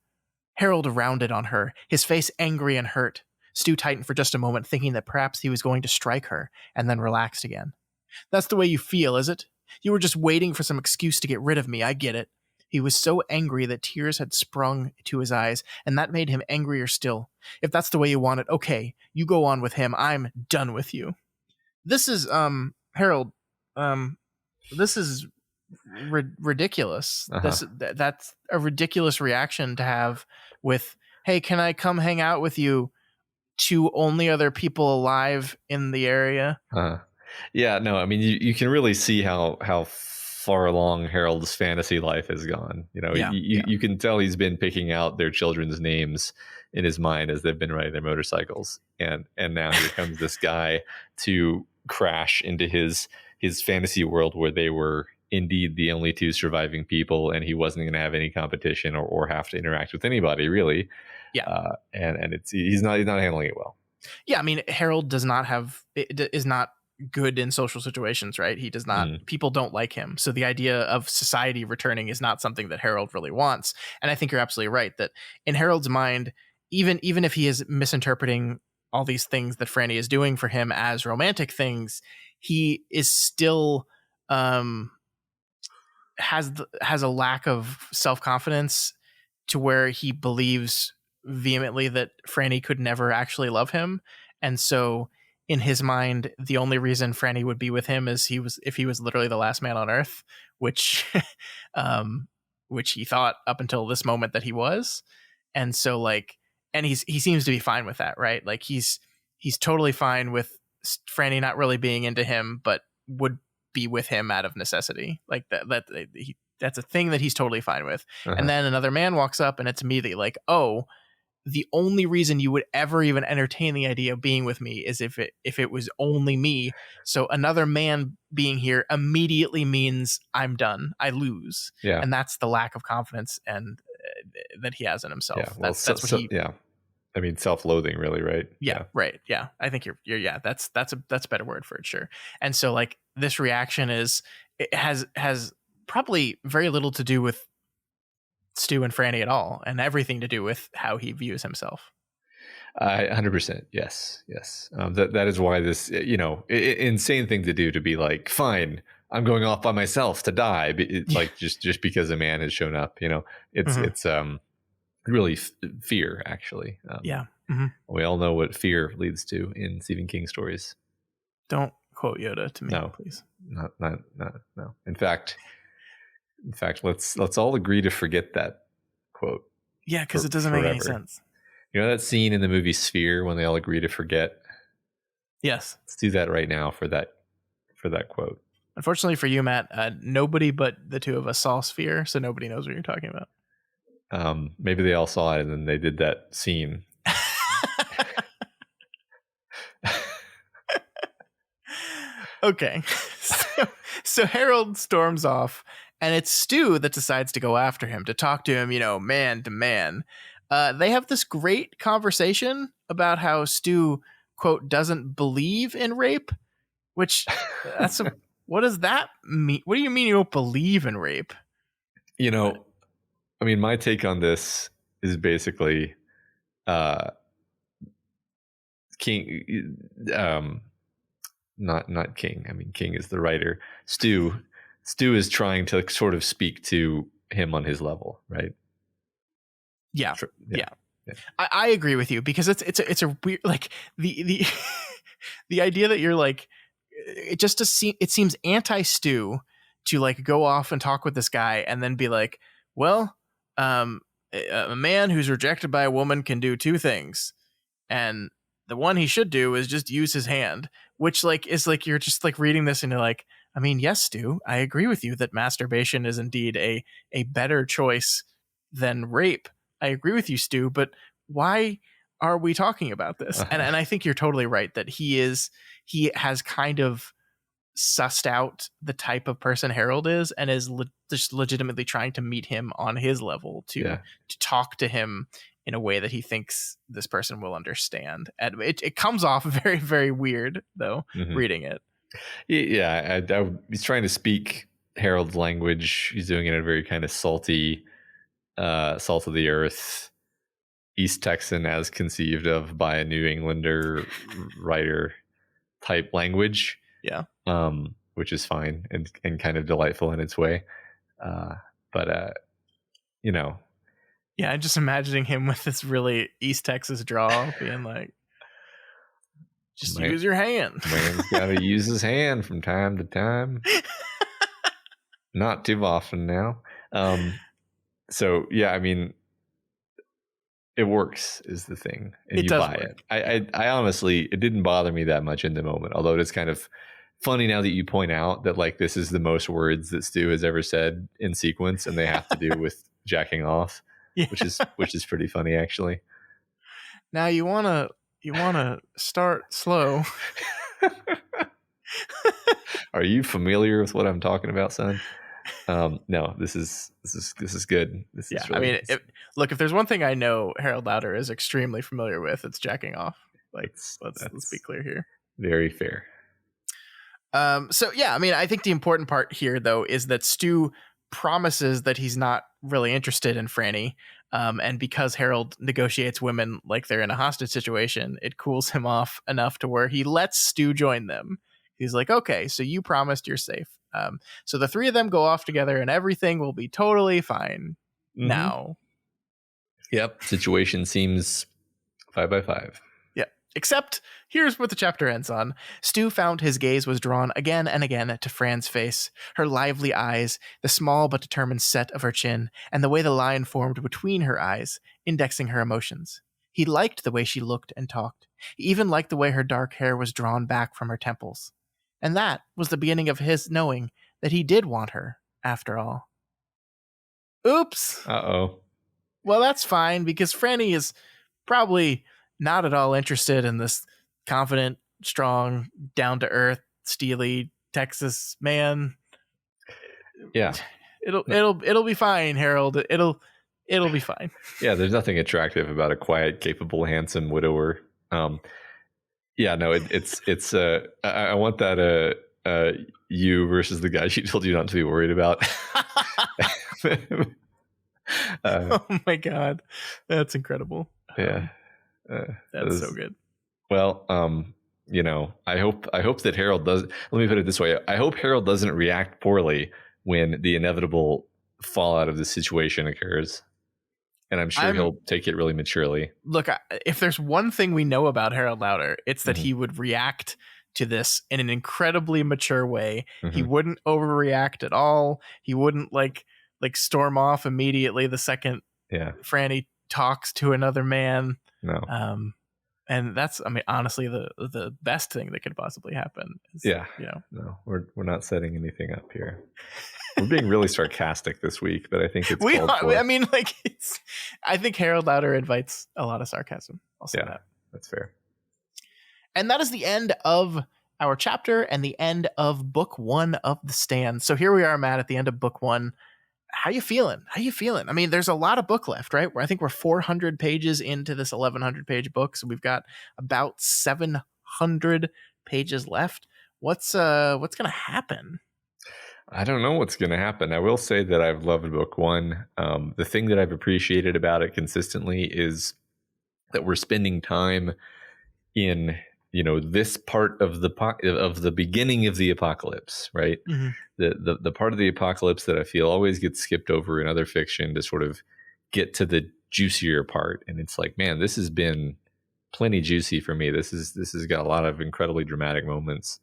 Harold rounded on her, his face angry and hurt. Stu tightened for just a moment, thinking that perhaps he was going to strike her, and then relaxed again. That's the way you feel, is it? You were just waiting for some excuse to get rid of me, I get it. He was so angry that tears had sprung to his eyes, and that made him angrier still. If that's the way you want it, okay, you go on with him. I'm done with you. This is, Harold, this is ridiculous. Uh-huh. That's a ridiculous reaction to have with, hey, can I come hang out with you? To only other people alive in the area. Yeah, no, I mean, you can really see how far along Harold's fantasy life has gone. You know, you can tell he's been picking out their children's names in his mind as they've been riding their motorcycles, and now here comes this guy to crash into his fantasy world where they were indeed the only two surviving people, and he wasn't going to have any competition or have to interact with anybody really. Yeah, and he's not handling it well. Yeah, I mean, Harold is not good in social situations, right? He does not. People don't like him, so the idea of society returning is not something that Harold really wants. And I think you're absolutely right that in Harold's mind, even if he is misinterpreting all these things that Franny is doing for him as romantic things, he is still has a lack of self-confidence to where he believes vehemently that Franny could never actually love him. And so in his mind, the only reason Franny would be with him is if he was literally the last man on earth, which which he thought up until this moment that he was. And so like, and he seems to be fine with that, right? Like he's totally fine with Franny not really being into him, but would be with him out of necessity. Like that's a thing that he's totally fine with. Uh-huh. And then another man walks up and it's immediately like, oh, the only reason you would ever even entertain the idea of being with me is if it was only me. So another man being here immediately means I'm done. I lose. Yeah. And that's the lack of confidence and that he has in himself. Yeah. Well, that's what he. Yeah. I mean, self-loathing, really, right? Yeah. Right. Yeah. I think you're. Yeah. That's a better word for it. Sure. And so like this reaction has probably very little to do with Stu and Franny at all, and everything to do with how he views himself. 100%. Yes. That is why this, insane thing to do, to be like, fine, I'm going off by myself to die, like just because a man has shown up. It's really fear, actually. We all know what fear leads to in Stephen King stories. Don't quote Yoda to me, no, please. No. In fact, let's all agree to forget that quote. Yeah, because it doesn't make any sense. You know that scene in the movie Sphere when they all agree to forget? Yes. Let's do that right now for that quote. Unfortunately for you, Matt, nobody but the two of us saw Sphere, so nobody knows what you're talking about. Maybe they all saw it and then they did that scene. Okay. So Harold storms off, and it's Stu that decides to go after him, to talk to him, man to man. They have this great conversation about how Stu, quote, doesn't believe in rape, which what does that mean? What do you mean you don't believe in rape? I mean, my take on this is basically King, not King. I mean, King is the writer. Stu is trying to sort of speak to him on his level, right? Yeah. I agree with you, because it's a weird, like the the idea that you're like, it seems anti-Stu to like go off and talk with this guy and then be like, well, a man who's rejected by a woman can do two things, and the one he should do is just use his hand, which like is like, you're just like reading this and you're like, I mean, yes, Stu, I agree with you that masturbation is indeed a better choice than rape. I agree with you, Stu, but why are we talking about this? And I think you're totally right that he has kind of sussed out the type of person Harold is, and is just legitimately trying to meet him on his level to talk to him in a way that he thinks this person will understand. And it comes off very, very weird though, reading it. Yeah, he's trying to speak Harold's language. He's doing it in a very kind of salty, salt of the earth, East Texan as conceived of by a New Englander writer type language. Yeah. Which is fine and kind of delightful in its way. But you know. Yeah, I'm just imagining him with this really East Texas drawl being like, just use your hand. Man's got to use his hand from time to time. Not too often now. So yeah, I mean, it works is the thing, and you buy it. I honestly, it didn't bother me that much in the moment, although it's kind of funny now that you point out that like this is the most words that Stu has ever said in sequence, and they have to do with jacking off, which is pretty funny actually. Now you wanna start slow. Are you familiar with what I'm talking about, son? No, this is good. This is really, I mean, look, if there's one thing I know Harold Lauder is extremely familiar with, it's jacking off. Like, let's be clear here. Very fair. So yeah, I mean, I think the important part here though is that Stu promises that he's not really interested in Franny. And because Harold negotiates women like they're in a hostage situation, it cools him off enough to where he lets Stu join them. He's like, okay, so you promised, you're safe. So the three of them go off together and everything will be totally fine now. Yep. Situation seems 5 by 5. Yeah. Except here's what the chapter ends on. Stu found his gaze was drawn again and again to Fran's face, her lively eyes, the small but determined set of her chin, and the way the line formed between her eyes, indexing her emotions. He liked the way she looked and talked. He even liked the way her dark hair was drawn back from her temples. And that was the beginning of his knowing that he did want her, after all. Oops. Uh-oh. Well, that's fine, because Franny is probably not at all interested in this confident, strong, down-to-earth, steely Texas man. Yeah. It'll be fine, Harold. It'll be fine. Yeah, there's nothing attractive about a quiet, capable, handsome widower. Yeah, no, it's I want that you versus the guy she told you not to be worried about. Oh my god, that's incredible. Yeah, that's so good. Well, you know, I hope that Harold does. Let me put it this way: I hope Harold doesn't react poorly when the inevitable fallout of the situation occurs. And I'm sure he'll take it really maturely. Look, if there's one thing we know about Harold Lauder, it's that he would react to this in an incredibly mature way. He wouldn't overreact at all. He wouldn't like storm off immediately the second Franny talks to another man. No. And that's, I mean, honestly, the best thing that could possibly happen. Is, no, we're not setting anything up here. We're being really sarcastic this week, but I think it's called for. I mean, like, I think Harold Lauder invites a lot of sarcasm. I'll say that. That's fair. And that is the end of our chapter and the end of book 1 of The Stand. So here we are, Matt, at the end of book 1. How you feeling? I mean, there's a lot of book left, right? I think we're 400 pages into this 1,100 page book. So we've got about 700 pages left. What's going to happen? I don't know what's going to happen. I will say that I've loved book 1. The thing that I've appreciated about it consistently is that we're spending time in, you know, this part of the beginning of the apocalypse, right? The part of the apocalypse that I feel always gets skipped over in other fiction to sort of get to the juicier part. And it's like, man, this has been plenty juicy for me. This has got a lot of incredibly dramatic moments.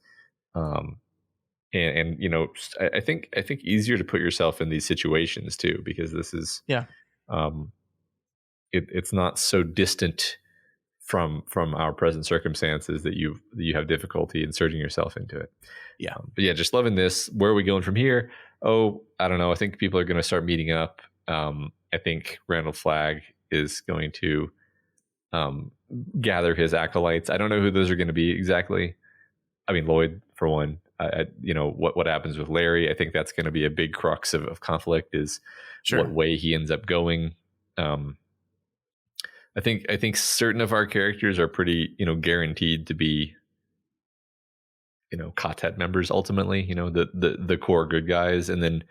And you know, I think easier to put yourself in these situations too, because this is it's not so distant from our present circumstances that you have difficulty inserting yourself into it. But yeah, just loving this. Where are we going from here? Oh, I don't know. I think people are going to start meeting up. I think Randall Flagg is going to gather his acolytes. I don't know who those are going to be exactly. I mean, Lloyd, for one. What happens with Larry? I think that's going to be a big crux of conflict, is what way he ends up going. I think certain of our characters are pretty, guaranteed to be, quartet members ultimately. The core good guys, and then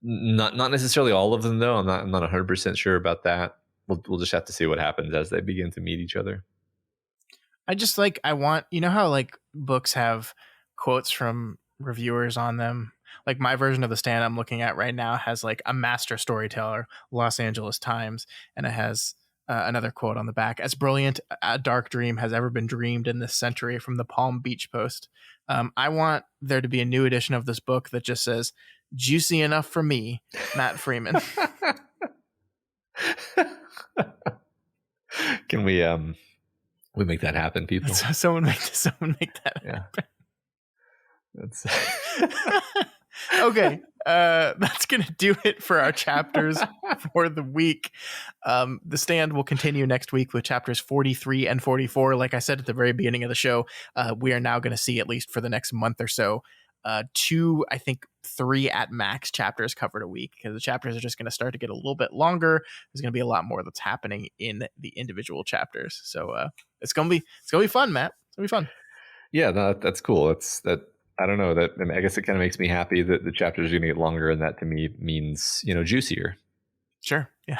not necessarily all of them though. I'm not 100% sure about that. We'll just have to see what happens as they begin to meet each other. I want, how like books have quotes from reviewers on them. Like my version of The Stand I'm looking at right now has like a master storyteller, Los Angeles Times, and it has another quote on the back: "As brilliant a dark dream has ever been dreamed in this century," from the Palm Beach Post. I want there to be a new edition of this book that just says, "Juicy enough for me, Matt Freeman." Can we make that happen, people? Someone make that happen. That's okay. That's gonna do it for our chapters for the week. The Stand will continue next week with chapters 43 and 44. Like I said at the very beginning of the show, we are now going to see, at least for the next month or so, 2, I think 3 at max chapters covered a week, because the chapters are just going to start to get a little bit longer. There's going to be a lot more that's happening in the individual chapters. So it's gonna be fun, Matt. It's gonna be fun. Yeah, that's cool. I don't know, that, I guess it kind of makes me happy that the chapters are going to get longer, and that to me means, juicier. Sure. Yeah.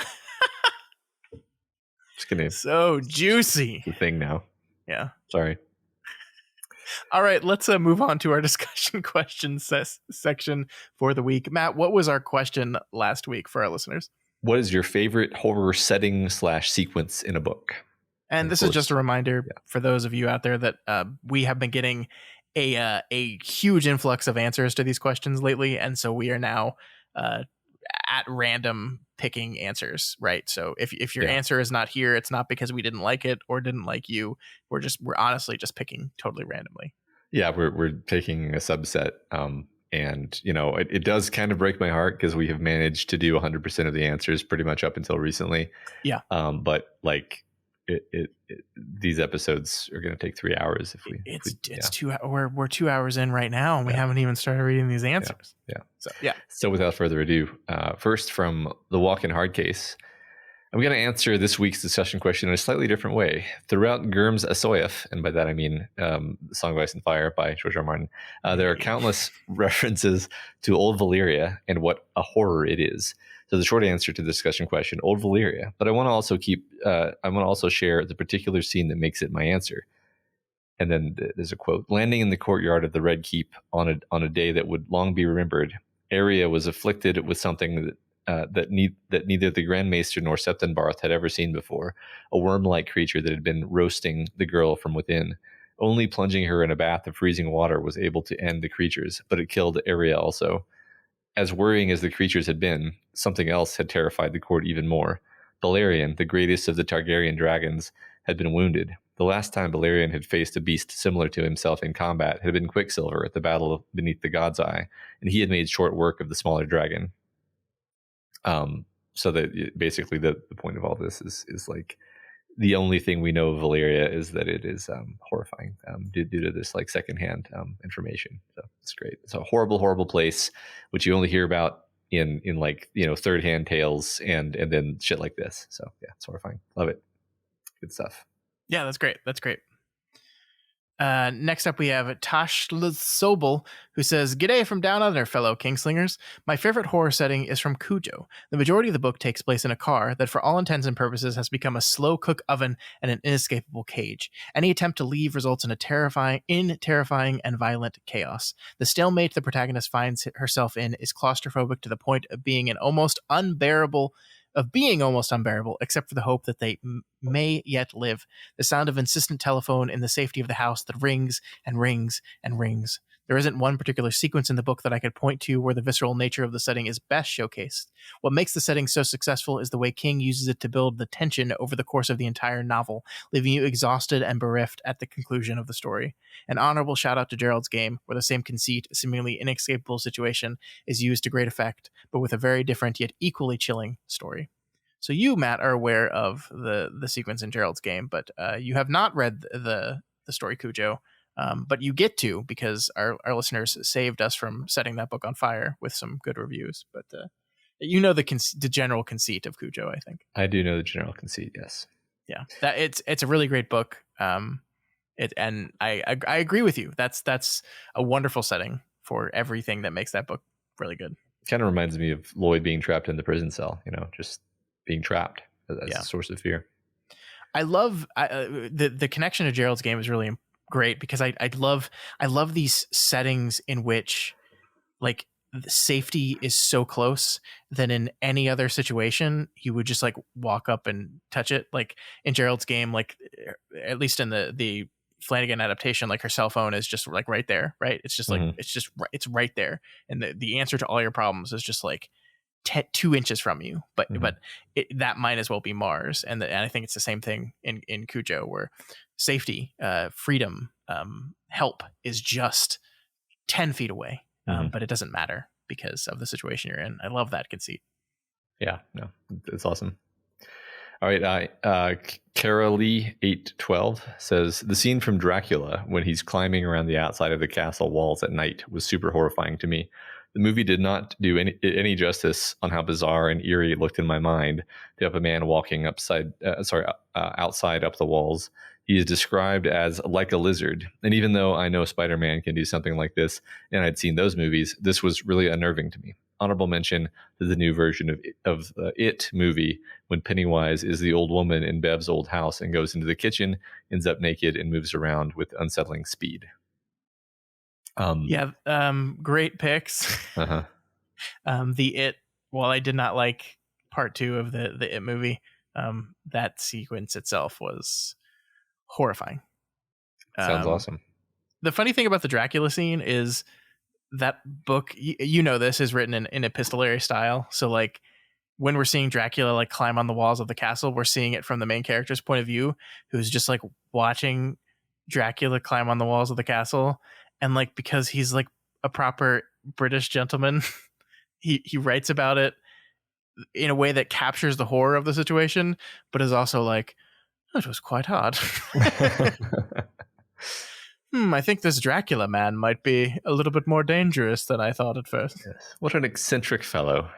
Just kidding. So juicy. It's the thing now. Yeah. Sorry. All right, let's move on to our discussion questions section for the week. Matt, what was our question last week for our listeners? What is your favorite horror setting / sequence in a book? And this is just a reminder for those of you out there that we have been getting a huge influx of answers to these questions lately, and so we are now at random picking answers, right? So if your answer is not here, it's not because we didn't like it or didn't like you. We're honestly just picking totally randomly. Yeah, we're taking a subset, and it does kind of break my heart, because we have managed to do 100% of the answers pretty much up until recently. Yeah. But like these episodes are going to take 3 hours if we. It's 2 hours. We're 2 hours in right now, and we haven't even started reading these answers. So without further ado, first from the Walk-in Hard Case, I'm going to answer this week's discussion question in a slightly different way. Throughout Gurm's Asoyaf, and by that I mean Song of Ice and Fire by George R. R. Martin, there are countless references to Old Valyria and what a horror it is. So the short answer to the discussion question, Old Valyria. But I want to also share the particular scene that makes it my answer. And then there's a quote: "Landing in the courtyard of the Red Keep on a day that would long be remembered, Arya was afflicted with something that neither the Grand Maester nor Septon Barth had ever seen before, a worm-like creature that had been roasting the girl from within. Only plunging her in a bath of freezing water was able to end the creatures, but it killed Arya also. As worrying as the creatures had been, something else had terrified the court even more. Balerion, the greatest of the Targaryen dragons, had been wounded. The last time Balerion had faced a beast similar to himself in combat had been Quicksilver at the battle beneath the God's Eye, and he had made short work of the smaller dragon." So that basically the point of all this is like, the only thing we know of Valyria is that it is horrifying due to this like secondhand information. So it's great. It's a horrible, horrible place, which you only hear about in like, third hand tales and then shit like this. So yeah, it's horrifying. Love it. Good stuff. Yeah, that's great. That's great. Next up, we have Tash Sobel, who says, "G'day from down under, fellow Kingslingers. My favorite horror setting is from Cujo. The majority of the book takes place in a car that, for all intents and purposes, has become a slow cook oven and an inescapable cage. Any attempt to leave results in terrifying and violent chaos. The stalemate the protagonist finds herself in is claustrophobic to the point of being almost unbearable, except for the hope that they may yet live. The sound of insistent telephone in the safety of the house that rings and rings and rings. There isn't one particular sequence in the book that I could point to where the visceral nature of the setting is best showcased. What makes the setting so successful is the way King uses it to build the tension over the course of the entire novel, leaving you exhausted and bereft at the conclusion of the story. An honorable shout out to Gerald's Game, where the same conceit, seemingly inescapable situation, is used to great effect, but with a very different yet equally chilling story." So you, Matt, are aware of the sequence in Gerald's Game, but you have not read the story Cujo. But you get to, because our listeners saved us from setting that book on fire with some good reviews. But you know the general conceit of Cujo, I think. I do know the general conceit, yes. Yeah, that it's a really great book. And I agree with you. That's a wonderful setting for everything that makes that book really good. Kind of reminds me of Lloyd being trapped in the prison cell, just being trapped as a source of fear. I love the connection to Gerald's Game is really great, because I love these settings in which like the safety is so close that in any other situation he would just like walk up and touch it. Like in Gerald's Game, like at least in the Flanagan adaptation, like her cell phone is just like right there, right? It's just like it's right there, and the answer to all your problems is just like 2 inches from you. But that might as well be Mars, and I think it's the same thing in Cujo, where safety, freedom, help is just 10 feet away, but it doesn't matter because of the situation you're in. I love that conceit. Yeah, no, it's awesome. All right, Cara Lee 812 says the scene from Dracula when he's climbing around the outside of the castle walls at night was super horrifying to me. The movie did not do any justice on how bizarre and eerie it looked in my mind to have a man walking outside up the walls. He is described as like a lizard. And even though I know Spider-Man can do something like this, and I'd seen those movies, this was really unnerving to me. Honorable mention to the new version of the It movie, when Pennywise is the old woman in Bev's old house and goes into the kitchen, ends up naked, and moves around with unsettling speed. Great picks. The It, while I did not like part 2 of the It movie, that sequence itself was horrifying. Sounds awesome. The funny thing about the Dracula scene is that book, you know, this is written in epistolary style. So like when we're seeing Dracula like climb on the walls of the castle, we're seeing it from the main character's point of view, who's just like watching Dracula climb on the walls of the castle. And like, because he's like a proper British gentleman, he writes about it in a way that captures the horror of the situation, but is also like, oh, it was quite hard. I think this Dracula man might be a little bit more dangerous than I thought at first. Yes. What an eccentric fellow.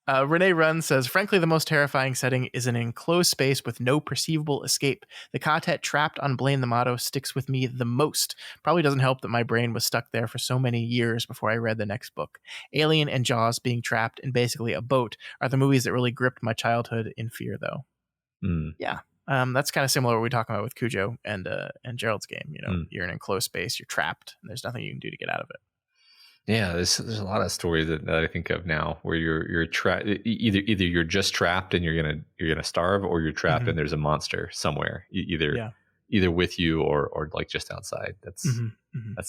Renee Runn says, frankly, the most terrifying setting is an enclosed space with no perceivable escape. The quartet trapped on Blaine the Motto sticks with me the most. Probably doesn't help that my brain was stuck there for so many years before I read the next book. Alien and Jaws being trapped in basically a boat are the movies that really gripped my childhood in fear, though. Yeah. That's kind of similar to what we talk about with Cujo and Gerald's Game. You know, you're in an enclosed space, you're trapped, and there's nothing you can do to get out of it. Yeah, there's a lot of stories that I think of now where you're trapped. Either you're just trapped and you're gonna starve, or you're trapped and there's a monster somewhere, either with you or like just outside. That's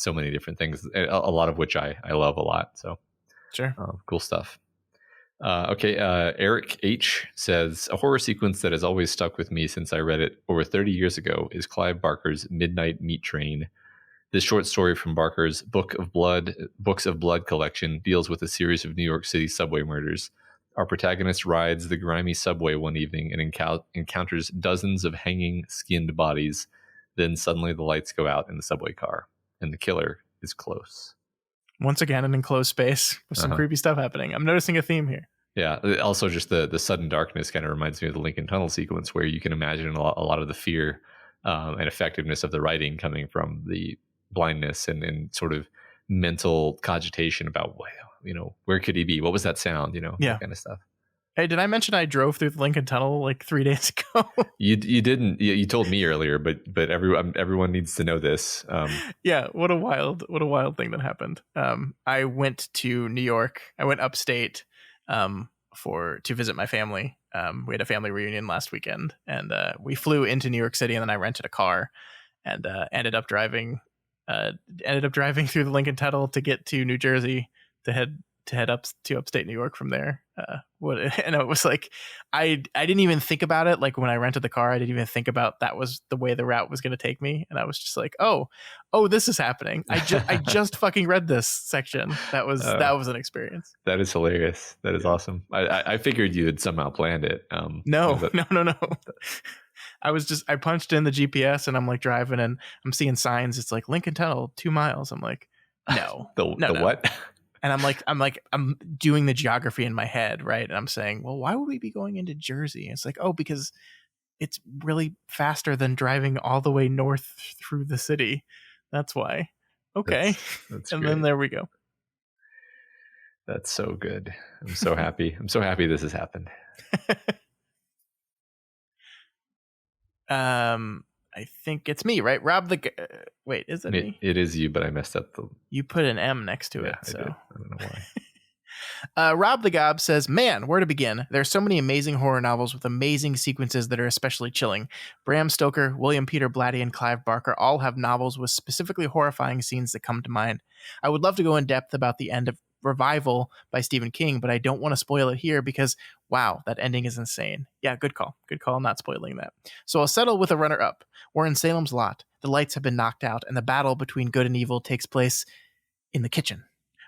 so many different things. A lot of which I love a lot. So sure, cool stuff. Eric H says a horror sequence that has always stuck with me since I read it over 30 years ago is Clive Barker's Midnight Meat Train. This short story from Barker's Books of Blood collection deals with a series of New York City subway murders. Our protagonist rides the grimy subway one evening and encounters dozens of hanging, skinned bodies. Then suddenly the lights go out in the subway car, and the killer is close. Once again, an enclosed space with some creepy stuff happening. I'm noticing a theme here. Yeah. Also, just the sudden darkness kind of reminds me of the Lincoln Tunnel sequence, where you can imagine a lot of the fear and effectiveness of the writing coming from the blindness and sort of mental cogitation about, where could he be? What was that sound? That kind of stuff. Hey, did I mention I drove through the Lincoln Tunnel like 3 days ago? You didn't. You told me earlier, but everyone needs to know this. Yeah, what a wild thing that happened. I went to New York. I went upstate to visit my family. We had a family reunion last weekend, and we flew into New York City, and then I rented a car and ended up driving through the Lincoln Tunnel to get to New Jersey to head head up to upstate New York from there. And it was like, I didn't even think about it. Like when I rented the car, I didn't even think about that was the way the route was going to take me. And I was just like, oh, this is happening. I just fucking read this section. That was an experience. That is hilarious. That is awesome. I figured you had somehow planned it. No. I punched in the GPS and I'm like driving and I'm seeing signs. It's like Lincoln Tunnel, 2 miles. I'm like, no, the what? And I'm doing the geography in my head, right? And I'm saying, well, why would we be going into Jersey? And it's like, because it's really faster than driving all the way north through the city. That's why. Okay. That's and great. Then there we go. That's so good. I'm so happy. I'm so happy this has happened. I think it's me, right? Wait, is it me? It is you, but I messed up You put an M next to it. I did. I don't know why. Rob the Gob says, man, where to begin? There are so many amazing horror novels with amazing sequences that are especially chilling. Bram Stoker, William Peter Blatty, and Clive Barker all have novels with specifically horrifying scenes that come to mind. I would love to go in depth about the end of Revival by Stephen King, but I don't want to spoil it here because, wow, that ending is insane. Yeah, good call. Good call, not spoiling that. So I'll settle with a runner-up. We're in Salem's Lot. The lights have been knocked out, and the battle between good and evil takes place in the kitchen.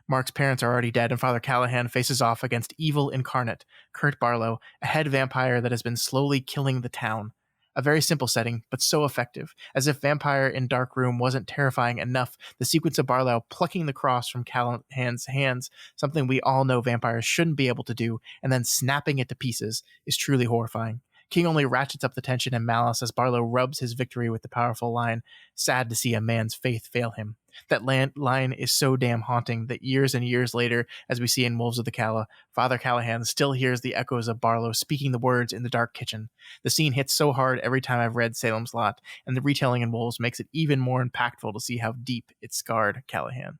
Mark's parents are already dead, and Father Callahan faces off against evil incarnate, Kurt Barlow, a head vampire that has been slowly killing the town. A very simple setting, but so effective. As if Vampire in Dark Room wasn't terrifying enough, the sequence of Barlow plucking the cross from Callahan's hands, something we all know vampires shouldn't be able to do, and then snapping it to pieces, is truly horrifying. King only ratchets up the tension and malice as Barlow rubs his victory with the powerful line, sad to see a man's faith fail him. That line is so damn haunting that years and years later, as we see in Wolves of the Calla, Father Callahan still hears the echoes of Barlow speaking the words in the dark kitchen. The scene hits so hard every time I've read Salem's Lot, and the retelling in Wolves makes it even more impactful to see how deep it scarred Callahan.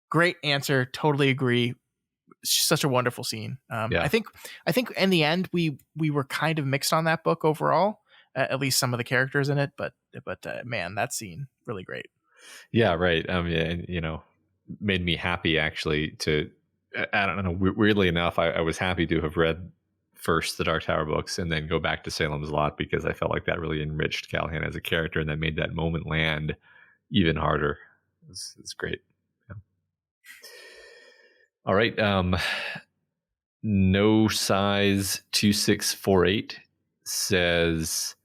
Great answer. Totally agree. Such a wonderful scene. I think in the end we were kind of mixed on that book overall, at least some of the characters in it, but man, that scene really great. Yeah, right. Made me happy actually I don't know, weirdly enough, I was happy to have read first the Dark Tower books and then go back to Salem's Lot because I felt like that really enriched Callahan as a character and then made that moment land even harder. It's great. Yeah. All right. No size 2648 says,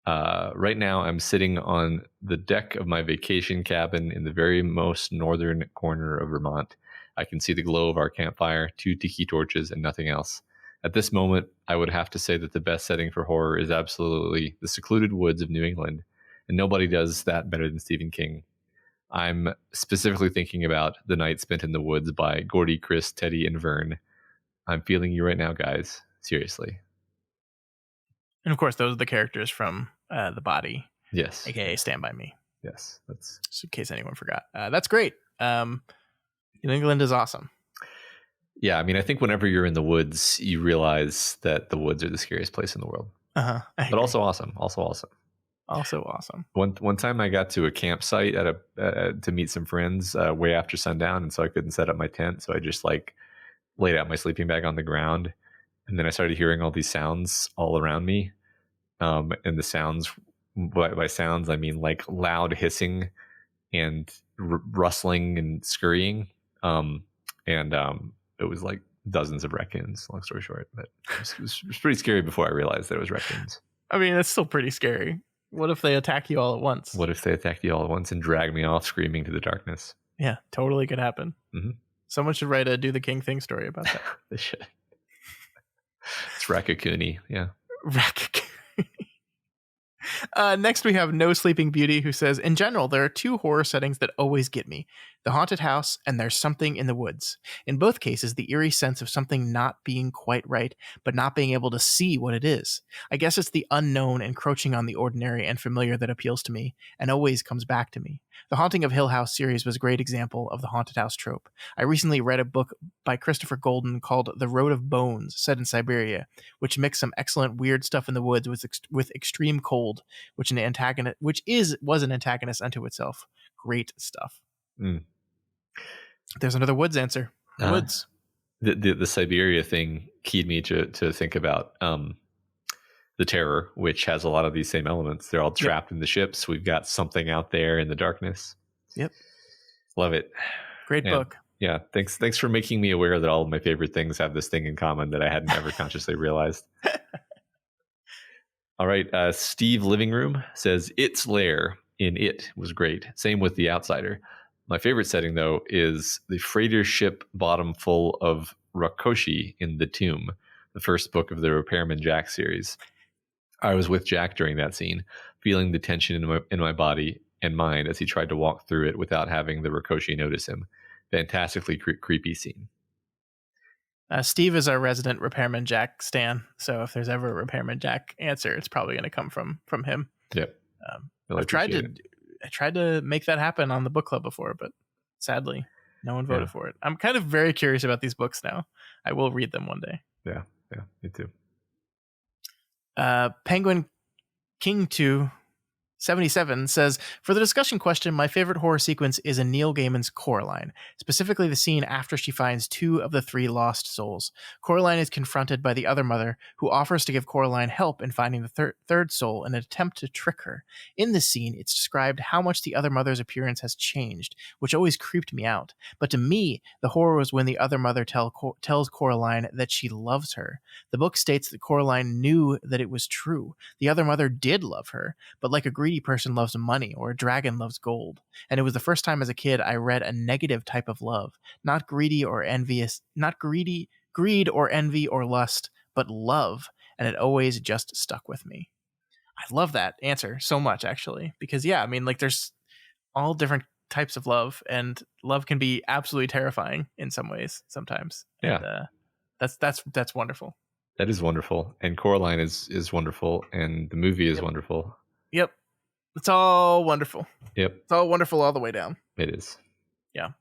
right now I'm sitting on the deck of my vacation cabin in the very most northern corner of Vermont. I can see the glow of our campfire, 2 tiki torches, and nothing else. At this moment, I would have to say that the best setting for horror is absolutely the secluded woods of New England, and nobody does that better than Stephen King. I'm specifically thinking about The Night Spent in the Woods by Gordy, Chris, Teddy, and Vern. I'm feeling you right now, guys. Seriously. And of course, those are the characters from The Body. Yes. AKA Stand By Me. Yes. That's just in case anyone forgot. That's great. New England is awesome. Yeah, I mean, I think whenever you're in the woods, you realize that the woods are the scariest place in the world. But also awesome. Also awesome. Also awesome. One time I got to a campsite to meet some friends way after sundown, and so I couldn't set up my tent, so I just laid out my sleeping bag on the ground, and then I started hearing all these sounds all around me, and the sounds, by sounds I mean like loud hissing and rustling and scurrying, and it was like dozens of raccoons, long story short, but it was pretty scary before I realized that it was raccoons. I mean, it's still pretty scary. What if they attack you all at once? What if they attacked you all at once and drag me off screaming to the darkness? Yeah, totally could happen. Mm-hmm. Someone should write a Do the King Thing story about that. They should. It's raccoony, yeah. Raccoon. Next, we have No Sleeping Beauty, who says, in general, there are 2 horror settings that always get me. The haunted house and There's Something in the Woods. In both cases, the eerie sense of something not being quite right, but not being able to see what it is. I guess it's the unknown encroaching on the ordinary and familiar that appeals to me, and always comes back to me. The Haunting of Hill House series was a great example of the haunted house trope. I recently read a book by Christopher Golden called The Road of Bones, set in Siberia, which mixed some excellent weird stuff in the woods with extreme cold, was an antagonist unto itself. Great stuff. Mm. There's another woods answer. The woods. The Siberia thing keyed me to think about the Terror, which has a lot of these same elements. They're all trapped in the ships. We've got something out there in the darkness. Yep. Love it. Great book. Yeah. Thanks for making me aware that all of my favorite things have this thing in common that I hadn't ever consciously realized. All right. Steve Living Room says Its Lair in It was great. Same with The Outsider. My favorite setting, though, is the freighter ship bottom full of Rakoshi in The Tomb, the first book of the Repairman Jack series. I was with Jack during that scene, feeling the tension in my body and mind as he tried to walk through it without having the Rakoshi notice him. Fantastically creepy scene. Steve is our resident Repairman Jack stan, so if there's ever a Repairman Jack answer, it's probably going to come from him. Yep. I tried to make that happen on the book club before, but sadly, no one voted for it. I'm kind of very curious about these books now. I will read them one day. Yeah, me too. Penguin King 277 says, for the discussion question, my favorite horror sequence is in Neil Gaiman's Coraline, specifically the scene after she finds 2 of the 3 lost souls. Coraline is confronted by the other mother, who offers to give Coraline help in finding the third soul in an attempt to trick her. In this scene, it's described how much the other mother's appearance has changed, which always creeped me out. But to me, the horror was when the other mother tells Coraline that she loves her. The book states that Coraline knew that it was true. The other mother did love her, but like a greedy person loves money or a dragon loves gold. And it was the first time as a kid I read a negative type of love, not greed or envy or envy or lust, but love. And it always just stuck with me. I love that answer so much, actually, because there's all different types of love, and love can be absolutely terrifying in some ways sometimes. Yeah. And, that's wonderful. That is wonderful. And Coraline is wonderful, and the movie is wonderful. Yep. It's all wonderful. Yep. It's all wonderful all the way down. It is. Yeah.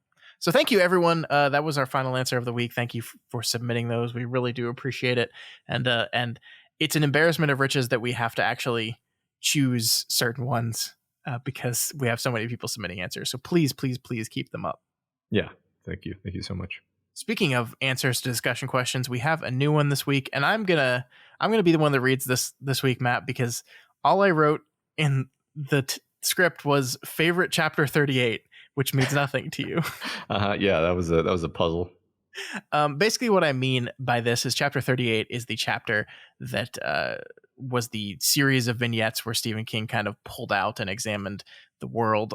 So thank you, everyone. That was our final answer of the week. Thank you for submitting those. We really do appreciate it. And it's an embarrassment of riches that we have to actually choose certain ones because we have so many people submitting answers. So please, please, please keep them up. Yeah. Thank you. Thank you so much. Speaking of answers to discussion questions, we have a new one this week, and I'm gonna be the one that reads this week, Matt, because all I wrote in the script was favorite chapter 38, which means nothing to you. Yeah, that was a puzzle. Basically what I mean by this is chapter 38 is the chapter that was the series of vignettes where Stephen King kind of pulled out and examined the world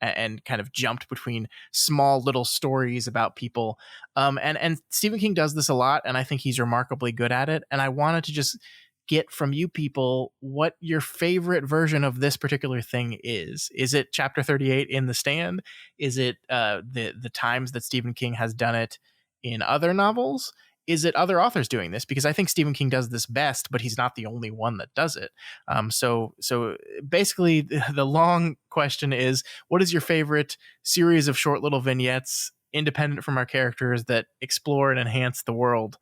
and kind of jumped between small little stories about people. And Stephen King does this a lot, and I think he's remarkably good at it. And I wanted to just get from you people what your favorite version of this particular thing is. Is it chapter 38 in The Stand? Is it the times that Stephen King has done it in other novels? Is it other authors doing this? Because I think Stephen King does this best, but he's not the only one that does it. So basically the long question is, what is your favorite series of short little vignettes independent from our characters that explore and enhance the world,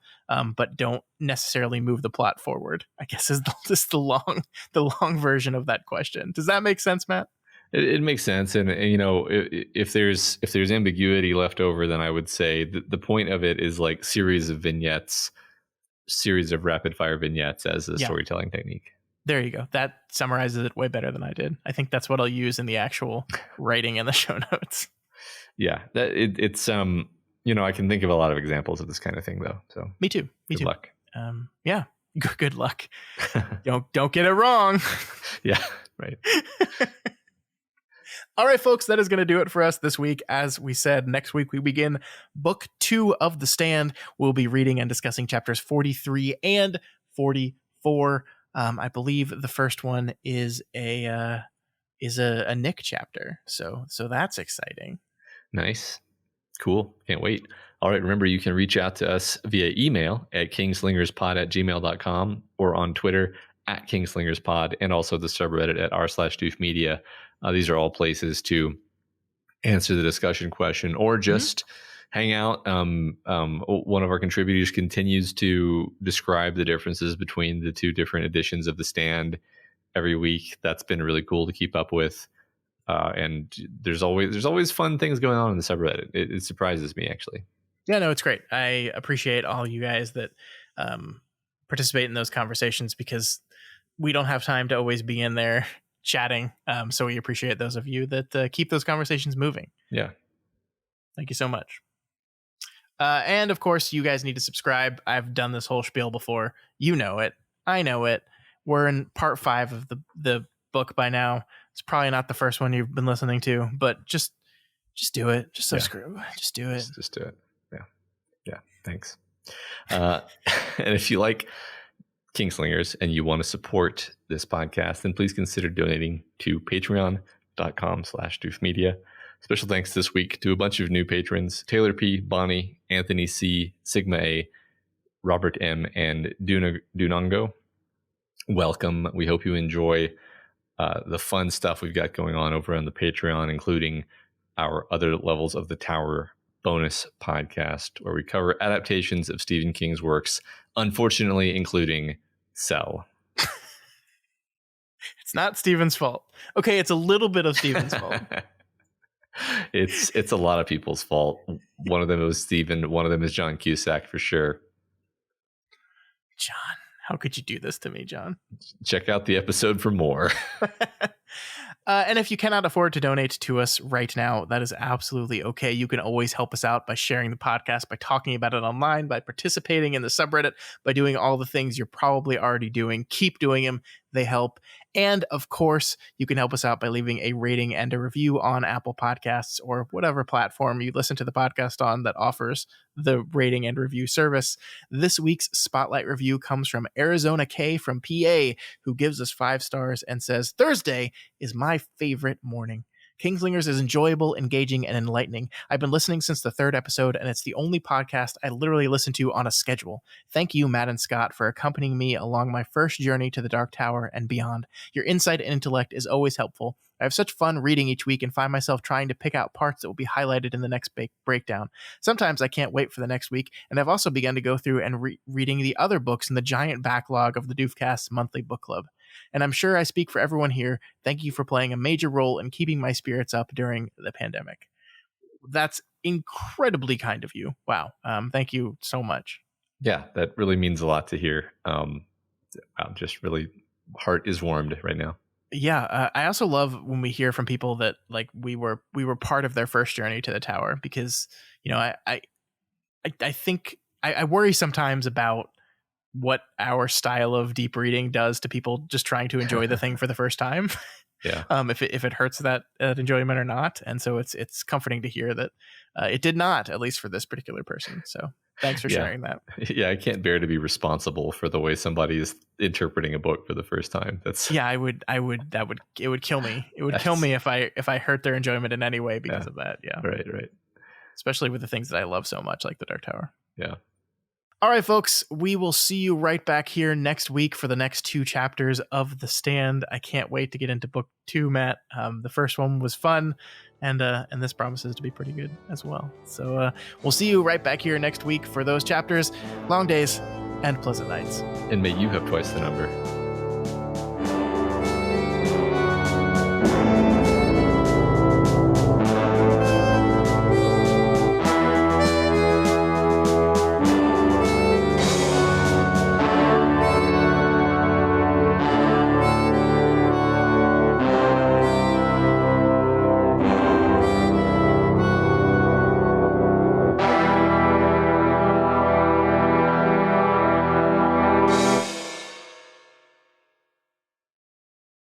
but don't necessarily move the plot forward? I guess is the long version of that question. Does that make sense, Matt? It makes sense, and if there's ambiguity left over, then I would say the point of it is like series of vignettes, series of rapid fire vignettes as a storytelling technique. There you go. That summarizes it way better than I did. I think that's what I'll use in the actual writing in the show notes. Yeah, it's I can think of a lot of examples of this kind of thing though. So me too. Good luck. Yeah, good luck. Don't get it wrong. Yeah, right. All right, folks, that is going to do it for us this week. As we said, next week we begin book 2 of The Stand. We'll be reading and discussing chapters 43 and 44. I believe the first one is a Nick chapter. So that's exciting. Nice. Cool. Can't wait. All right. Remember, you can reach out to us via email at kingslingerspod@gmail.com or on Twitter @kingslingerspod, and also the subreddit at r/doofmedia. These are all places to answer the discussion question or just hang out. One of our contributors continues to describe the differences between the 2 different editions of The Stand every week. That's been really cool to keep up with. And there's always fun things going on in the subreddit. It surprises me, actually. Yeah, no, it's great. I appreciate all you guys that participate in those conversations, because we don't have time to always be in there chatting. So we appreciate those of you that keep those conversations moving. Yeah. Thank you so much. And of course, you guys need to subscribe. I've done this whole spiel before. You know it. I know it. We're in part 5 of the book by now. It's probably not the first one you've been listening to, but just do it. Just subscribe. Yeah. Just do it. Just do it. Yeah. Yeah. Thanks. And if you like Kingslingers and you want to support this podcast, then please consider donating to patreon.com/doofmedia. Special thanks this week to a bunch of new patrons: Taylor P, Bonnie, Anthony C, Sigma A, Robert M, and Dunongo. Welcome. We hope you enjoy the fun stuff we've got going on over on the Patreon, including our other levels of the Tower bonus podcast, where we cover adaptations of Stephen King's works, unfortunately including Cell. It's not Stephen's fault. Okay, it's a little bit of Stephen's fault. It's a lot of people's fault. One of them was Stephen. One of them is John Cusack for sure. John, how could you do this to me, John? Check out the episode for more. And if you cannot afford to donate to us right now, that is absolutely okay. You can always help us out by sharing the podcast, by talking about it online, by participating in the subreddit, by doing all the things you're probably already doing. Keep doing them. They help. And of course, you can help us out by leaving a rating and a review on Apple Podcasts or whatever platform you listen to the podcast on that offers the rating and review service. This week's spotlight review comes from Arizona K from PA, who gives us 5 stars and says, "Thursday is my favorite morning. Kingslingers is enjoyable, engaging, and enlightening. I've been listening since the 3rd episode, and it's the only podcast I literally listen to on a schedule. Thank you, Matt and Scott, for accompanying me along my first journey to the Dark Tower and beyond. Your insight and intellect is always helpful. I have such fun reading each week and find myself trying to pick out parts that will be highlighted in the next breakdown. Sometimes I can't wait for the next week, and I've also begun to go through and reading the other books in the giant backlog of the Doofcast's monthly book club. And I'm sure I speak for everyone here. Thank you for playing a major role in keeping my spirits up during the pandemic." That's incredibly kind of you. Wow. Thank you so much. Yeah, that really means a lot to hear. I'm just really, heart is warmed right now. Yeah, I also love when we hear from people that like we were part of their first journey to the tower, because I think I worry sometimes about what our style of deep reading does to people just trying to enjoy the thing for the first time. Yeah. If it hurts that enjoyment or not. And so it's comforting to hear that it did not, at least for this particular person. So thanks for sharing that. Yeah, I can't bear to be responsible for the way somebody is interpreting a book for the first time. It would kill me. It would kill me if I hurt their enjoyment in any way because of that. Yeah. Right. Especially with the things that I love so much, like the Dark Tower. Yeah. All right, folks, we will see you right back here next week for the next 2 chapters of The Stand. I can't wait to get into book 2, Matt. The first one was fun, and this promises to be pretty good as well. So we'll see you right back here next week for those chapters. Long days and pleasant nights. And may you have twice the number.